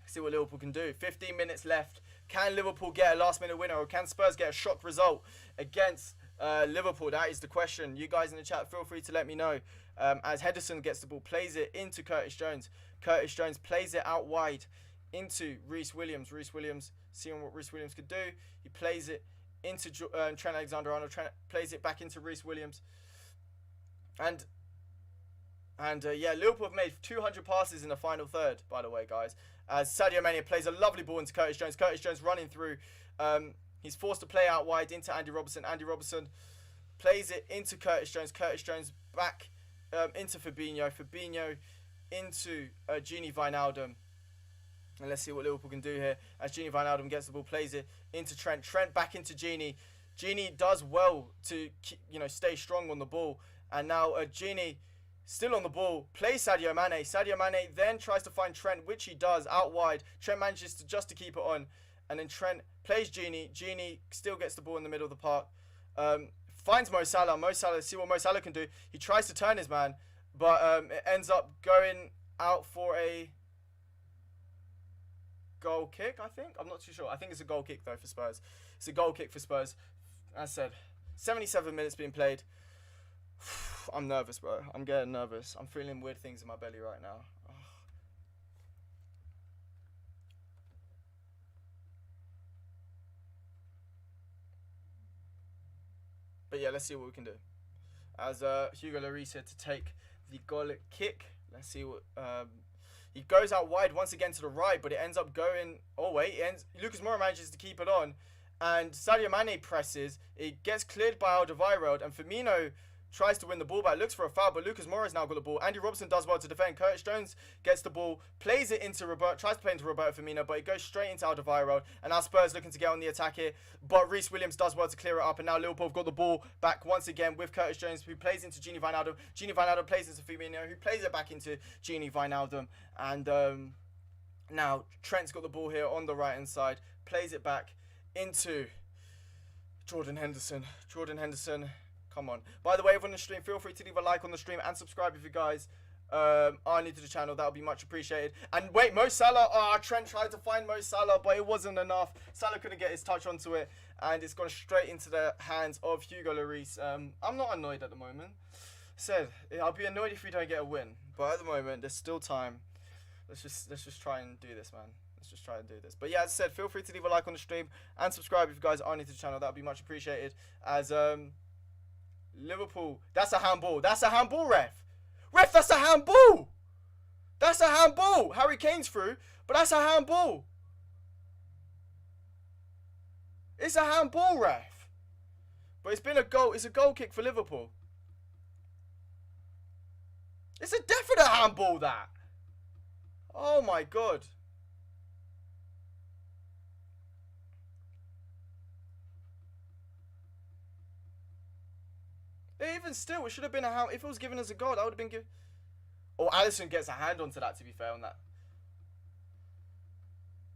see what Liverpool can do. 15 minutes left. Can Liverpool get a last-minute winner, or can Spurs get a shock result against Liverpool? That is the question. You guys in the chat, feel free to let me know. As Henderson gets the ball, plays it into Curtis Jones. Curtis Jones plays it out wide into Reece Williams. Reece Williams, seeing what Reece Williams could do. He plays it into Trent Alexander-Arnold. Trent plays it back into Reece Williams. And yeah, Liverpool have made 200 passes in the final third, by the way, guys. As Sadio Mane plays a lovely ball into Curtis Jones. Curtis Jones running through. He's forced to play out wide into Andy Robertson. Andy Robertson plays it into Curtis Jones. Curtis Jones back into Fabinho. Fabinho into Gini Wijnaldum. And let's see what Liverpool can do here. As Gini Wijnaldum gets the ball, plays it into Trent. Trent back into Gini. Gini does well to stay strong on the ball. And now Gini... still on the ball, plays Sadio Mane. Sadio Mane then tries to find Trent, which he does, out wide. Trent manages to keep it on. And then Trent plays Gini. Gini still gets the ball in the middle of the park. Finds Mo Salah. Mo Salah, see what Mo Salah can do. He tries to turn his man, but it ends up going out for a goal kick, I think. I'm not too sure. I think it's a goal kick, though, for Spurs. It's a goal kick for Spurs. As I said, 77 minutes being played. I'm nervous, bro. I'm getting nervous. I'm feeling weird things in my belly right now. Ugh. But yeah, let's see what we can do. As Hugo Lloris here to take the goal kick. Let's see what... he goes out wide once again to the right, but it ends up going... Oh, wait. Lucas Moura manages to keep it on. And Sadio Mane presses. It gets cleared by Alderweireld. And Firmino... tries to win the ball back, looks for a foul, but Lucas Moura has now got the ball. Andy Robertson does well to defend. Curtis Jones gets the ball, plays it into Roberto, tries to play into Roberto Firmino, but it goes straight into Alderweireld. And now Spurs looking to get on the attack here, but Reece Williams does well to clear it up. And now Liverpool have got the ball back once again with Curtis Jones, who plays into Gini Wijnaldum. Gini Wijnaldum plays into Firmino, who plays it back into Gini Wijnaldum. And now Trent's got the ball here on the right-hand side, plays it back into Jordan Henderson. Jordan Henderson... Come on. By the way, everyone on the stream, feel free to leave a like on the stream and subscribe if you guys are new to the channel. That would be much appreciated. And wait, Mo Salah. Trent tried to find Mo Salah, but it wasn't enough. Salah couldn't get his touch onto it, and it's gone straight into the hands of Hugo Lloris. I'm not annoyed at the moment. I'll be annoyed if we don't get a win, but at the moment, there's still time. Let's just try and do this, man. Let's just try and do this. But yeah, as I said, feel free to leave a like on the stream and subscribe if you guys are new to the channel. That would be much appreciated. As Liverpool, that's a handball. That's a handball, ref. Ref, that's a handball. That's a handball. Harry Kane's through, but that's a handball. It's a handball, ref. But it's been a goal. It's a goal kick for Liverpool. It's a definite handball, that. Oh, my God. Even still, it should have been a hand. If it was given as a goal, that would have been given. Or Alisson gets a hand onto that, to be fair, on that.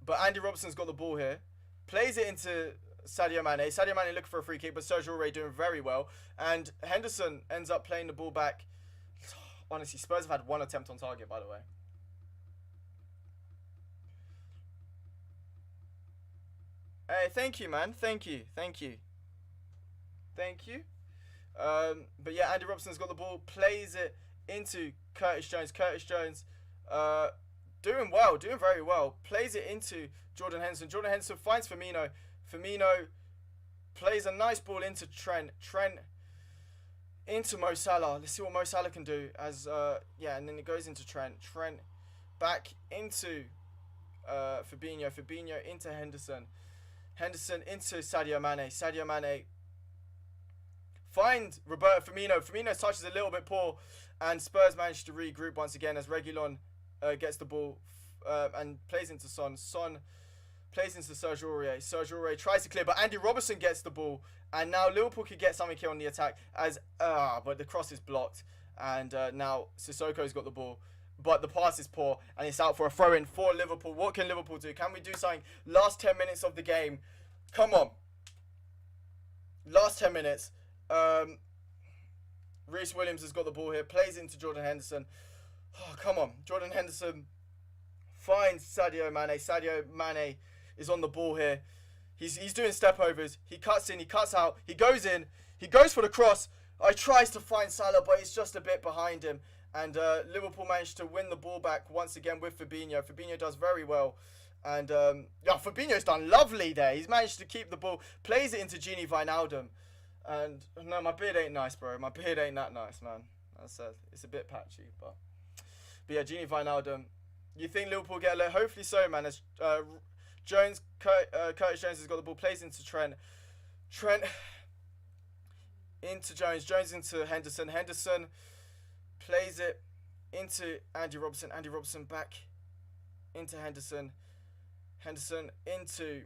But Andy Robertson's got the ball here. Plays it into Sadio Mane. Sadio Mane looking for a free kick, but Sergio Aurier doing very well. And Henderson ends up playing the ball back. Honestly, Spurs have had one attempt on target, by the way. Hey, thank you, man. Thank you. Thank you. Thank you. But yeah, Andy Robertson's got the ball, plays it into Curtis Jones. Curtis Jones doing well, doing very well. Plays it into Jordan Henderson. Jordan Henderson finds Firmino. Firmino plays a nice ball into Trent. Trent into Mo Salah. Let's see what Mo Salah can do. Yeah, and then it goes into Trent. Trent back into Fabinho. Fabinho into Henderson. Henderson into Sadio Mane. Sadio Mane Find Roberto Firmino. Firmino's touch is a little bit poor, and Spurs manage to regroup once again as Reguilon gets the ball and plays into Son. Son plays into Serge Aurier. Serge Aurier tries to clear, but Andy Robertson gets the ball, and now Liverpool could get something here on the attack but the cross is blocked, and now Sissoko's got the ball. But the pass is poor, and it's out for a throw-in for Liverpool. What can Liverpool do? Can we do something? Last 10 minutes of the game. Come on. Last 10 minutes. Reece Williams has got the ball here. Plays into Jordan Henderson. Oh, come on. Jordan Henderson finds Sadio Mane. Sadio Mane is on the ball here. He's doing step-overs. He cuts in. He cuts out. He goes in. He goes for the cross. He tries to find Salah, but it's just a bit behind him. And Liverpool managed to win the ball back once again with Fabinho. Fabinho does very well. And Fabinho's done lovely there. He's managed to keep the ball. Plays it into Gini Wijnaldum. And no, my beard ain't nice, bro. My beard ain't that nice, man. It's a bit patchy. But yeah, Gini Wijnaldum. You think Liverpool get a look? Hopefully so, man. As Curtis Jones has got the ball. Plays into Trent. Trent into Jones. Jones into Henderson. Henderson plays it into Andy Robertson. Andy Robertson back into Henderson. Henderson into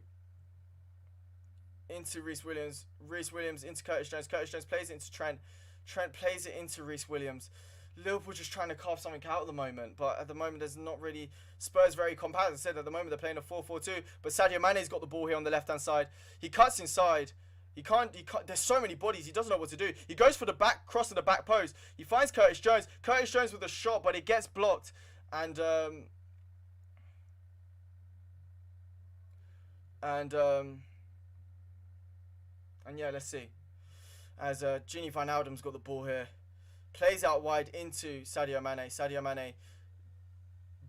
Reece Williams. Reece Williams into Curtis Jones. Curtis Jones plays it into Trent. Trent plays it into Reece Williams. Liverpool just trying to carve something out at the moment, but at the moment there's not really. Spurs very compact. As I said, at the moment they're playing a 4-4-2, but Sadio Mane's got the ball here on the left-hand side. He cuts inside. He can't. There's so many bodies. He doesn't know what to do. He goes for the back cross to the back post. He finds Curtis Jones. Curtis Jones with a shot, but it gets blocked. And yeah, let's see. As Gini Wijnaldum's got the ball here, plays out wide into Sadio Mane. Sadio Mane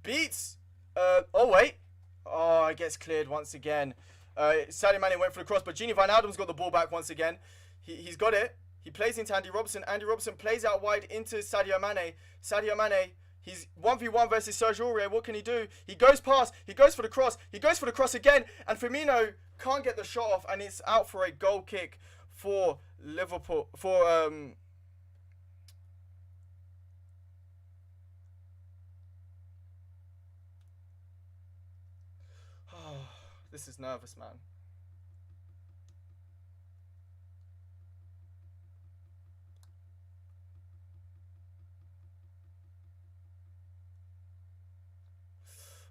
beats. It gets cleared once again. Sadio Mane went for the cross, but Gini Wijnaldum's got the ball back once again. He's got it. He plays into Andy Robertson. Andy Robertson plays out wide into Sadio Mane. Sadio Mane, he's 1v1 versus Serge Aurier. What can he do? He goes past. He goes for the cross. He goes for the cross again. And Firmino can't get the shot off, and it's out for a goal kick for Liverpool. This is nervous, man.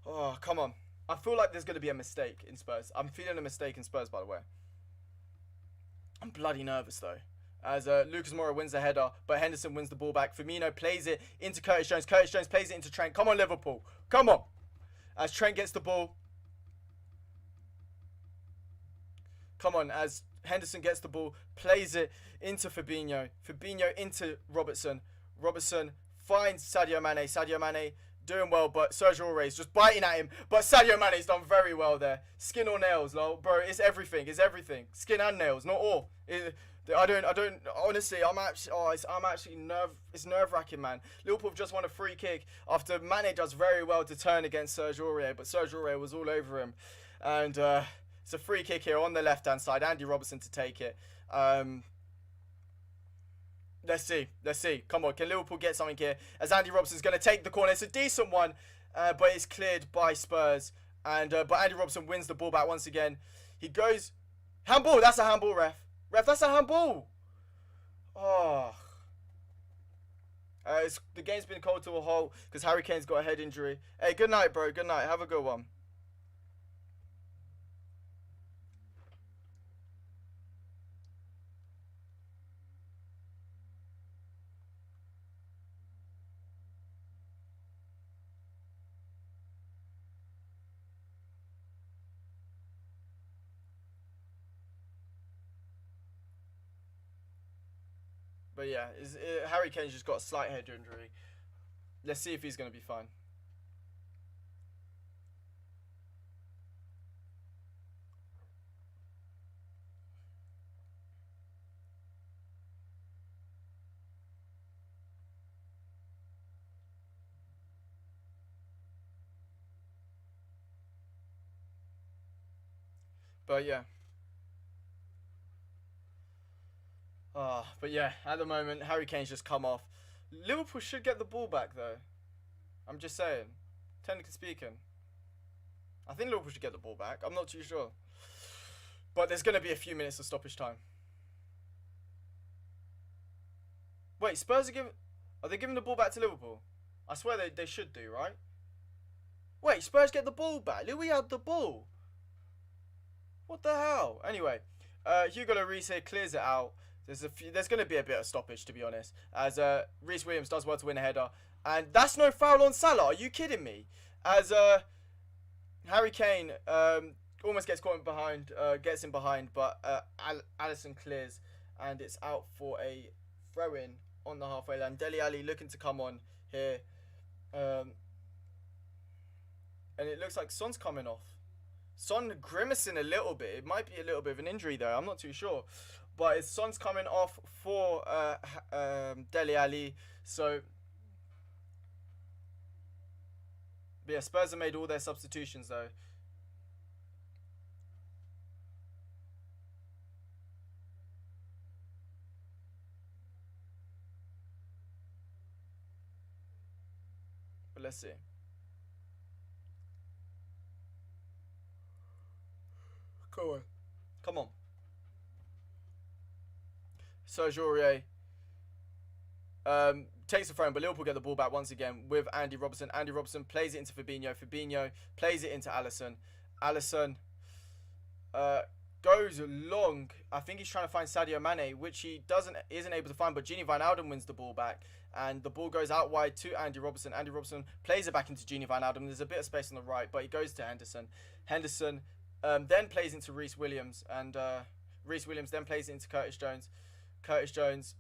Oh, come on. I feel like there's going to be a mistake in Spurs. I'm feeling a mistake in Spurs, by the way. I'm bloody nervous, though. As Lucas Moura wins the header, but Henderson wins the ball back. Firmino plays it into Curtis Jones. Curtis Jones plays it into Trent. Come on, Liverpool. Come on. As Trent gets the ball. Come on, as Henderson gets the ball, plays it into Fabinho. Fabinho into Robertson. Robertson finds Sadio Mane. Sadio Mane doing well, but Serge Aurier is just biting at him. But Sadio Mane's done very well there. Skin or nails, bro. It's everything. It's everything. Skin and nails, not all. I don't. Honestly, it's nerve-wracking, man. Liverpool have just won a free kick after Mane does very well to turn against Serge Aurier, but Serge Aurier was all over him, and it's a free kick here on the left-hand side. Andy Robertson to take it. Let's see. Come on, can Liverpool get something here? As Andy Robertson's going to take the corner. It's a decent one, but it's cleared by Spurs. But Andy Robertson wins the ball back once again. He goes... Handball! That's a handball, ref. Ref, that's a handball! Oh. The game's been called to a halt because Harry Kane's got a head injury. Hey, good night, bro. Good night. Have a good one. But yeah, Harry Kane's just got a slight head injury. Let's see if he's going to be fine. But yeah. But yeah, at the moment, Harry Kane's just come off. Liverpool should get the ball back, though. I'm just saying. Technically speaking. I think Liverpool should get the ball back. I'm not too sure. But there's going to be a few minutes of stoppage time. Wait, Spurs are they giving the ball back to Liverpool? I swear they should do, right? Wait, Spurs get the ball back. Louis had the ball. What the hell? Anyway, Hugo Lloris here clears it out. There's going to be a bit of stoppage, to be honest, as Reece Williams does well to win a header. And that's no foul on Salah. Are you kidding me? As Harry Kane almost gets caught in behind, gets in behind, but Alisson clears, and it's out for a throw-in on the halfway line. Dele Alli looking to come on here. And it looks like Son's coming off. Son grimacing a little bit. It might be a little bit of an injury though. I'm not too sure. But it's Son's coming off for Dele Alli. So, but yeah, Spurs have made all their substitutions though. But let's see. Go on. Come on. Serge Aurier takes the throw, but Liverpool get the ball back once again with Andy Robertson. Andy Robertson plays it into Fabinho. Fabinho plays it into Alisson. Alisson goes long. I think he's trying to find Sadio Mane, which he isn't able to find. But Gini Wijnaldum wins the ball back, and the ball goes out wide to Andy Robertson. Andy Robertson plays it back into Gini Wijnaldum. There's a bit of space on the right, but he goes to Henderson. Henderson then plays into Reece Williams, and Reece Williams then plays it into Curtis Jones. Curtis Jones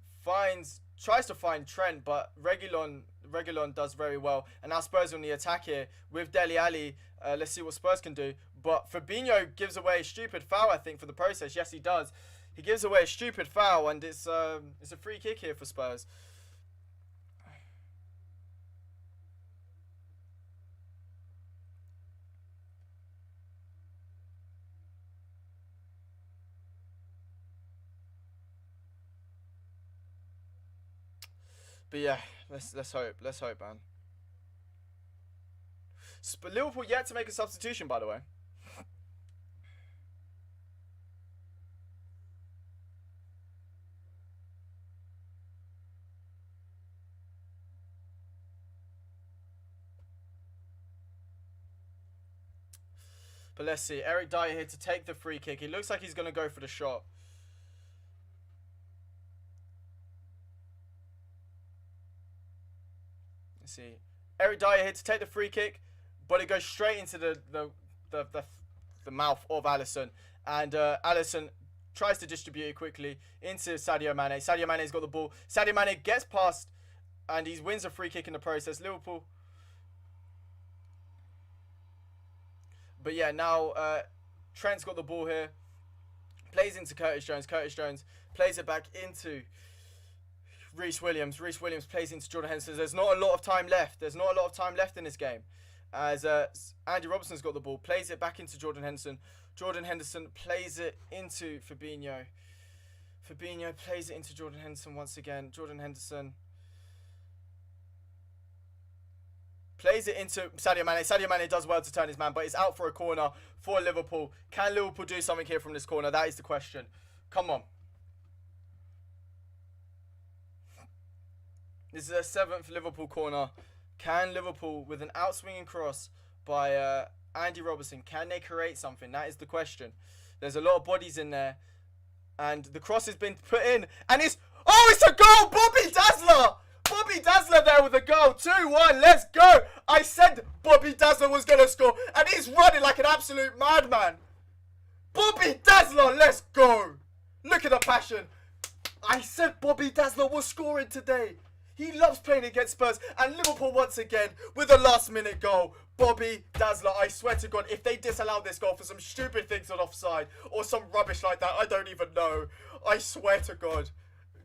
tries to find Trent, but Reguilon does very well. And now Spurs on the attack here with Dele Alli. Let's see what Spurs can do. But Fabinho gives away a stupid foul, I think, for the process. Yes, he does. He gives away a stupid foul, and it's a free kick here for Spurs. But yeah, let's hope. Let's hope, man. But Liverpool yet to make a substitution, by the way. But let's see. Eric Dyer here to take the free kick. He looks like he's going to go for the shot. Let's see. Eric Dyer here to take the free kick, but it goes straight into the mouth of Alisson. And Alisson tries to distribute it quickly into Sadio Mane. Sadio Mane's got the ball. Sadio Mane gets past, and he wins a free kick in the process. Liverpool. But yeah, now Trent's got the ball here. Plays into Curtis Jones. Curtis Jones plays it back into Reece Williams. Reece Williams plays into Jordan Henderson. There's not a lot of time left. There's not a lot of time left in this game. As Andy Robertson's got the ball. Plays it back into Jordan Henderson. Jordan Henderson plays it into Fabinho. Fabinho plays it into Jordan Henderson once again. Jordan Henderson plays it into Sadio Mane. Sadio Mane does well to turn his man, but it's out for a corner for Liverpool. Can Liverpool do something here from this corner? That is the question. Come on. This is a 7th Liverpool corner. Can Liverpool, with an outswinging cross by Andy Robertson, can they create something? That is the question. There's a lot of bodies in there. And the cross has been put in. And it's a goal! Bobby Dazzler! Bobby Dazzler there with a goal. 2-1. Let's go. I said Bobby Dazzler was going to score. And he's running like an absolute madman. Bobby Dazzler, let's go. Look at the passion. I said Bobby Dazzler was scoring today. He loves playing against Spurs. And Liverpool once again with a last-minute goal. Bobby Dazzler, I swear to God, if they disallow this goal for some stupid things on offside or some rubbish like that, I don't even know. I swear to God.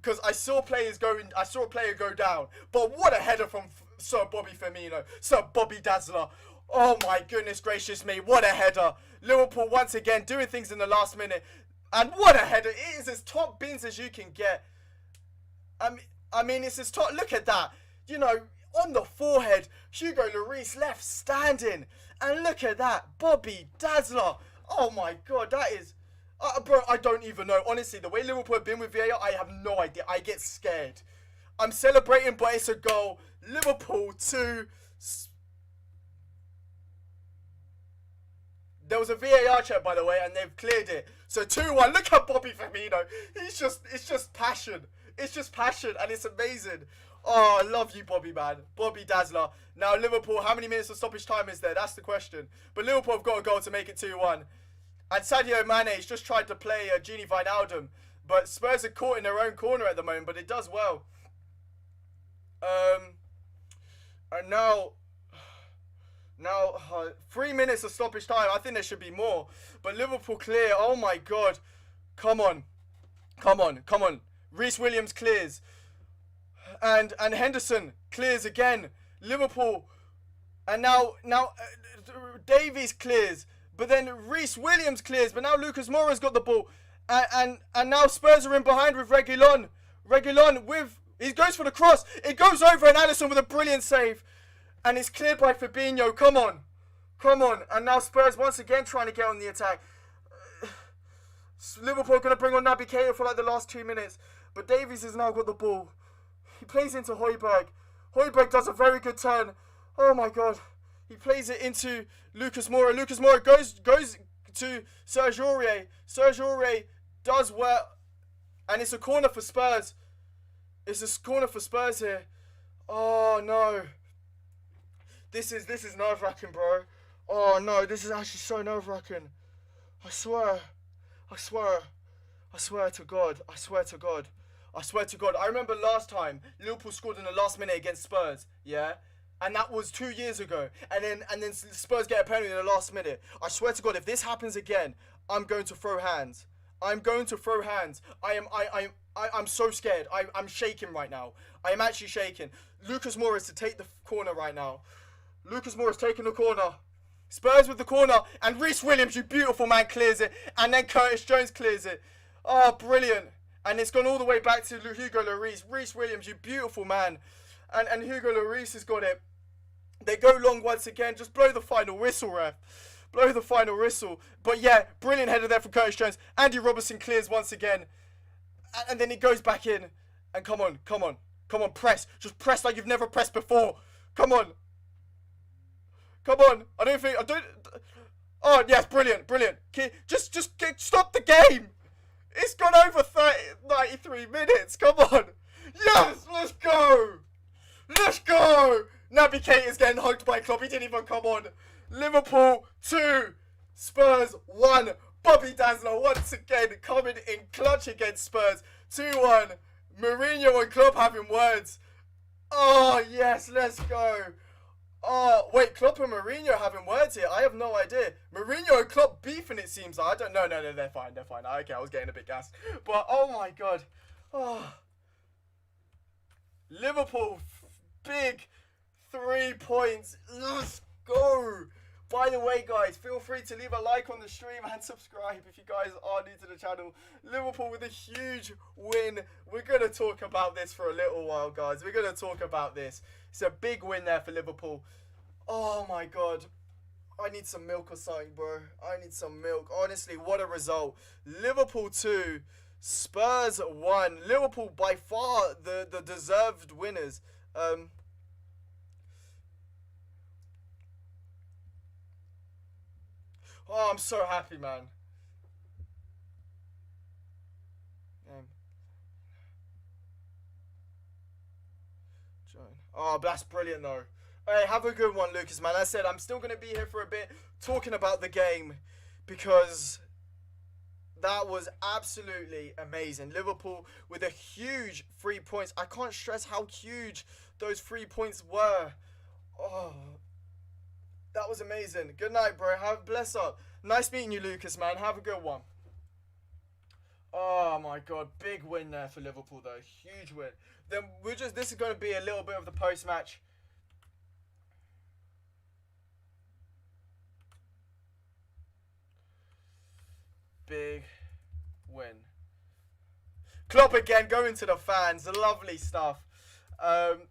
Because I saw a player go down. But what a header from Sir Bobby Firmino. Sir Bobby Dazzler. Oh my goodness gracious me. What a header. Liverpool once again doing things in the last minute. And what a header. It is as top bins as you can get. I mean, it's his top. Look at that. You know, on the forehead, Hugo Lloris left standing. And look at that. Bobby Dazzler. Oh my God, that is... bro, I don't even know. Honestly, the way Liverpool have been with VAR, I have no idea. I get scared. I'm celebrating, but it's a goal. Liverpool 2. There was a VAR check, by the way, and they've cleared it. So 2-1. Look at Bobby Firmino. It's just passion. It's just passion, and it's amazing. Oh, I love you, Bobby, man. Bobby Dazzler. Now, Liverpool, how many minutes of stoppage time is there? That's the question. But Liverpool have got a goal to make it 2-1. And Sadio Mane's just tried to play Gini Wijnaldum. But Spurs are caught in their own corner at the moment, but it does well. And now 3 minutes of stoppage time. I think there should be more. But Liverpool clear. Oh, my God. Come on. Reece Williams clears. And Henderson clears again. Liverpool. And now Davies clears. But then Reece Williams clears. But now Lucas Moura's got the ball. And now Spurs are in behind with Reguilon. He goes for the cross. It goes over, and Alisson with a brilliant save. And it's cleared by Fabinho. Come on. And now Spurs once again trying to get on the attack. Liverpool are going to bring on Naby Keita for like the last 2 minutes. But Davies has now got the ball. He plays into Højbjerg. Højbjerg does a very good turn. Oh my God. He plays it into Lucas Moura. Lucas Moura goes to Serge Aurier. Serge Aurier does well. And it's a corner for Spurs. It's a corner for Spurs here. Oh no. This is nerve-wracking, bro. Oh no, this is actually so nerve-wracking. I swear to God. I remember last time Liverpool scored in the last minute against Spurs, yeah? And that was 2 years ago. And then Spurs get a penalty in the last minute. I swear to God, if this happens again, I'm going to throw hands. I'm so scared. I'm shaking right now. I am actually shaking. Lucas Moura is to take the corner right now. Lucas Moura is taking the corner. Spurs with the corner. And Reece Williams, you beautiful man, clears it. And then Curtis Jones clears it. Oh, brilliant. And it's gone all the way back to Hugo Lloris. Reece Williams, you beautiful man. And Hugo Lloris has got it. They go long once again. Just blow the final whistle, ref. Blow the final whistle. But yeah, brilliant header there from Curtis Jones. Andy Robertson clears once again. And then he goes back in. And come on, press. Just press like you've never pressed before. Come on. Oh, yes, brilliant. Just stop the game. It's gone over 93 minutes. Come on. Yes, let's go. Naby Keita is getting hugged by Klopp. He didn't even come on. Liverpool 2, Spurs 1. Bobby Dazzler once again coming in clutch against Spurs. 2-1. Mourinho and Klopp having words. Oh, yes, let's go. Oh, wait, Klopp and Mourinho having words here? I have no idea. Mourinho and Klopp beefing, it seems like. I don't know. No, they're fine. Okay, I was getting a bit gassed. But, oh my God. Oh. Liverpool, big 3 points. Let's go. By the way, guys, feel free to leave a like on the stream and subscribe if you guys are new to the channel. Liverpool with a huge win. We're going to talk about this for a little while, guys. We're going to talk about this. It's a big win there for Liverpool. Oh, my God. I need some milk or something, bro. I need some milk. Honestly, what a result. Liverpool 2, Spurs 1. Liverpool, by far, the deserved winners. Oh, I'm so happy, man. Oh, that's brilliant, though. Hey, have a good one, Lucas, man. As I said, I'm still going to be here for a bit talking about the game because that was absolutely amazing. Liverpool with a huge 3 points. I can't stress how huge those 3 points were. Oh, that was amazing. Good night, bro. Bless up. Nice meeting you, Lucas, man. Have a good one. Oh my God, big win there for Liverpool, though. Huge win. Then this is going to be a little bit of the post-match. Big win. Klopp again going to the fans. Lovely stuff.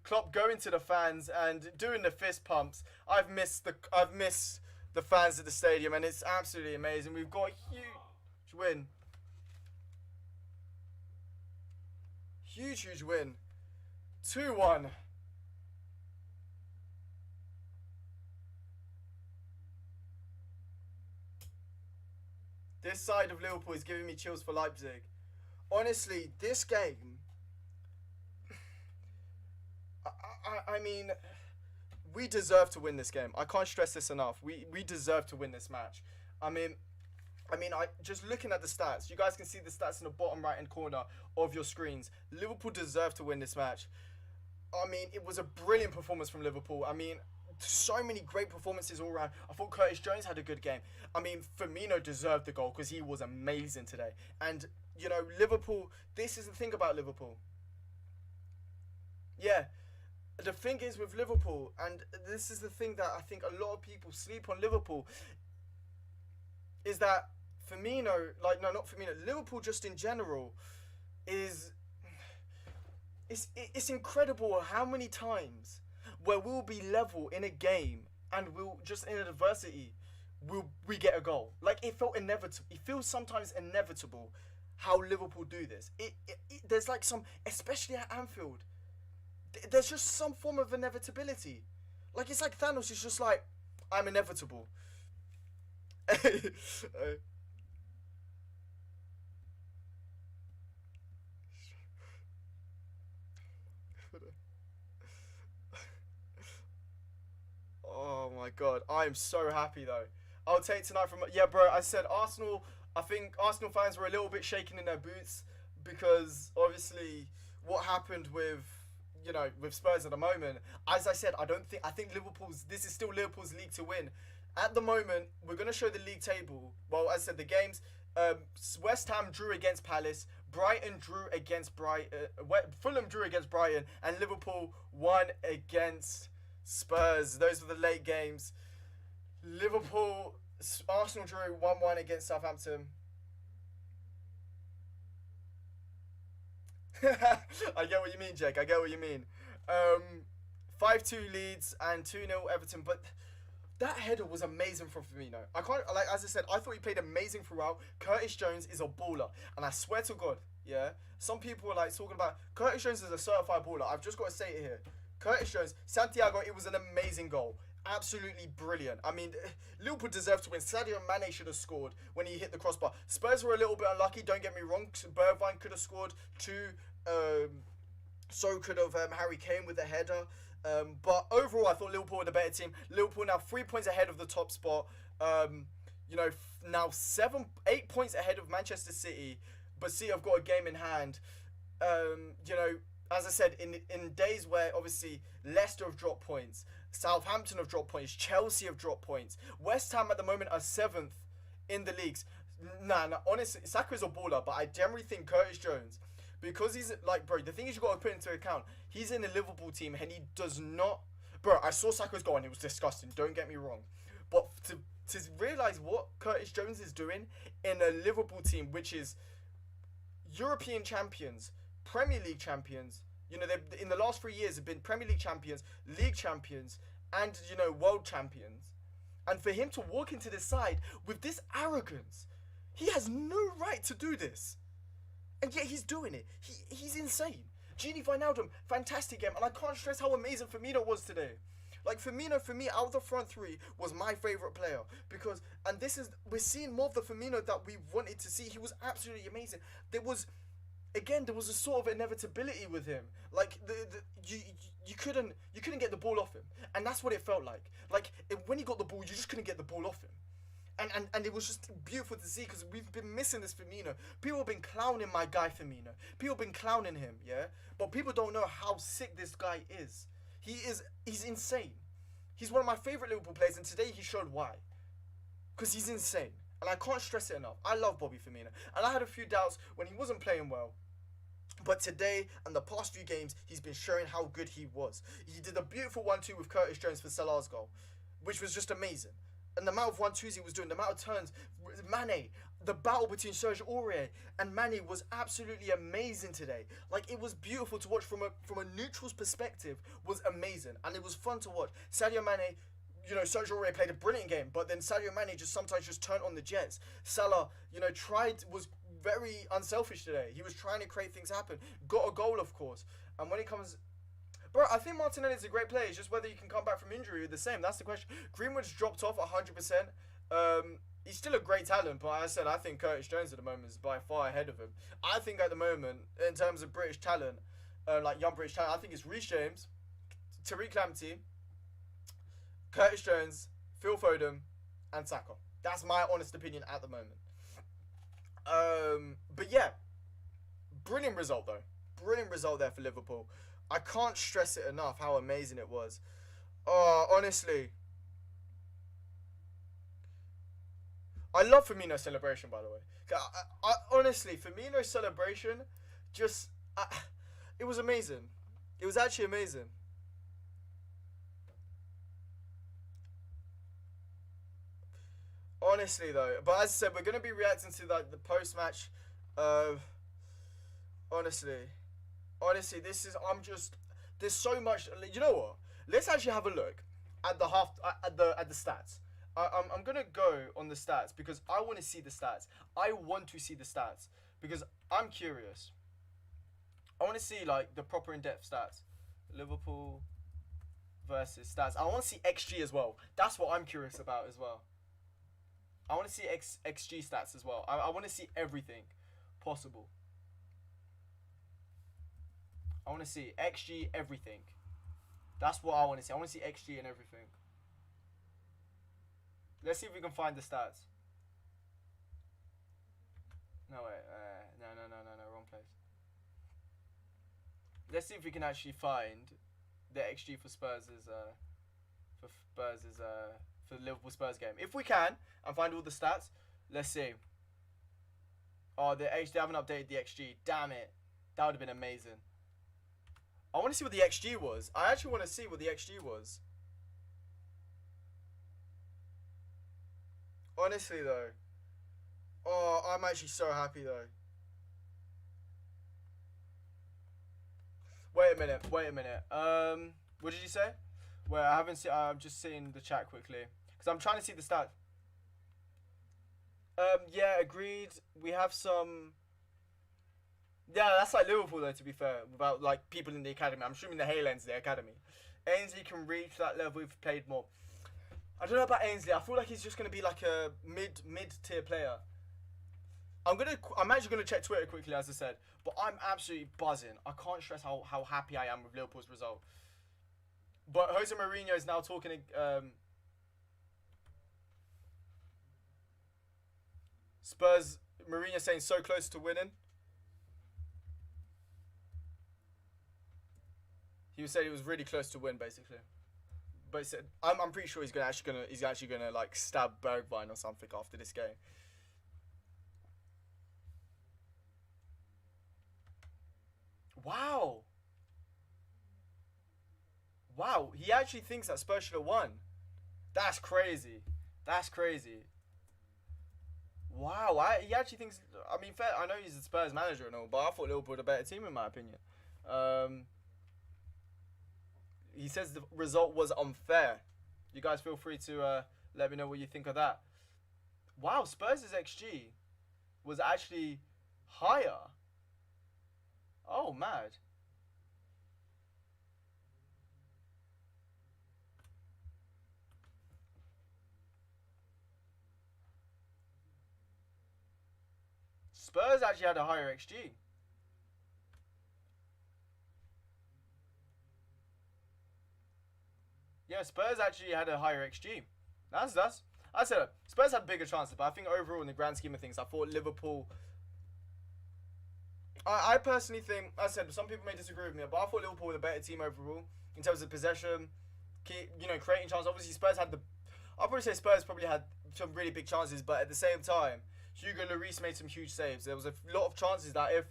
Klopp going to the fans and doing the fist pumps. I've missed the fans at the stadium, and it's absolutely amazing. We've got a huge win. Huge win. 2-1. This side of Liverpool is giving me chills for Leipzig. Honestly, this game, I mean, we deserve to win this game. I can't stress this enough. We deserve to win this match. I mean, I just looking at the stats. You guys can see the stats in the bottom right-hand corner of your screens. Liverpool deserve to win this match. I mean, it was a brilliant performance from Liverpool. I mean, so many great performances all around. I thought Curtis Jones had a good game. I mean, Firmino deserved the goal because he was amazing today. And, you know, Liverpool, this is the thing about Liverpool. Yeah, the thing is with Liverpool, and this is the thing that I think a lot of people sleep on Liverpool, is that Firmino, like, no, not Firmino, Liverpool just in general is, it's incredible how many times where we'll be level in a game and we'll just in adversity we get a goal. Like, it felt inevitable. It feels sometimes inevitable how Liverpool do this. There's like some, especially at Anfield, there's just some form of inevitability. Like, it's like Thanos is just like, I'm inevitable. Oh my god, I am so happy though. I'll take tonight from, yeah, bro. I said Arsenal. I think Arsenal fans were a little bit shaking in their boots because obviously what happened with, you know, with Spurs at the moment. As I said, I think Liverpool's, this is still Liverpool's league to win. At the moment, we're gonna show the league table. Well, as I said, the games. West Ham drew against Palace. Brighton drew against Fulham drew against Brighton, and Liverpool won against Spurs. Those were the late games. Liverpool, Arsenal drew 1-1 against Southampton. I get what you mean, Jake. I get what you mean. 5-2 Leeds and 2-0 Everton. But that header was amazing from Firmino. I can't, like, as I said, I thought he played amazing throughout. Curtis Jones is a baller. And I swear to God, yeah, some people are like talking about Curtis Jones is a certified baller. I've just got to say it here. Curtis Jones, Santiago, it was an amazing goal. Absolutely brilliant. I mean, Liverpool deserved to win. Sadio Mane should have scored when he hit the crossbar. Spurs were a little bit unlucky, don't get me wrong. Bergwijn could have scored two. So could have Harry Kane with the header. But overall, I thought Liverpool were the better team. Liverpool now 3 points ahead of the top spot. You know, now 8 points ahead of Manchester City. But City have got a game in hand. You know, as I said, in days where obviously Leicester have dropped points, Southampton have dropped points, Chelsea have dropped points, West Ham at the moment are 7th in the leagues. Nah, honestly, Saka's a baller, but I generally think Curtis Jones, because he's like, bro, the thing is you got to put into account, he's in the Liverpool team and he does not, bro, I saw Saka's goal and it was disgusting, don't get me wrong, but to realise what Curtis Jones is doing in a Liverpool team which is European champions, Premier League champions, you know, they in the last 3 years have been Premier League champions, League champions, and, you know, world champions. And for him to walk into this side with this arrogance, he has no right to do this. And yet he's doing it. He's insane. Gini Wijnaldum, fantastic game. And I can't stress how amazing Firmino was today. Like, Firmino, for me, out of the front three, was my favourite player. Because, and this is, we're seeing more of the Firmino that we wanted to see. He was absolutely amazing. There was a sort of inevitability with him. Like, you couldn't get the ball off him. And that's what it felt like. Like, when he got the ball, you just couldn't get the ball off him. And it was just beautiful to see because we've been missing this Firmino. People have been clowning my guy Firmino. People have been clowning him, yeah? But people don't know how sick this guy is. He's insane. He's one of my favourite Liverpool players, and today he showed why. Because he's insane. And I can't stress it enough. I love Bobby Firmino. And I had a few doubts when he wasn't playing well. But today and the past few games, he's been showing how good he was. He did a beautiful 1-2 with Curtis Jones for Salah's goal, which was just amazing. And the amount of 1-2s he was doing, the amount of turns, Mane, the battle between Serge Aurier and Mane was absolutely amazing today. Like, it was beautiful to watch from a neutral's perspective. Was amazing, and it was fun to watch. Sadio Mane, Serge Aurier played a brilliant game, but then Sadio Mane just sometimes just turned on the jets. Salah, was very unselfish today. He was trying to create things happen. Got a goal, of course. And when it comes... Bro, I think Martinelli's a great player. It's just whether you can come back from injury or the same. That's the question. Greenwood's dropped off 100%. He's still a great talent, but as I said, I think Curtis Jones at the moment is by far ahead of him. I think at the moment, in terms of British talent, like young British talent, I think it's Reece James, Tariq Lamptey, Curtis Jones, Phil Foden, and Saka. That's my honest opinion at the moment. But yeah, brilliant result though. Brilliant result there for Liverpool. I can't stress it enough how amazing it was. Oh, honestly. I love Firmino's celebration, by the way. I honestly, Firmino's celebration, it was amazing. It was actually amazing. Honestly, though. But as I said, we're going to be reacting to like the post-match. Honestly, there's so much. You know what? Let's actually have a look at the stats. I'm gonna go on the stats because I want to see the stats. I want to see the stats because I'm curious. I want to see like the proper in-depth stats. Liverpool versus stats. I want to see XG as well. That's what I'm curious about as well. I want to see XG stats as well. I want to see everything possible. I want to see XG everything. That's what I want to see. I want to see XG and everything. Let's see if we can find the stats. No, wait. No, wrong place. Let's see if we can actually find the XG for for the Liverpool Spurs game. If we can, and find all the stats, let's see. Oh, they haven't updated the XG. Damn it. That would have been amazing. I want to see what the XG was. I actually want to see what the XG was. Honestly, though. Oh, I'm actually so happy, though. Wait a minute. What did you say? Wait, I haven't seen... I'm just seeing the chat quickly. Because I'm trying to see the stats. Yeah, agreed. We have some... Yeah, that's like Liverpool, though, to be fair. About, like, people in the academy. I'm assuming the Haylands, the academy. Ainsley can reach that level if played more. I don't know about Ainsley. I feel like he's just going to be like a mid-tier player. I'm actually going to check Twitter quickly, as I said. But I'm absolutely buzzing. I can't stress how happy I am with Liverpool's result. But Jose Mourinho is now talking... Spurs, Mourinho saying so close to winning. He said he was really close to win, basically. But he said, I'm pretty sure he's actually gonna like stab Bergwijn or something after this game. Wow. Wow, he actually thinks that Spurs should have won. That's crazy. That's crazy. Wow, he actually thinks... I mean, fair, I know he's the Spurs manager and all, but I thought Liverpool were a better team in my opinion. He says the result was unfair. You guys feel free to let me know what you think of that. Wow, Spurs' XG was actually higher. Oh, mad. Spurs actually had a higher XG. Yeah, Spurs actually had a higher XG. That's. I said Spurs had bigger chances, but I think overall, in the grand scheme of things, I thought Liverpool. I personally think, as I said, some people may disagree with me, but I thought Liverpool were the better team overall in terms of possession, creating chances. Obviously, Spurs had I'll probably say Spurs probably had some really big chances, but at the same time, Hugo Lloris made some huge saves. There was a lot of chances that if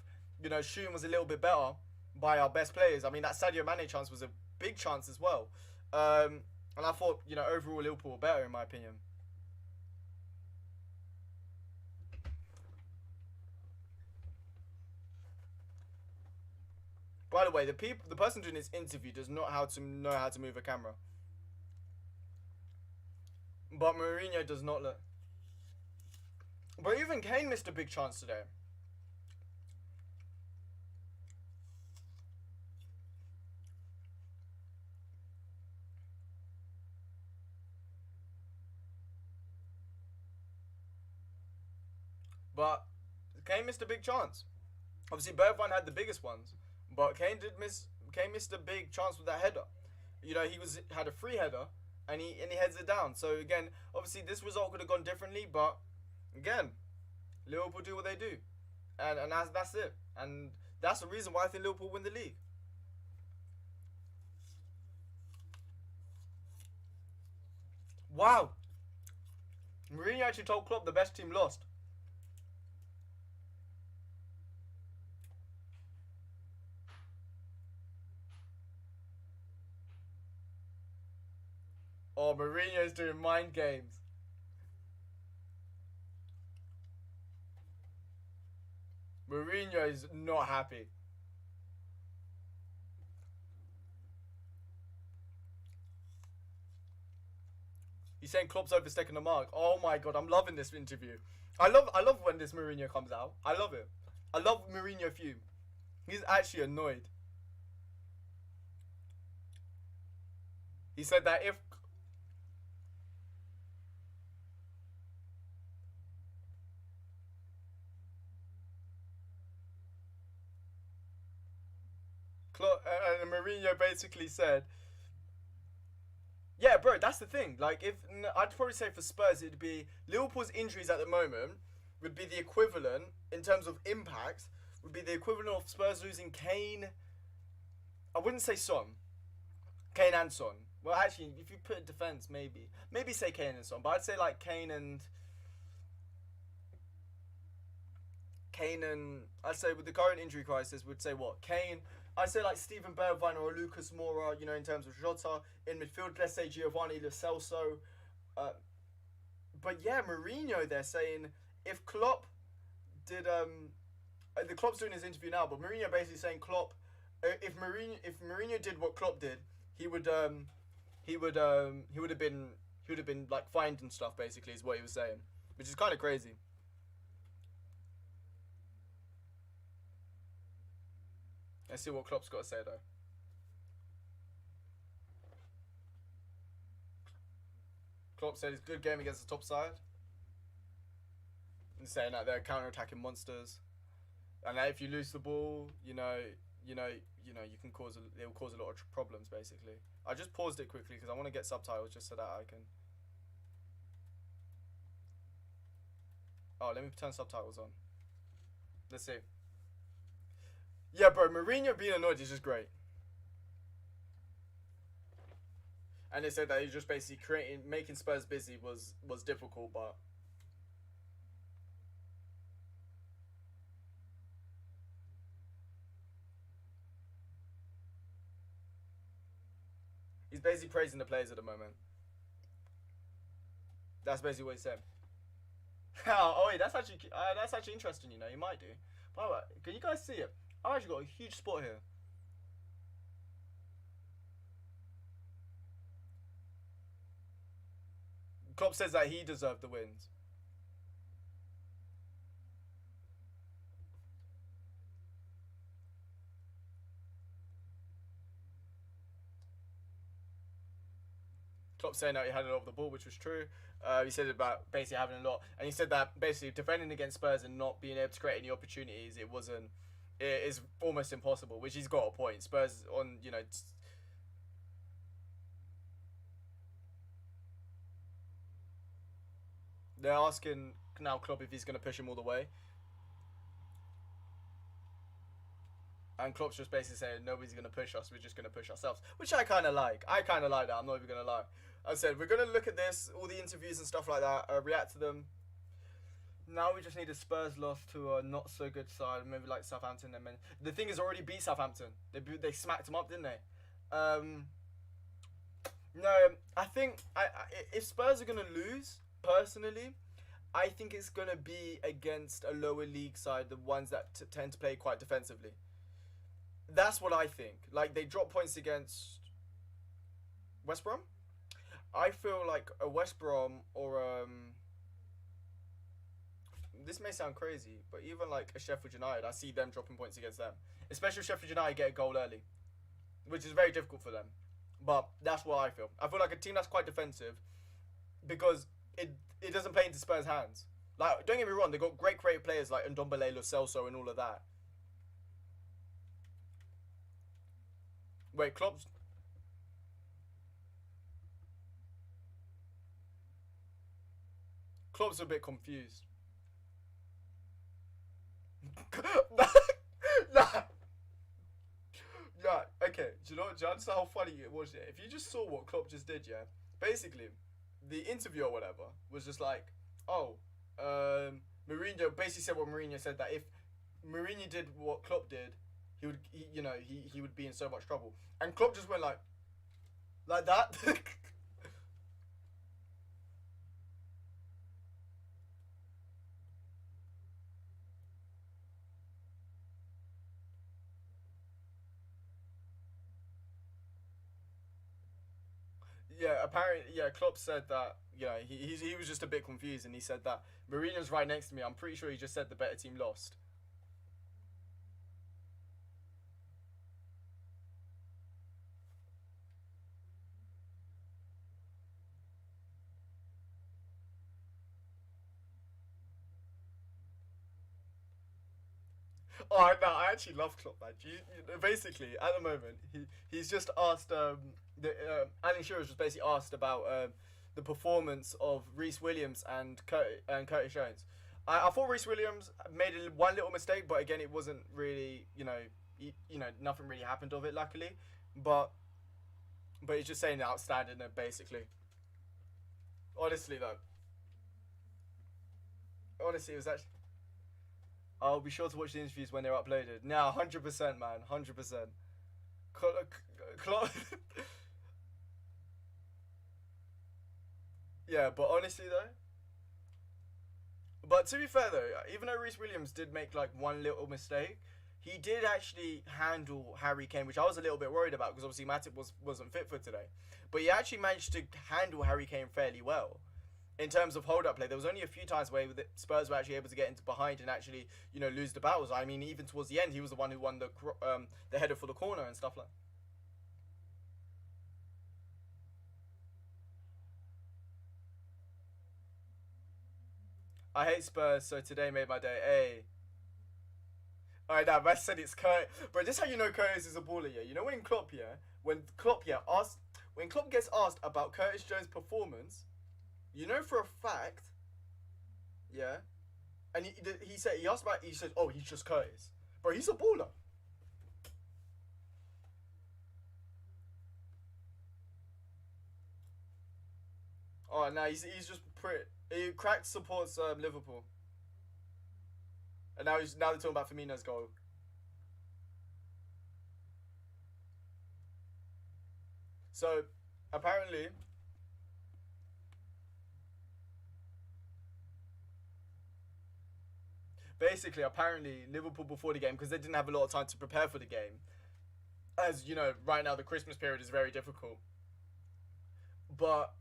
Shun was a little bit better by our best players, I mean that Sadio Mane chance was a big chance as well. And I thought overall Liverpool were better in my opinion. By the way, the person doing this interview does not know how to move a camera. But Mourinho does not look. But even Kane missed a big chance today. But Kane missed a big chance. Obviously, Bergwijn had the biggest ones, but Kane missed a big chance with that header. You know, he had a free header, and he heads it down. So again, obviously, this result could have gone differently, but again, Liverpool do what they do, and that's it. And that's the reason why I think Liverpool win the league. Wow, Mourinho actually told Klopp the best team lost. Oh, Mourinho's doing mind games. Mourinho is not happy. He's saying Klopp's overstepping the mark. Oh my god, I'm loving this interview. I love when this Mourinho comes out. I love it. I love Mourinho fume. He's actually annoyed. He said that if and Mourinho basically said, yeah, bro, that's the thing. Like, I'd probably say for Spurs, it'd be Liverpool's injuries at the moment would be the equivalent in terms of impact. Would be the equivalent of Spurs losing Kane. I wouldn't say Son, Kane and Son. Well, actually, if you put defense, maybe say Kane and Son, but I'd say like Kane and I'd say with the current injury crisis, would say what? Kane. I'd say like Steven Bergwijn or Lucas Moura, you know, in terms of Jota. In midfield, let's say Giovanni Lo Celso. But yeah, Mourinho, they're saying if Klopp did the Klopp's doing his interview now, but Mourinho basically saying Klopp, if Mourinho did what Klopp did, he would have been like fined and stuff. Basically, is what he was saying, which is kind of crazy. Let's see what Klopp's got to say though. Klopp said it's a good game against the top side. And saying that they're counter-attacking monsters, and that if you lose the ball, you can cause it will cause a lot of problems. Basically, I just paused it quickly because I want to get subtitles just so that I can. Oh, let me turn subtitles on. Let's see. Yeah, bro, Mourinho being annoyed is just great. And they said that he just basically making Spurs busy was difficult, but he's basically praising the players at the moment. That's basically what he said. Oh wait, that's actually interesting. You know, you might do. By the way, can you guys see it? I actually got a huge spot here. Klopp says that he deserved the wins. Klopp saying that he had a lot of the ball, which was true. He said about basically having a lot, and he said that basically defending against Spurs and not being able to create any opportunities, it is almost impossible. Which he's got a point. Spurs on, you know. They're asking now Klopp if he's going to push him all the way. And Klopp's just basically saying nobody's going to push us, we're just going to push ourselves. Which I kind of like. I kind of like that, I'm not even going to lie. I said, we're going to look at this, all the interviews and stuff like that, react to them. Now we just need a Spurs loss to a not so good side, maybe like Southampton. The thing is, already beat Southampton. They smacked them up, didn't they? No, I think if Spurs are going to lose, personally, I think it's going to be against a lower league side, the ones that tend to play quite defensively. That's what I think. Like they dropped points against West Brom. I feel like a West Brom or this may sound crazy, but even like a Sheffield United, I see them dropping points against them. Especially if Sheffield United get a goal early, which is very difficult for them. But that's what I feel. I feel like a team that's quite defensive because it doesn't play into Spurs' hands. Like, don't get me wrong, they've got great creative players like Ndombele, Lo Celso, and all of that. Wait, Klopp's a bit confused. Nah. Yeah, okay. Do you understand how funny it was? Yeah? If you just saw what Klopp just did, yeah. Basically, the interview or whatever was just like, oh, Mourinho basically said what Mourinho said, that if Mourinho did what Klopp did, he would be in so much trouble. And Klopp just went like that. Yeah, apparently, yeah. Klopp said that. He was just a bit confused, and he said that Mourinho's right next to me. I'm pretty sure he just said the better team lost. Oh no, I actually love Klopp, man. Basically, at the moment, he's just asked. Alan Shearer was just basically asked about the performance of Reece Williams and Curtis Jones. I thought Reece Williams made one little mistake, but again, it wasn't really, nothing really happened of it, luckily. But he's just saying outstanding, basically. Honestly, though, honestly, it was actually. I'll be sure to watch the interviews when they're uploaded. Now, 100%, man, 100%. Yeah, but honestly though, but to be fair though, even though Reece Williams did make like one little mistake, he did actually handle Harry Kane, which I was a little bit worried about because obviously Matip wasn't fit for today. But he actually managed to handle Harry Kane fairly well. In terms of hold up play, there was only a few times where the Spurs were actually able to get into behind and actually, lose the battles. I mean, even towards the end, he was the one who won the header for the corner and stuff like. I hate Spurs, so today made my day. Hey, alright, now Matt said it's Kurt, but just how you know Curtis is a baller, yeah. You know when Klopp gets asked about Curtis Jones' performance, you know for a fact, yeah, and he said, oh, he's just Curtis, bro, he's a baller. Oh, now he's just pretty. He cracked supports Liverpool, and now they're talking about Firmino's goal. So apparently, apparently Liverpool before the game, because they didn't have a lot of time to prepare for the game. As you know, right now the Christmas period is very difficult. But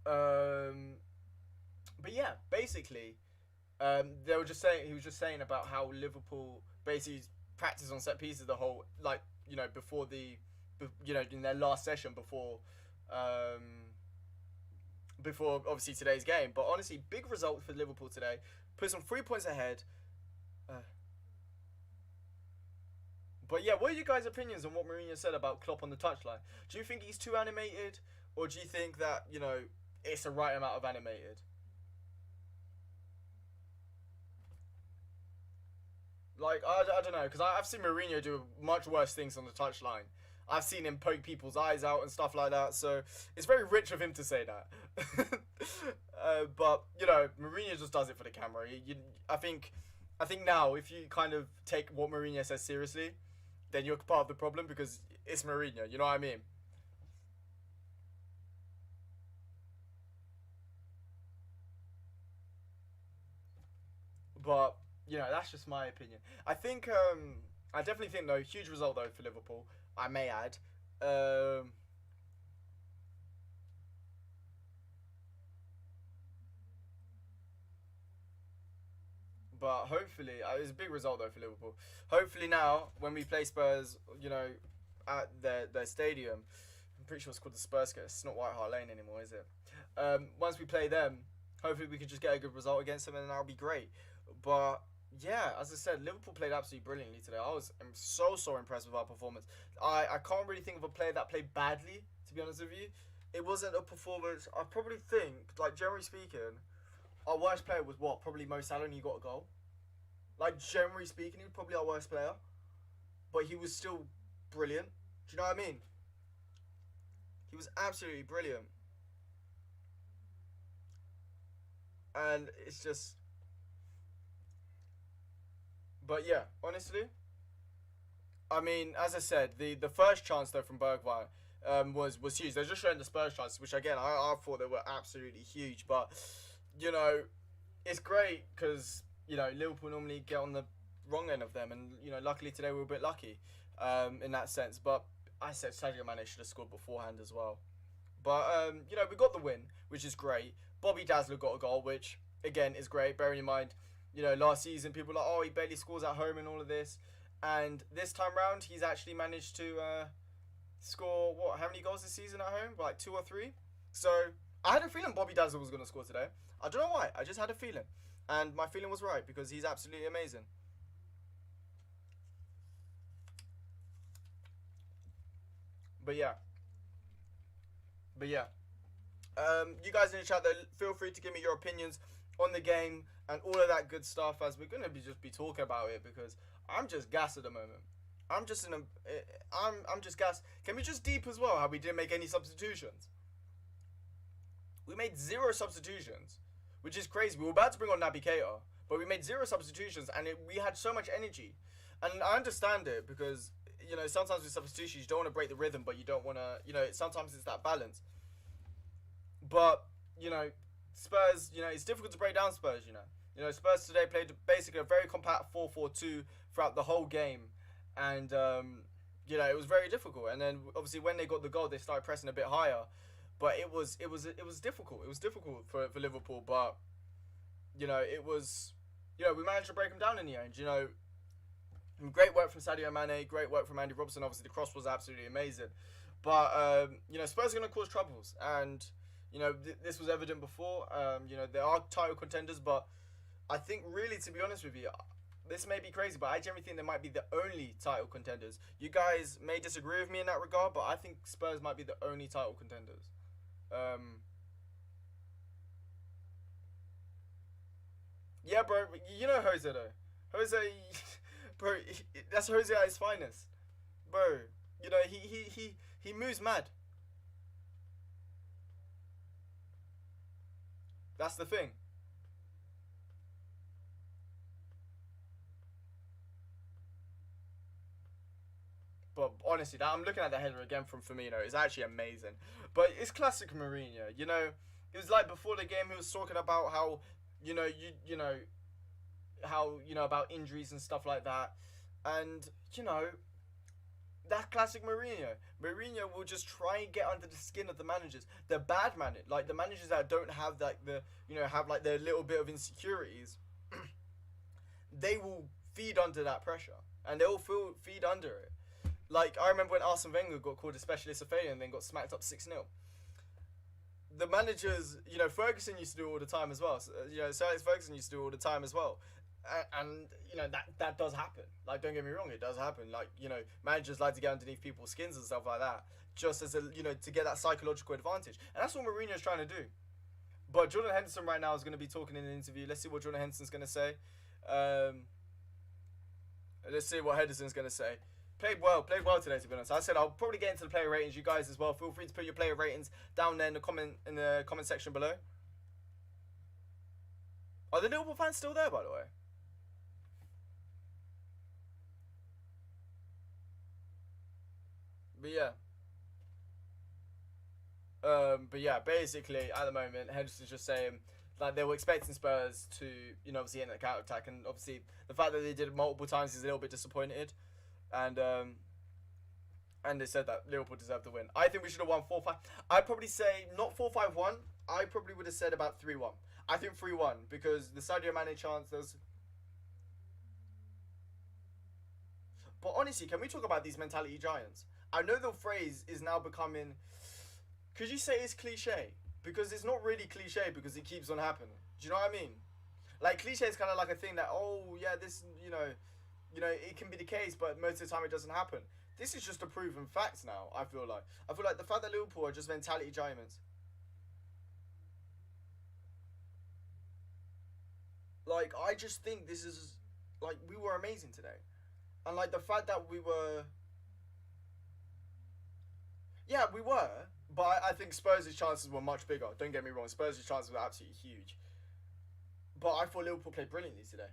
yeah, basically, they were just saying he was just saying about how Liverpool basically practiced on set pieces the whole before in their last session before obviously today's game. But honestly, big result for Liverpool today. Puts them 3 points ahead. Uh, but yeah, what are you guys' opinions on what Mourinho said about Klopp on the touchline? Do you think he's too animated, or do you think that it's the right amount of animated? Like I don't know, because I've seen Mourinho do much worse things on the touchline. I've seen him poke people's eyes out and stuff like that. So it's very rich of him to say that. But Mourinho just does it for the camera. I think now if you kind of take what Mourinho says seriously, then you're part of the problem because it's Mourinho. You know what I mean? But that's just my opinion. I definitely think though, huge result though for Liverpool. I may add. Um, but hopefully, it's a big result though for Liverpool. Hopefully now, when we play Spurs, at their stadium, I'm pretty sure it's called the Spurs. It's not White Hart Lane anymore, is it? Once we play them, hopefully we can just get a good result against them, and that'll be great. But yeah, as I said, Liverpool played absolutely brilliantly today. I'm so impressed with our performance. I can't really think of a player that played badly, to be honest with you. It wasn't a performance. I probably think, like generally speaking, our worst player was what? Probably Mo Salah, and he got a goal. Like generally speaking, he was probably our worst player, but he was still brilliant. Do you know what I mean? He was absolutely brilliant, and it's just. But yeah, honestly, I mean, as I said, the first chance though from Bergwijn was huge. They're just showing the Spurs chances, which again I thought they were absolutely huge. But you know, it's great because Liverpool normally get on the wrong end of them, and luckily today we were a bit lucky in that sense. But I said Sadio Mane should have scored beforehand as well. But we got the win, which is great. Bobby Dazzler got a goal, which again is great. Bearing in mind, last season people were like, oh, he barely scores at home and all of this, and this time round he's actually managed to score how many goals this season at home? Like 2 or 3. So I had a feeling Bobby Dazzler was going to score today. I don't know why. I just had a feeling, and my feeling was right because he's absolutely amazing. But yeah, but yeah. You guys in the chat, though, feel free to give me your opinions on the game and all of that good stuff, as we're gonna be talking about it because I'm just gassed at the moment. I'm just in a, I'm just gassed. Can we just deep as well? How we didn't make any substitutions? We made zero substitutions, which is crazy. We were about to bring on Naby Keita, but we made zero substitutions, and we had so much energy. And I understand it because sometimes with substitutions you don't want to break the rhythm, but you don't want to. Sometimes it's that balance. But Spurs. It's difficult to break down Spurs. Spurs today played basically a very compact 4-4-2 throughout the whole game, and it was very difficult. And then obviously when they got the goal, they started pressing a bit higher, but it was difficult. It was difficult for Liverpool, but it was we managed to break them down in the end. Great work from Sadio Mane, great work from Andy Robertson. Obviously the cross was absolutely amazing, but Spurs are going to cause troubles, and this was evident before. They are title contenders, but I think really, to be honest with you, this may be crazy, but I generally think they might be the only title contenders. You guys may disagree with me in that regard, but I think Spurs might be the only title contenders. Yeah, bro. Jose though. Jose, bro. That's Jose at his finest, bro. He moves mad. That's the thing. But honestly, that I'm looking at the header again from Firmino. It's actually amazing. But it's classic Mourinho. It was like before the game he was talking about how how about injuries and stuff like that, and that classic Mourinho. Mourinho will just try and get under the skin of the managers. The bad managers, like the managers that don't have like have like their little bit of insecurities, they will feed under that pressure, and they will feed under it. Like I remember when Arsene Wenger got called a specialist of failure and then got smacked up 6-0. The managers, Ferguson used to do it all the time as well. So, Sir Alex Ferguson used to do it all the time as well. And that does happen. Like, don't get me wrong, it does happen. Like, managers like to get underneath people's skins and stuff like that, just as a to get that psychological advantage. And that's what Mourinho's trying to do. But Jordan Henderson right now is going to be talking in an interview. Let's see what Jordan Henderson's going to say. Let's see what Henderson's going to say. Played well today, to be honest. I said I'll probably get into the player ratings. You guys as well. Feel free to put your player ratings down there in the comment section below. Are the Liverpool fans still there, by the way? But yeah. Basically at the moment, Henderson's just saying like they were expecting Spurs to, obviously end the counter attack, and obviously the fact that they did it multiple times is a little bit disappointed. And And they said that Liverpool deserved to win. I think we should have won 4-5. I'd probably say not 4-5-1. I probably would have said about 3-1. I think 3-1 because the Sadio Mane chance there's. But honestly, can we talk about these mentality giants? I know the phrase is now becoming. Could you say it's cliche? Because it's not really cliche because it keeps on happening. Do you know what I mean? Like cliche is kind of like a thing that this it can be the case, but most of the time it doesn't happen. This is just a proven fact now. I feel like the fact that Liverpool are just mentality giants. Like I just think this is like we were amazing today, and like the fact that we were. Yeah, we were, but I think Spurs' chances were much bigger. Don't get me wrong, Spurs' chances were absolutely huge. But I thought Liverpool played brilliantly today.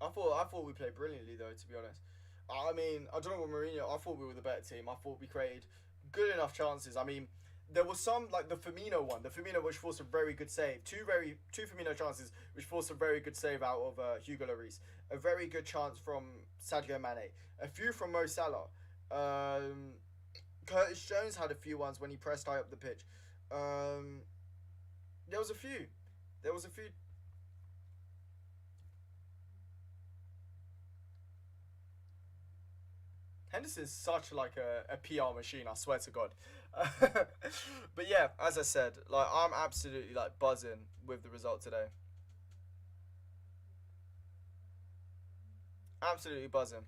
I thought we played brilliantly though, to be honest. I mean, I don't know what Mourinho. I thought we were the better team. I thought we created good enough chances. I mean, there was some like the Firmino one. The Firmino which forced a very good save. Two Firmino chances which forced a very good save out of Hugo Lloris. A very good chance from Sadio Mane. A few from Mo Salah. Curtis Jones had a few ones when he pressed high up the pitch. There was a few. There was a few. Henderson's such like a PR machine, I swear to God. But yeah, as I said, like I'm absolutely like buzzing with the result today. Absolutely buzzing.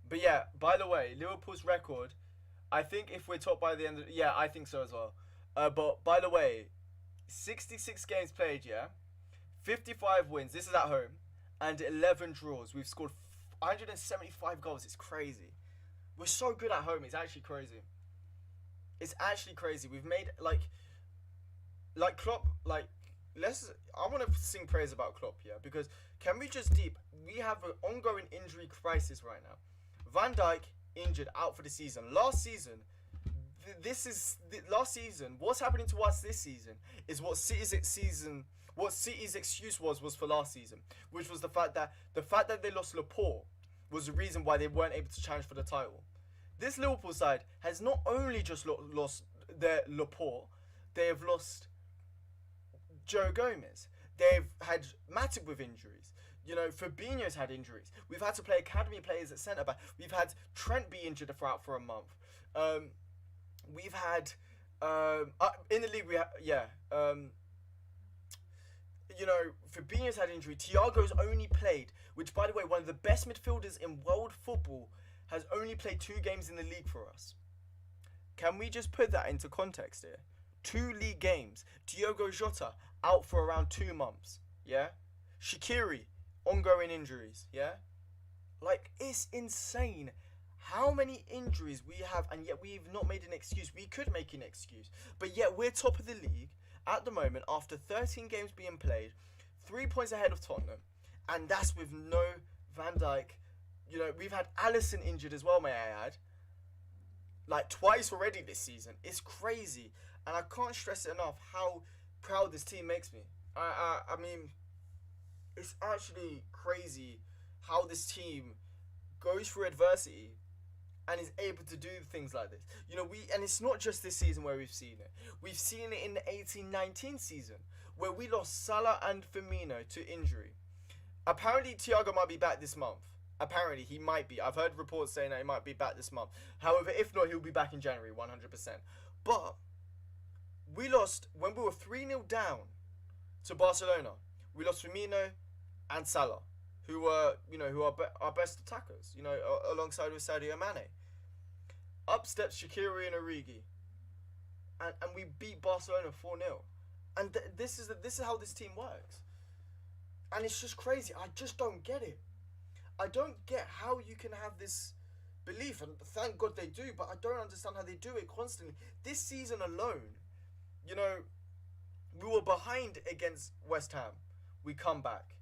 But yeah, by the way, Liverpool's record, I think if we're top by the end of yeah, I think so as well. But by the way, 66 games played, yeah. 55 wins. This is at home and 11 draws. We've scored 175 goals. It's crazy. We're so good at home. It's actually crazy. It's actually crazy. We've made like Klopp. Like let's. I want to sing praise about Klopp here because can we just deep? We have an ongoing injury crisis right now. Van Dijk injured out for the season. Last season, last season. What's happening to us this season is what City's season. What City's excuse was for last season, which was the fact that they lost Laporte was the reason why they weren't able to challenge for the title. This Liverpool side has not only just lost their Laporte, they have lost Joe Gomez. They've had Matip with injuries. You know, Fabinho's had injuries. We've had to play academy players at centre back. We've had Trent be injured for a month. We've had in the league Fabinho's had injury. Thiago's only played, which by the way, one of the best midfielders in world football, has only played 2 games in the league for us. Can we just put that into context here? 2 league games. Diogo Jota out for around 2 months. Yeah. Shaqiri ongoing injuries. Yeah. Like it's insane how many injuries we have, and yet we've not made an excuse. We could make an excuse, but yet we're top of the league at the moment after 13 games being played, 3 points ahead of Tottenham, and that's with no Van Dijk. You know, we've had Allison injured as well, may I add. Like twice already this season. It's crazy, and I can't stress it enough how proud this team makes me. I mean, it's actually crazy how this team goes through adversity and is able to do things like this. You know, and it's not just this season where we've seen it. We've seen it in the 18-19 season where we lost Salah and Firmino to injury. Apparently, Thiago might be back this month. Apparently, he might be. I've heard reports saying that he might be back this month. However, if not, he'll be back in January, 100%. But we lost when we were 3-0 down to Barcelona. We lost Firmino and Salah, who are our best attackers, alongside with Sadio Mane. Up steps Shaqiri and Origi, and we beat Barcelona 4-0. And this is how this team works. And it's just crazy. I just don't get it. I don't get how you can have this belief, and thank God they do, but I don't understand how they do it constantly. This season alone, we were behind against West Ham. We come back,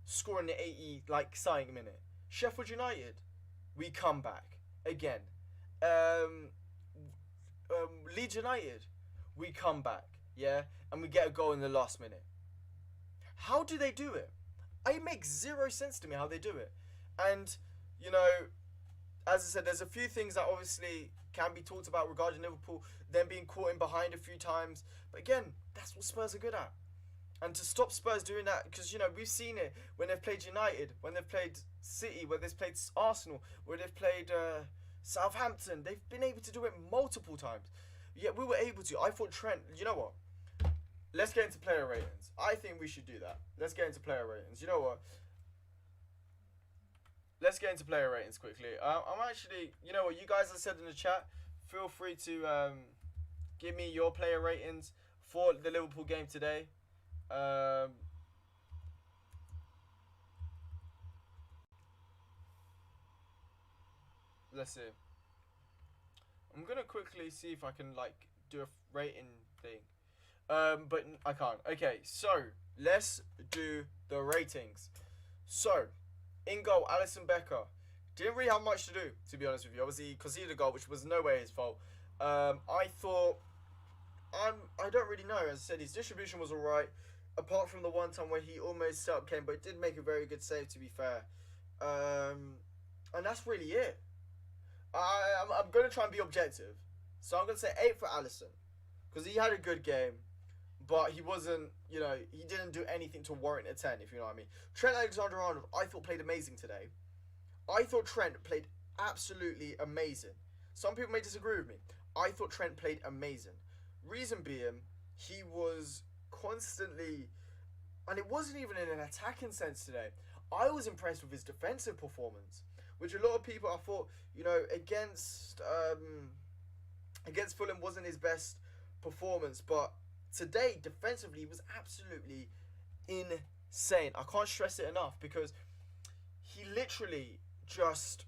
scoring the 80 exciting minute. Sheffield United, we come back again. Leeds United, we come back. yeah, and we get a goal in the last minute. How do they do it? It makes zero sense to me how they do it. And, you know, as I said, there's a few things that obviously can be talked about regarding Liverpool, them being caught in behind a few times. But again, that's what Spurs are good at. And to stop Spurs doing that, because, you know, we've seen it when they've played United, when they've played City, when they've played Arsenal, where they've played Southampton. They've been able to do it multiple times. Yet we were able to. I thought Trent, you know what? Let's get into player ratings. I think we should do that. Let's get into player ratings. You know what? Let's get into player ratings quickly. I'm actually, you know what? You guys have said in the chat, feel free to give me your player ratings for the Liverpool game today. Let's see. I'm gonna quickly see if I can like do a rating thing. But I can't. Okay, so let's do the ratings. So, in goal, Alisson Becker didn't really have much to do, to be honest with you. Obviously, he conceded a goal, which was no way his fault. I thought, I don't really know. As I said, his distribution was alright, apart from the one time where he almost set up Kane, but did make a very good save, to be fair. And that's really it. I'm going to try and be objective. So I'm going to say 8 for Alisson, because he had a good game. But he wasn't, you know, he didn't do anything to warrant a 10, if you know what I mean. Trent Alexander-Arnold, I thought played amazing today. I thought Trent played absolutely amazing. Some people may disagree with me. I thought Trent played amazing. Reason being, he was constantly, and it wasn't even in an attacking sense today. I was impressed with his defensive performance, which a lot of people, I thought, you know, against Fulham wasn't his best performance, but today, defensively, was absolutely insane. I can't stress it enough, because he literally just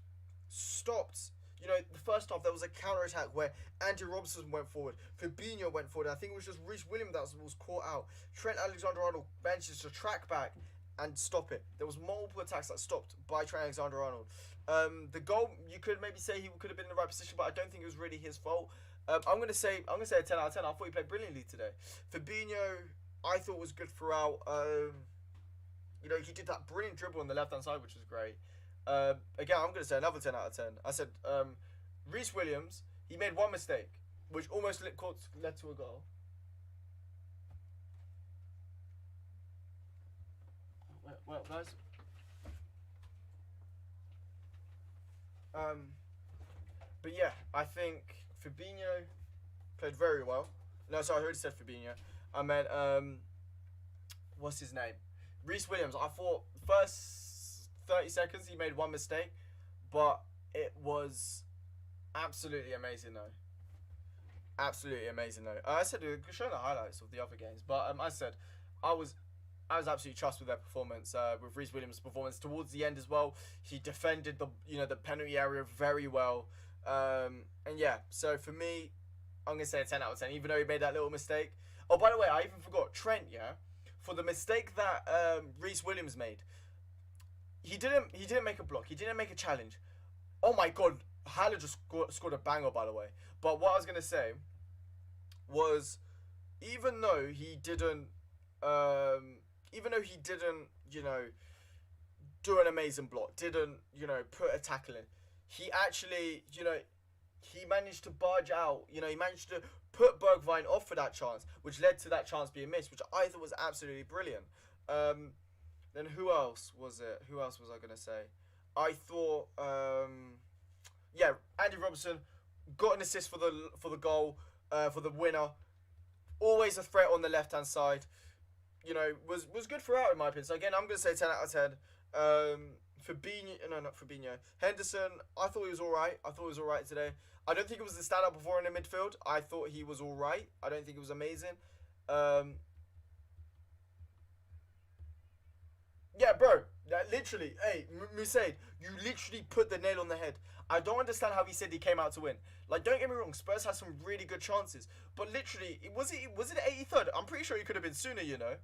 stopped. You know, the first half, there was a counter-attack where Andy Robertson went forward, Fabinho went forward. I think it was just Reece Williams that was caught out. Trent Alexander-Arnold manages to track back and stop it. There was multiple attacks that stopped by Trent Alexander-Arnold. The goal, you could maybe say he could have been in the right position, but I don't think it was really his fault. I'm gonna say a 10 out of 10. I thought he played brilliantly today. Fabinho, I thought was good throughout. You know, he did that brilliant dribble on the left hand side, which was great. Again, I'm gonna say another 10 out of 10. I said Reece Williams, he made one mistake, which almost led to a goal. Well, guys. But yeah, I think Fabinho played very well. No, sorry, I already said Fabinho. I meant, what's his name? Reece Williams. I thought first 30 seconds he made one mistake, but it was absolutely amazing though. Absolutely amazing though. I said we could show the highlights of the other games, but I said I was absolutely chuffed with their performance. With Reece Williams' performance towards the end as well, he defended the penalty area very well. And yeah, so for me, I'm gonna say a 10 out of 10, even though he made that little mistake. Oh, by the way, I even forgot Trent. Yeah, for the mistake that Reece Williams made, he didn't make a block. He didn't make a challenge. Oh my God, Haller just scored a banger, by the way. But what I was gonna say was, even though he didn't, you know, do an amazing block, didn't, you know, put a tackle in, he actually, you know, he managed to barge out. You know, he managed to put Bergwijn off for that chance, which led to that chance being missed, which I thought was absolutely brilliant. Then who else was it? Who else was I going to say? I thought, yeah, Andy Robertson got an assist for the goal, for the winner. Always a threat on the left-hand side. You know, was good throughout, in my opinion. So again, I'm going to say 10 out of 10. Fabinho, no, not Fabinho. Henderson, I thought he was alright. I thought he was alright today. I don't think it was the standout performer in the midfield. I thought he was alright. I don't think it was amazing. Yeah, bro. Literally, hey, Musaid, you literally put the nail on the head. I don't understand how he said he came out to win. Like, don't get me wrong, Spurs had some really good chances, but literally, was it 83rd? I'm pretty sure it could have been sooner. You know,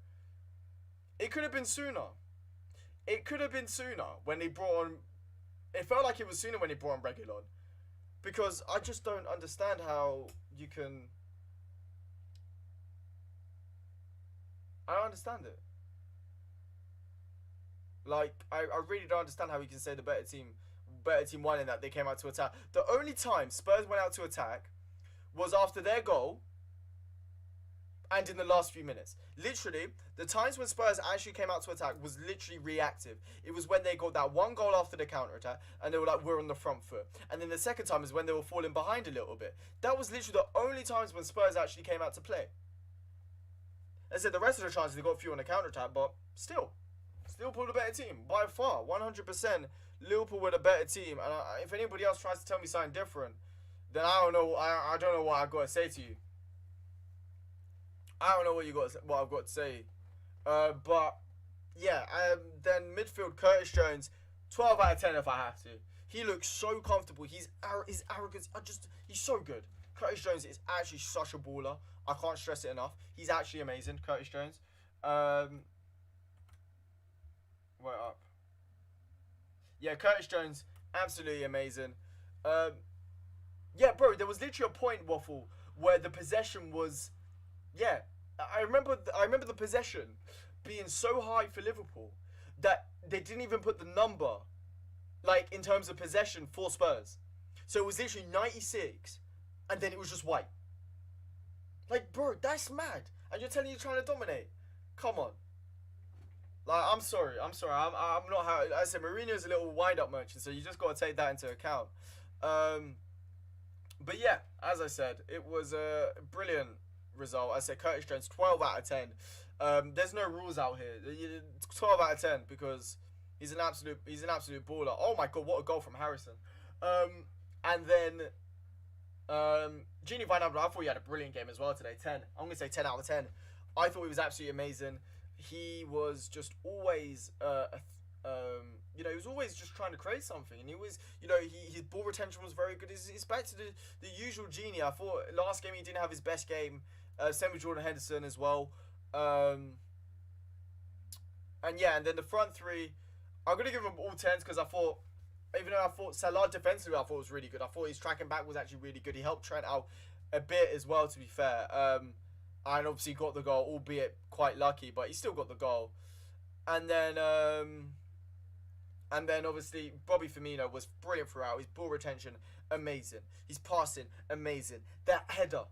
it could have been sooner. It could have been sooner when they brought on. It felt like it was sooner when they brought on Reguilon, because I just don't understand how you can. I don't understand it. Like, I really don't understand how we can say the better team won in that they came out to attack. The only time Spurs went out to attack was after their goal and in the last few minutes. Literally, the times when Spurs actually came out to attack was literally reactive. It was when they got that one goal after the counter-attack and they were like, we're on the front foot. And then the second time is when they were falling behind a little bit. That was literally the only times when Spurs actually came out to play. I said the rest of the chances they got a few on the counter-attack, but still pulled a better team by far. 100% Liverpool were the better team. And if anybody else tries to tell me something different, then I don't know. I don't know what I've got to say to you. I don't know what I've got to say. But yeah. Then midfield, Curtis Jones, 12 out of 10 if I have to. He looks so comfortable. His arrogance, he's so good. Curtis Jones is actually such a baller. I can't stress it enough. He's actually amazing, Curtis Jones. Wait up. Yeah, Curtis Jones, absolutely amazing. Yeah, bro, there was literally a point, Waffle, where the possession was, yeah, I remember the possession being so high for Liverpool that they didn't even put the number, like, in terms of possession for Spurs. So it was literally 96, and then it was just white. Like, bro, that's mad. And you're telling me you're trying to dominate. Come on. Like, I'm sorry. I'm not how... I said, Mourinho's a little wind-up merchant, so you just got to take that into account. But yeah, as I said, it was a brilliant result. I said Curtis Jones, 12 out of 10. There's no rules out here. 12 out of 10 because he's an absolute baller. Oh my god, what a goal from Harrison. And then Gini Wijnaldum, I thought he had a brilliant game as well today. 10. I'm going to say 10 out of 10. I thought he was absolutely amazing. He was just always, he was always just trying to create something. And he was, his ball retention was very good. It's back to the usual Genie. I thought last game he didn't have his best game. Same with Jordan Henderson as well. And then the front three, I'm going to give them all 10s because I thought, even though I thought Salah defensively, I thought was really good. I thought his tracking back was actually really good. He helped Trent out a bit as well, to be fair. And obviously got the goal, albeit quite lucky, but he still got the goal. And then obviously Bobby Firmino was brilliant throughout. His ball retention, amazing. His passing, amazing. That header,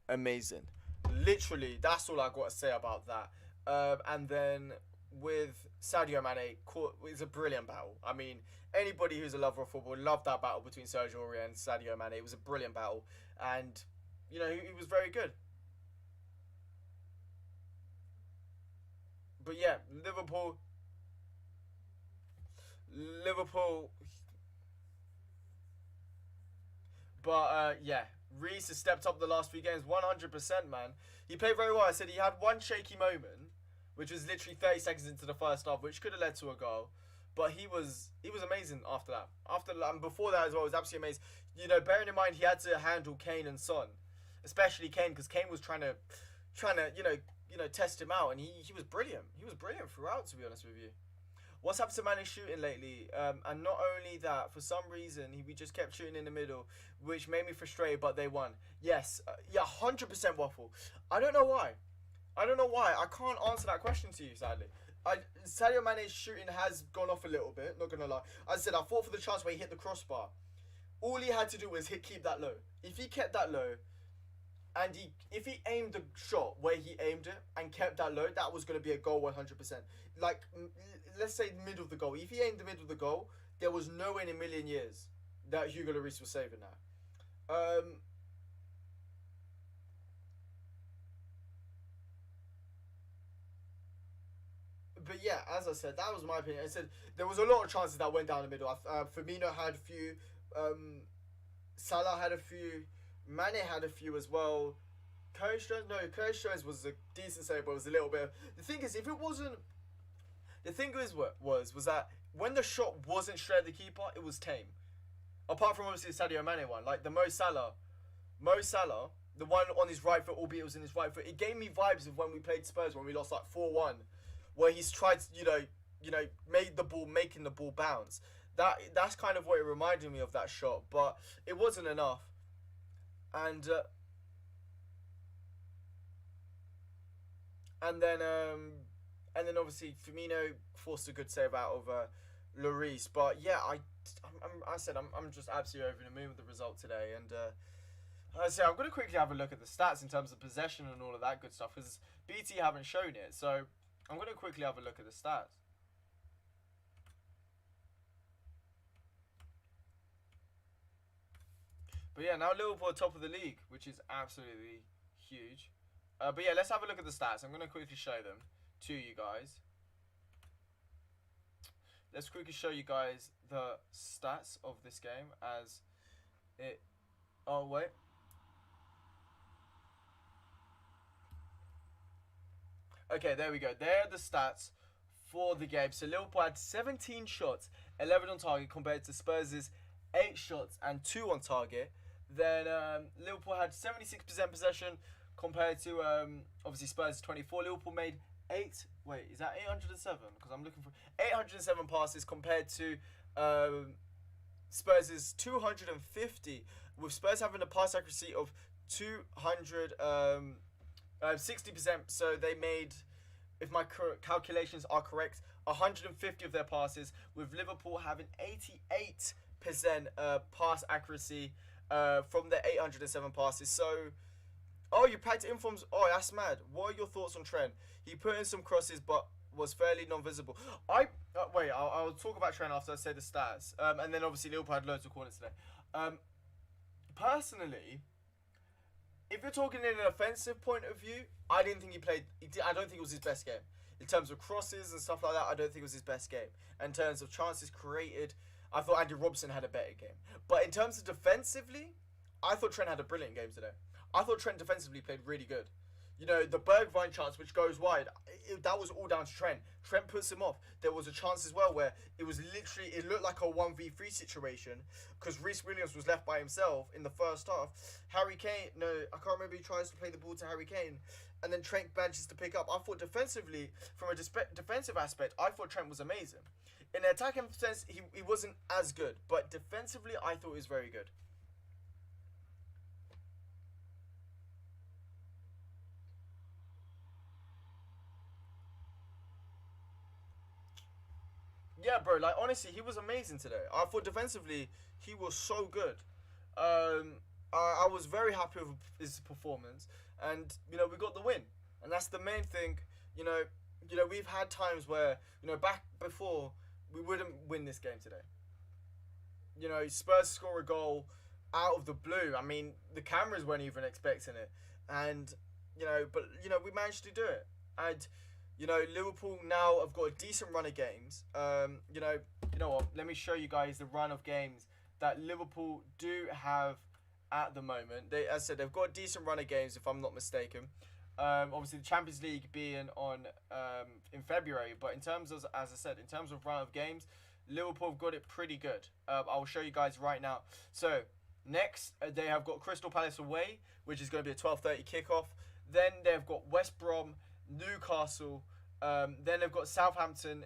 amazing. Literally, that's all I got to say about that. And then with Sadio Mane, it's a brilliant battle. I mean, anybody who's a lover of football loved that battle between Sergio Aurier and Sadio Mane. It was a brilliant battle, and he was very good. But yeah, Liverpool. But yeah, Reece has stepped up the last few games, 100%, man. He played very well. I said he had one shaky moment, which was literally 30 seconds into the first half, which could have led to a goal. But he was amazing after that. And before that as well, it was absolutely amazing. Bearing in mind he had to handle Kane and Son, especially Kane, because Kane was trying to test him out, and he was brilliant. He was brilliant throughout, to be honest with you. What's happened to Mane's shooting lately? And not only that, for some reason, we just kept shooting in the middle, which made me frustrated, but they won. Yes, 100% Waffle. I don't know why. I can't answer that question to you, sadly. Sadio Mane's shooting has gone off a little bit, not going to lie. As I said, I fought for the chance where he hit the crossbar. All he had to do was keep that low. If he kept that low, and if he aimed the shot where he aimed it and kept that low, that was going to be a goal 100%. Like, let's say the middle of the goal. If he aimed the middle of the goal, there was no way in a million years that Hugo Lloris was saving that. But yeah, as I said, that was my opinion. I said there was a lot of chances that went down the middle. Firmino had a few. Salah had a few. Mane had a few as well. Curtis Jones was a decent save, but it was a little bit. The thing is, if it wasn't, the thing was that when the shot wasn't straight at the keeper, it was tame. Apart from obviously the Sadio Mane one, like the Mo Salah, the one on his right foot, albeit it was in his right foot. It gave me vibes of when we played Spurs when we lost like 4-1, where he's tried to, making the ball bounce. That's kind of what it reminded me of, that shot, but it wasn't enough. And And then obviously Firmino forced a good save out of Lloris. But yeah, I'm just absolutely over the moon with the result today. And I'm going to quickly have a look at the stats in terms of possession and all of that good stuff, because BT haven't shown it. So I'm going to quickly have a look at the stats. But yeah, now Liverpool are top of the league, which is absolutely huge. But yeah, let's have a look at the stats. I'm going to quickly show them to you guys. Let's quickly show you guys the stats of this game as it... Oh, wait. Okay, there we go. There are the stats for the game. So Liverpool had 17 shots, 11 on target, compared to Spurs' 8 shots and 2 on target. Then Liverpool had 76% possession compared to obviously Spurs 24. Liverpool made 8. Wait, is that 807? Because I'm looking for 807 passes compared to Spurs' 250. With Spurs having a pass accuracy of 60%. So they made, if my calculations are correct, 150 of their passes. With Liverpool having 88% pass accuracy from the 807 passes. So, oh, you packed in from... Oh, that's mad. What are your thoughts on Trent? He put in some crosses, but was fairly non-visible. Wait, I'll talk about Trent after I say the stats. And then obviously Liverpool had loads of corners today. Personally, if you're talking in an offensive point of view, I didn't think he played... I don't think it was his best game. In terms of crosses and stuff like that, I don't think it was his best game. In terms of chances created, I thought Andy Robertson had a better game. But in terms of defensively, I thought Trent had a brilliant game today. I thought Trent defensively played really good. You know, the Bergwijn chance, which goes wide, that was all down to Trent. Trent puts him off. There was a chance as well where it was literally, it looked like a 1v3 situation because Reece Williams was left by himself in the first half. Harry Kane, no, I can't remember, he tries to play the ball to Harry Kane and then Trent manages to pick up. I thought defensively, from a defensive aspect, I thought Trent was amazing. In an attacking sense, he wasn't as good, but defensively, I thought he was very good. Yeah, bro, like, honestly, he was amazing today. I thought defensively, he was so good. I was very happy with his performance, and, you know, we got the win. And that's the main thing. We've had times where, back before, we wouldn't win this game today. Spurs score a goal out of the blue. I mean, the cameras weren't even expecting it. And, we managed to do it. And, Liverpool now have got a decent run of games. You know what? Let me show you guys the run of games that Liverpool do have at the moment. As I said, they've got a decent run of games, if I'm not mistaken. Obviously, the Champions League being on in February, but in terms of, as I said, in terms of run of games, Liverpool have got it pretty good. I'll show you guys right now. So next, they have got Crystal Palace away, which is going to be a 12:30 kickoff. Then they've got West Brom, Newcastle. Then they've got Southampton,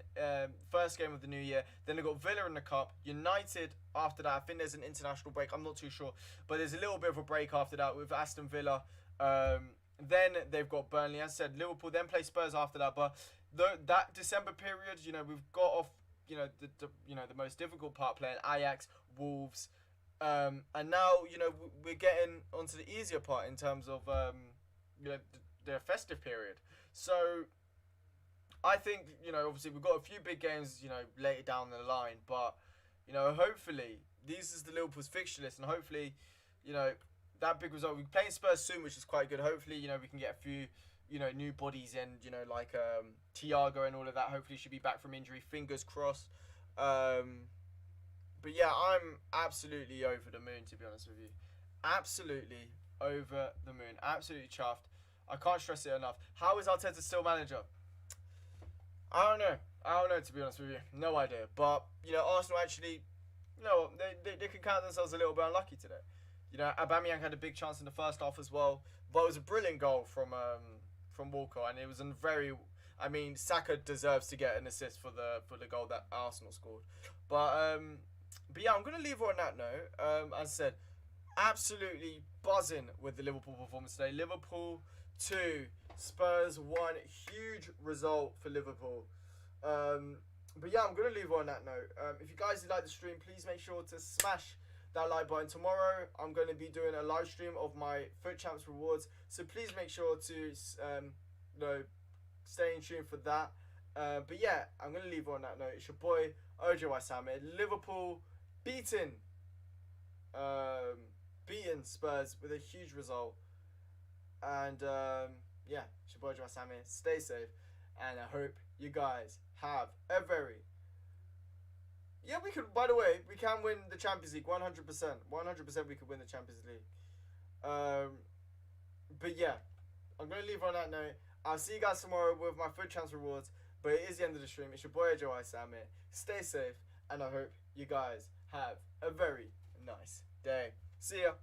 first game of the new year. Then they've got Villa in the Cup. United after that. I think there's an international break. I'm not too sure. But there's a little bit of a break after that with Aston Villa. Then they've got Burnley. As I said, Liverpool then play Spurs after that. But that December period, we've got off, the most difficult part, playing Ajax, Wolves. And now, we're getting onto the easier part in terms of, the festive period. So I think, obviously we've got a few big games, later down the line. But, hopefully, this is the Liverpool's fixture list. And hopefully, that big result. We're playing Spurs soon, which is quite good. Hopefully, we can get a few, new bodies in, like Thiago and all of that. Hopefully, should be back from injury. Fingers crossed. But yeah, I'm absolutely over the moon, to be honest with you. Absolutely over the moon. Absolutely chuffed. I can't stress it enough. How is Arteta still manager? I don't know, to be honest with you. No idea. But, Arsenal actually, they can count themselves a little bit unlucky today. Aubameyang had a big chance in the first half as well. But it was a brilliant goal from Walker. And it was a very... I mean, Saka deserves to get an assist for the goal that Arsenal scored. But yeah, I'm going to leave it on that note. As I said, absolutely buzzing with the Liverpool performance today. Liverpool 2. Spurs 1. Huge result for Liverpool. But yeah, I'm going to leave on that note. If you guys like the stream, please make sure to smash that like button. Tomorrow, I'm going to be doing a live stream of my Foot Champs rewards. So please make sure to stay in tune for that. But yeah, I'm going to leave on that note. It's your boy, ojaysam. Liverpool beaten Spurs with a huge result. And yeah, it's your boy, ojaysam. Stay safe. And I hope you guys have a very... Yeah, we could, by the way, we can win the Champions League 100%. 100% we could win the Champions League. But yeah, I'm going to leave on that note. I'll see you guys tomorrow with my Foot Champs rewards. But it is the end of the stream. It's your boy, ojaysam. Stay safe. And I hope you guys have a very nice day. See ya.